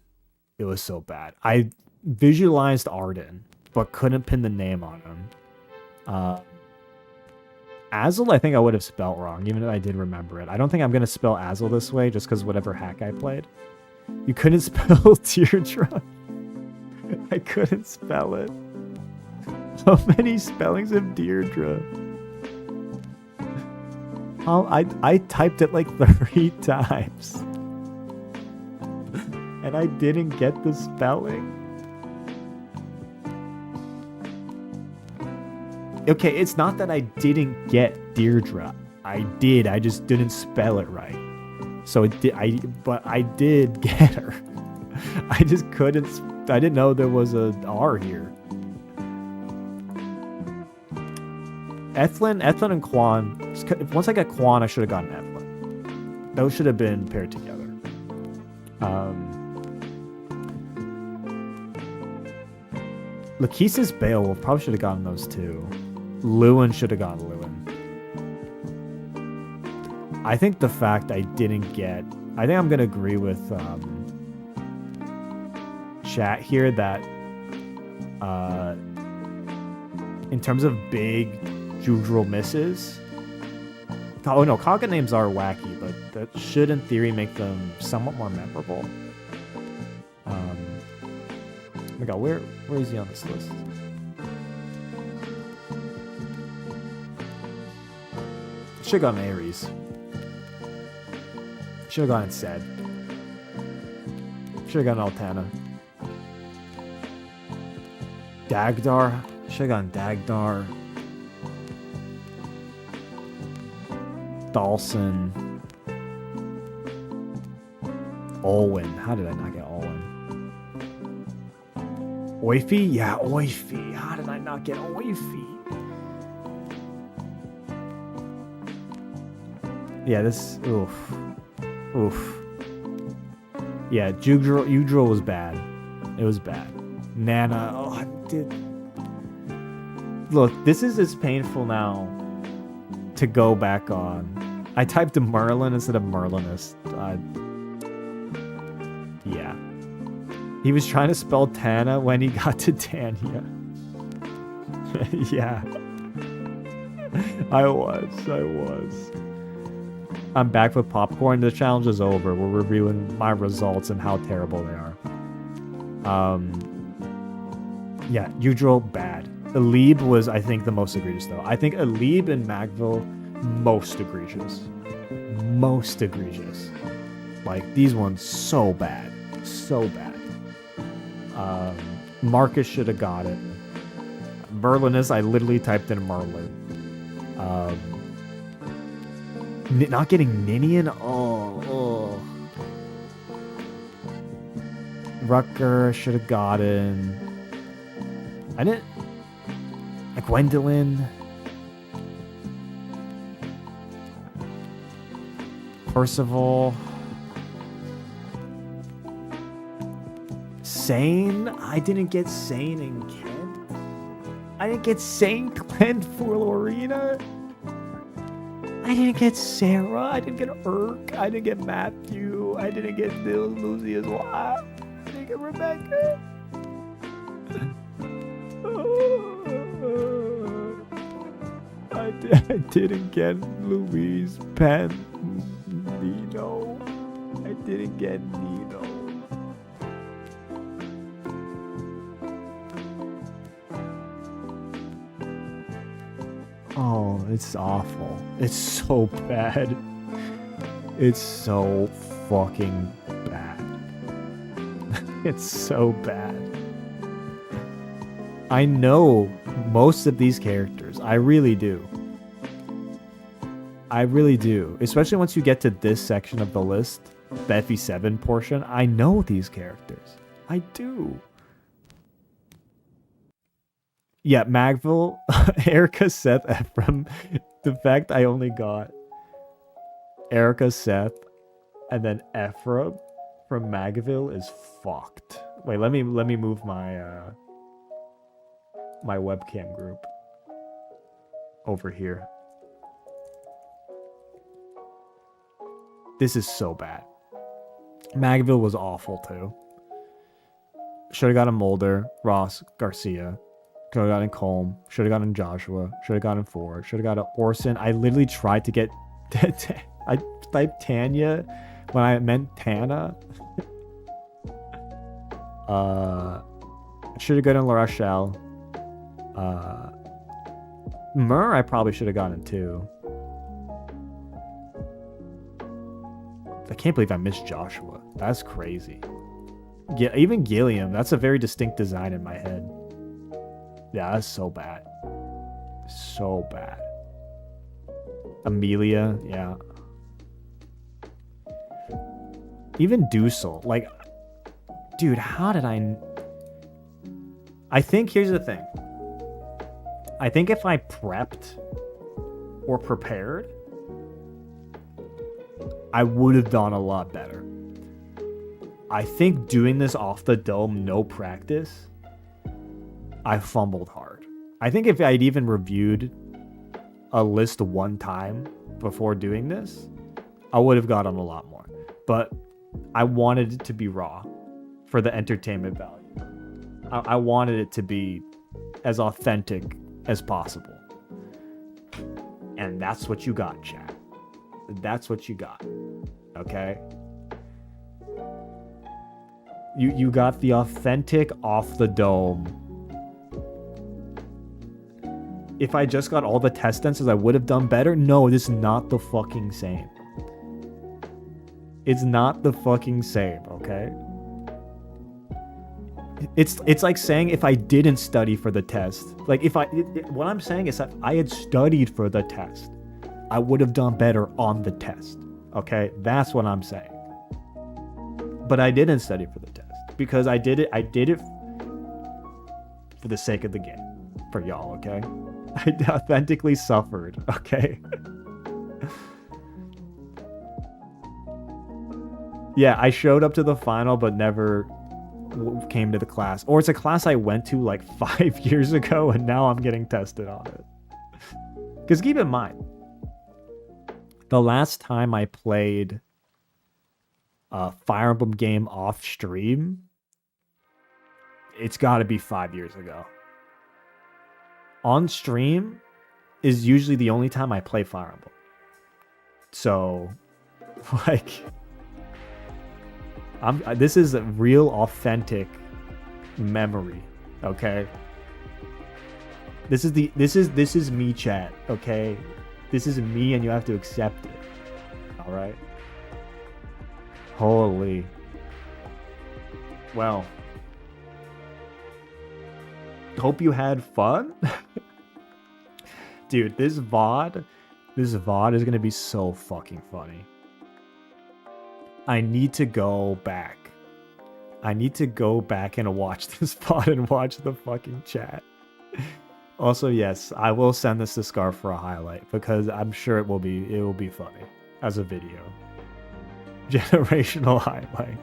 A: It was so bad. I visualized Arden, but couldn't pin the name on him. Azel, I think I would have spelled wrong, even if I did remember it. I don't think I'm going to spell Azel this way, just because whatever hack I played. You couldn't spell Teardrop. I couldn't spell it. So many spellings of Deirdre. I typed it like 3 times. And I didn't get the spelling. Okay, it's not that I didn't get Deirdre. I did. I just didn't spell it right. So it did. But I did get her. I just couldn't. I didn't know there was a R here. Ethlin and Quan. Once I got Quan, I should have gotten Ethlin. Those should have been paired together. Lachesis Beowulf probably should have gotten those too. Lewin should have gotten Lewin. I think the fact I didn't get... I think I'm going to agree with chat here that in terms of big Jugdrill misses... Oh no, Kaga names are wacky, but that should in theory make them somewhat more memorable. Oh my god, where is he on this list? Should have gone Ares. Should have gone Sed. Should have gone Altana. Dagdar. Should have gone Dagdar. Dhalsim. Olwen. How did I not get Olwen? Oifi? Yeah, Oifi. How did I not get Oifi? Yeah, this... Oof. Oof. Yeah, Jugdrill was bad. It was bad. Nana... Oh, I did... Look, this is as painful now to go back on. I typed Merlin instead of Merlinus. Yeah. He was trying to spell Tana when he got to Tanya. Yeah. I was. I'm back with popcorn. The challenge is over. We're reviewing my results and how terrible they are. Yeah, Jugdrill, bad. Alib was, I think, the most egregious, though. I think Alib and Magville, most egregious. Most egregious. Like, these ones, so bad. So bad. Marcus should have got it. Merlinus, I literally typed in Merlin. Not getting Ninian? Oh. Rucker should have gotten. I didn't. Gwendolyn. Percival. Sane? I didn't get Sane and Kent. I didn't get Sane, Clint, for Lorena. I didn't get Sarah. I didn't get Urk. I didn't get Matthew. I didn't get Lucy's wife. I didn't get Rebecca. I didn't get Louise Penn. Nino. I didn't get Nino. Oh, it's awful. It's so bad. It's so fucking bad. It's so bad. I know most of these characters. I really do. I really do. Especially once you get to this section of the list, the FE7 portion. I know these characters. I do. Yeah, Magville, Erica, Seth, Ephraim. The fact I only got Erica, Seth, and then Ephraim from Magville is fucked. Wait, let me move my my webcam group over here. This is so bad. Magville was awful too. Should have gotten Mulder, Ross, Garcia. Could have gotten Colm. Should have gotten Joshua. Should have gotten Ford. Should have gotten Orson. I literally tried to get... I typed Tanya when I meant Tana. Should have gotten La Rochelle. Mur, I probably should have gotten too. I can't believe I missed Joshua. That's crazy. Yeah, even Gilliam. That's a very distinct design in my head. Yeah, that's so bad. So bad. Amelia, yeah. Even Dussel. Like, dude, how did I think, here's the thing. I think if I prepped or prepared, I would have done a lot better. I think doing this off the dome, no practice, I fumbled hard. I think if I'd even reviewed a list one time before doing this, I would have gotten a lot more. But I wanted it to be raw for the entertainment value. I wanted it to be as authentic as possible. And that's what you got, chat. That's what you got. Okay? You got the authentic off the dome. If I just got all the test answers, I would have done better. No, this is not the fucking same. It's not the fucking same, okay? It's like saying if I didn't study for the test. Like what I'm saying is that if I had studied for the test, I would have done better on the test. Okay? That's what I'm saying. But I didn't study for the test because I did it for the sake of the game. For y'all, okay? I authentically suffered, okay? Yeah, I showed up to the final but never came to the class. Or it's a class I went to like 5 years ago and now I'm getting tested on it. Because keep in mind, the last time I played a Fire Emblem game off stream, it's got to be 5 years ago. On stream is usually the only time I play Fire Emblem. So, like, this is a real authentic memory, okay? This is me, chat, okay? This is me and you have to accept it. All right? Holy. Well, hope you had fun. Dude, this VOD is going to be so fucking funny. I need to go back. I need to go back and watch this VOD and watch the fucking chat. Also, yes, I will send this to Scarf for a highlight because I'm sure it will be funny as a video. Generational highlight.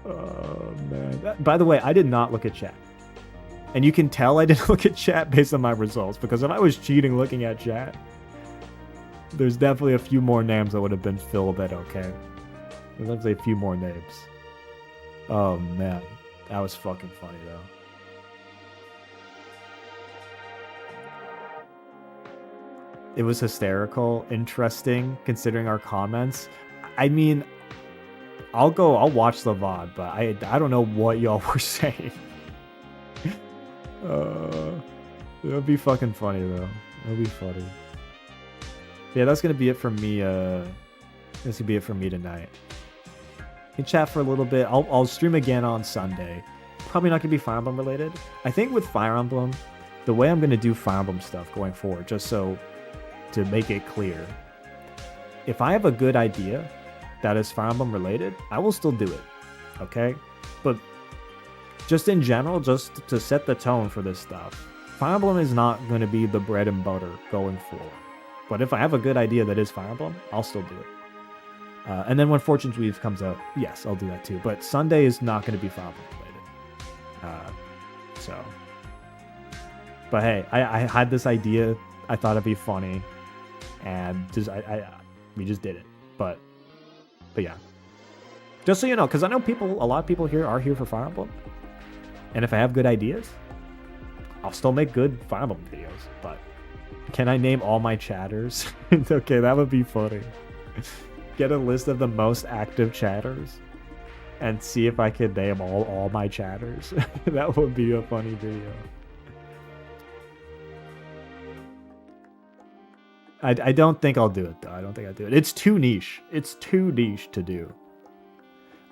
A: Oh man. By the way, I did not look at chat. And you can tell I didn't look at chat based on my results, because if I was cheating looking at chat, there's definitely a few more names that would have been filled at okay. There's definitely a few more names. Oh man. That was fucking funny though. It was hysterical, interesting, considering our comments. I mean, I'll watch the VOD, but I don't know what y'all were saying. It'll be fucking funny though. It'll be funny. Yeah, that's gonna be it from me. That's gonna be it from me tonight. You can chat for a little bit. I'll stream again on Sunday. Probably not gonna be Fire Emblem related. I think with Fire Emblem, the way I'm gonna do Fire Emblem stuff going forward, just so to make it clear, if I have a good idea that is Fire Emblem related, I will still do it. Okay, but just in general, just to set the tone for this stuff, Fire Emblem is not going to be the bread and butter going forward. But if I have a good idea that is Fire Emblem, I'll still do it. And then when Fortune's Weave comes out, yes, I'll do that too. But Sunday is not going to be Fire Emblem related. So, but hey, I had this idea. I thought it'd be funny, and we just did it. But yeah, just so you know, because I know a lot of people here are here for Fire Emblem, and if I have good ideas, I'll still make good Fire Emblem videos. But can I name all my chatters? Okay, that would be funny. Get a list of the most active chatters and see if I can name all my chatters. That would be a funny video. I don't think I'll do it, though. I don't think I'll do it. It's too niche. It's too niche to do.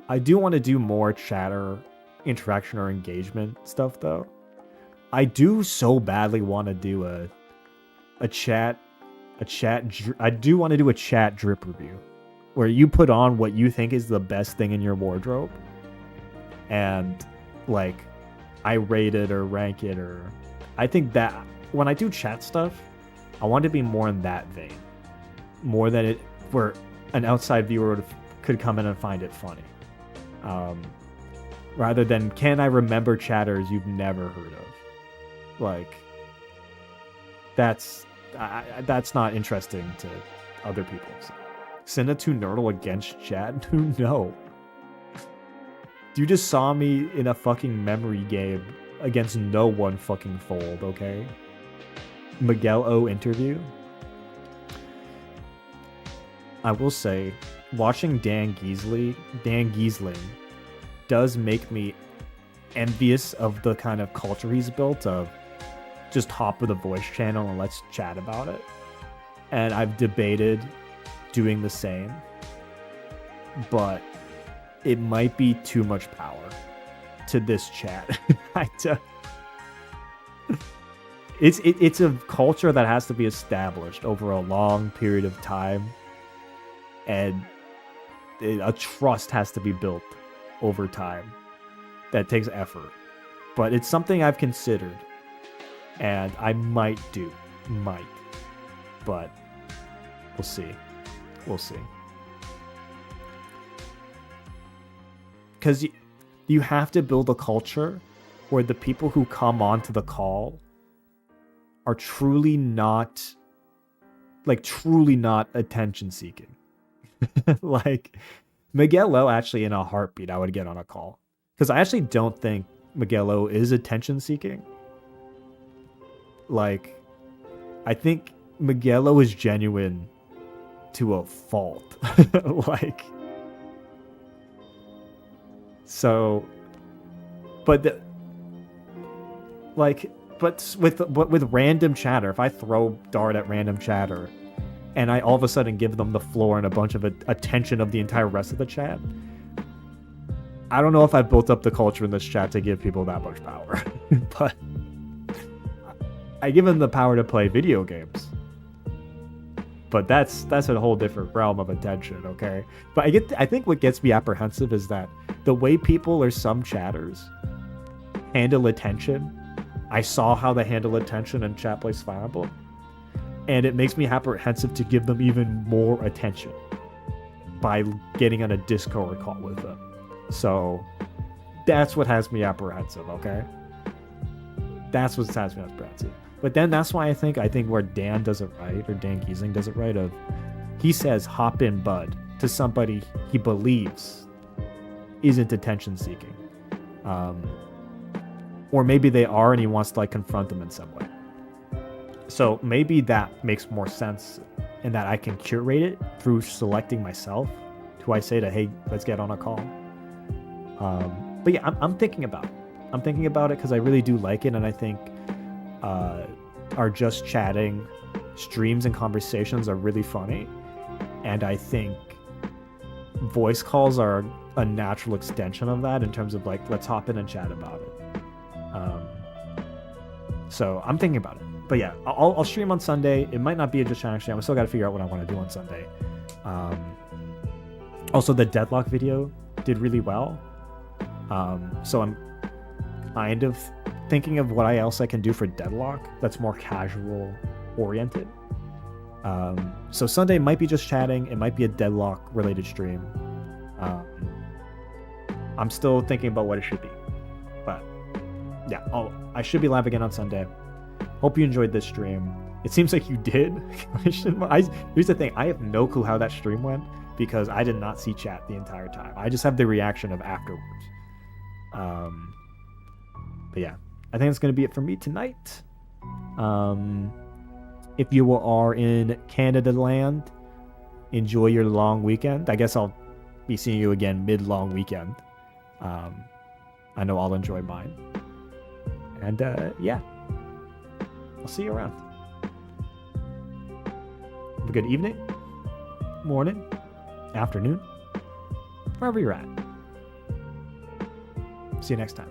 A: I do want to do more chatter interaction or engagement stuff, though. I do so badly want to do a chat. I do want to do a chat drip review where you put on what you think is the best thing in your wardrobe, and like I rate it or rank it, or I think that when I do chat stuff, I want to be more in that vein, more than it where an outside viewer could come in and find it funny, rather than can I remember chatters you've never heard of. Like that's not interesting to other people. So. Send it to Nerdle against chat? No. You just saw me in a fucking memory game against no one fucking fold, okay? Miguel O interview. I will say, watching Dan Giesling does make me envious of the kind of culture he's built of just hop with a voice channel and let's chat about it. And I've debated doing the same, but it might be too much power to this chat. It's a culture that has to be established over a long period of time, and a trust has to be built over time. That takes effort, but it's something I've considered, and I might, but we'll see. We'll see. Because you have to build a culture where the people who come onto the call are truly not attention seeking. Like Miguel O, actually in a heartbeat I would get on a call. Because I actually don't think Miguel O is attention seeking. Like, I think Miguel O is genuine to a fault. Like, so, but with random chatter, if I throw dart at random chatter and I all of a sudden give them the floor and a bunch of attention of the entire rest of the chat, I don't know if I've built up the culture in this chat to give people that much power. But I give them the power to play video games. But that's a whole different realm of attention, okay? But I think what gets me apprehensive is that the way people or some chatters handle attention, I saw how they handle attention in Chat Plays Fire Emblem, and it makes me apprehensive to give them even more attention by getting on a Discord call with them. So that's what has me apprehensive, okay? That's what has me apprehensive. But then that's why I think where Dan does it right, or Dan Giesling does it right, of he says hop in bud to somebody he believes isn't attention seeking. Or maybe they are and he wants to like confront them in some way. So maybe that makes more sense in that I can curate it through selecting myself who I say to, hey, let's get on a call. But yeah, I'm thinking about it. I'm thinking about it because I really do like it, and I think our just chatting streams and conversations are really funny, and I think voice calls are a natural extension of that in terms of like, let's hop in and chat about it. So I'm thinking about it. But yeah, I'll stream on Sunday. It might not be a just chatting stream. I still got to figure out what I want to do on Sunday. Also, the Deadlock video did really well. So I'm kind of thinking of what else I can do for Deadlock that's more casual oriented. So Sunday might be just chatting. It might be a Deadlock related stream. I'm still thinking about what it should be, but yeah, I should be live again on Sunday. Hope you enjoyed this stream. It seems like you did. Here's the thing. I have no clue how that stream went because I did not see chat the entire time. I just have the reaction of afterwards. But yeah, I think that's going to be it for me tonight. If you are in Canada land, enjoy your long weekend. I guess I'll be seeing you again mid-long weekend. I know I'll enjoy mine. And yeah, I'll see you around. Have a good evening, morning, afternoon, wherever you're at. See you next time.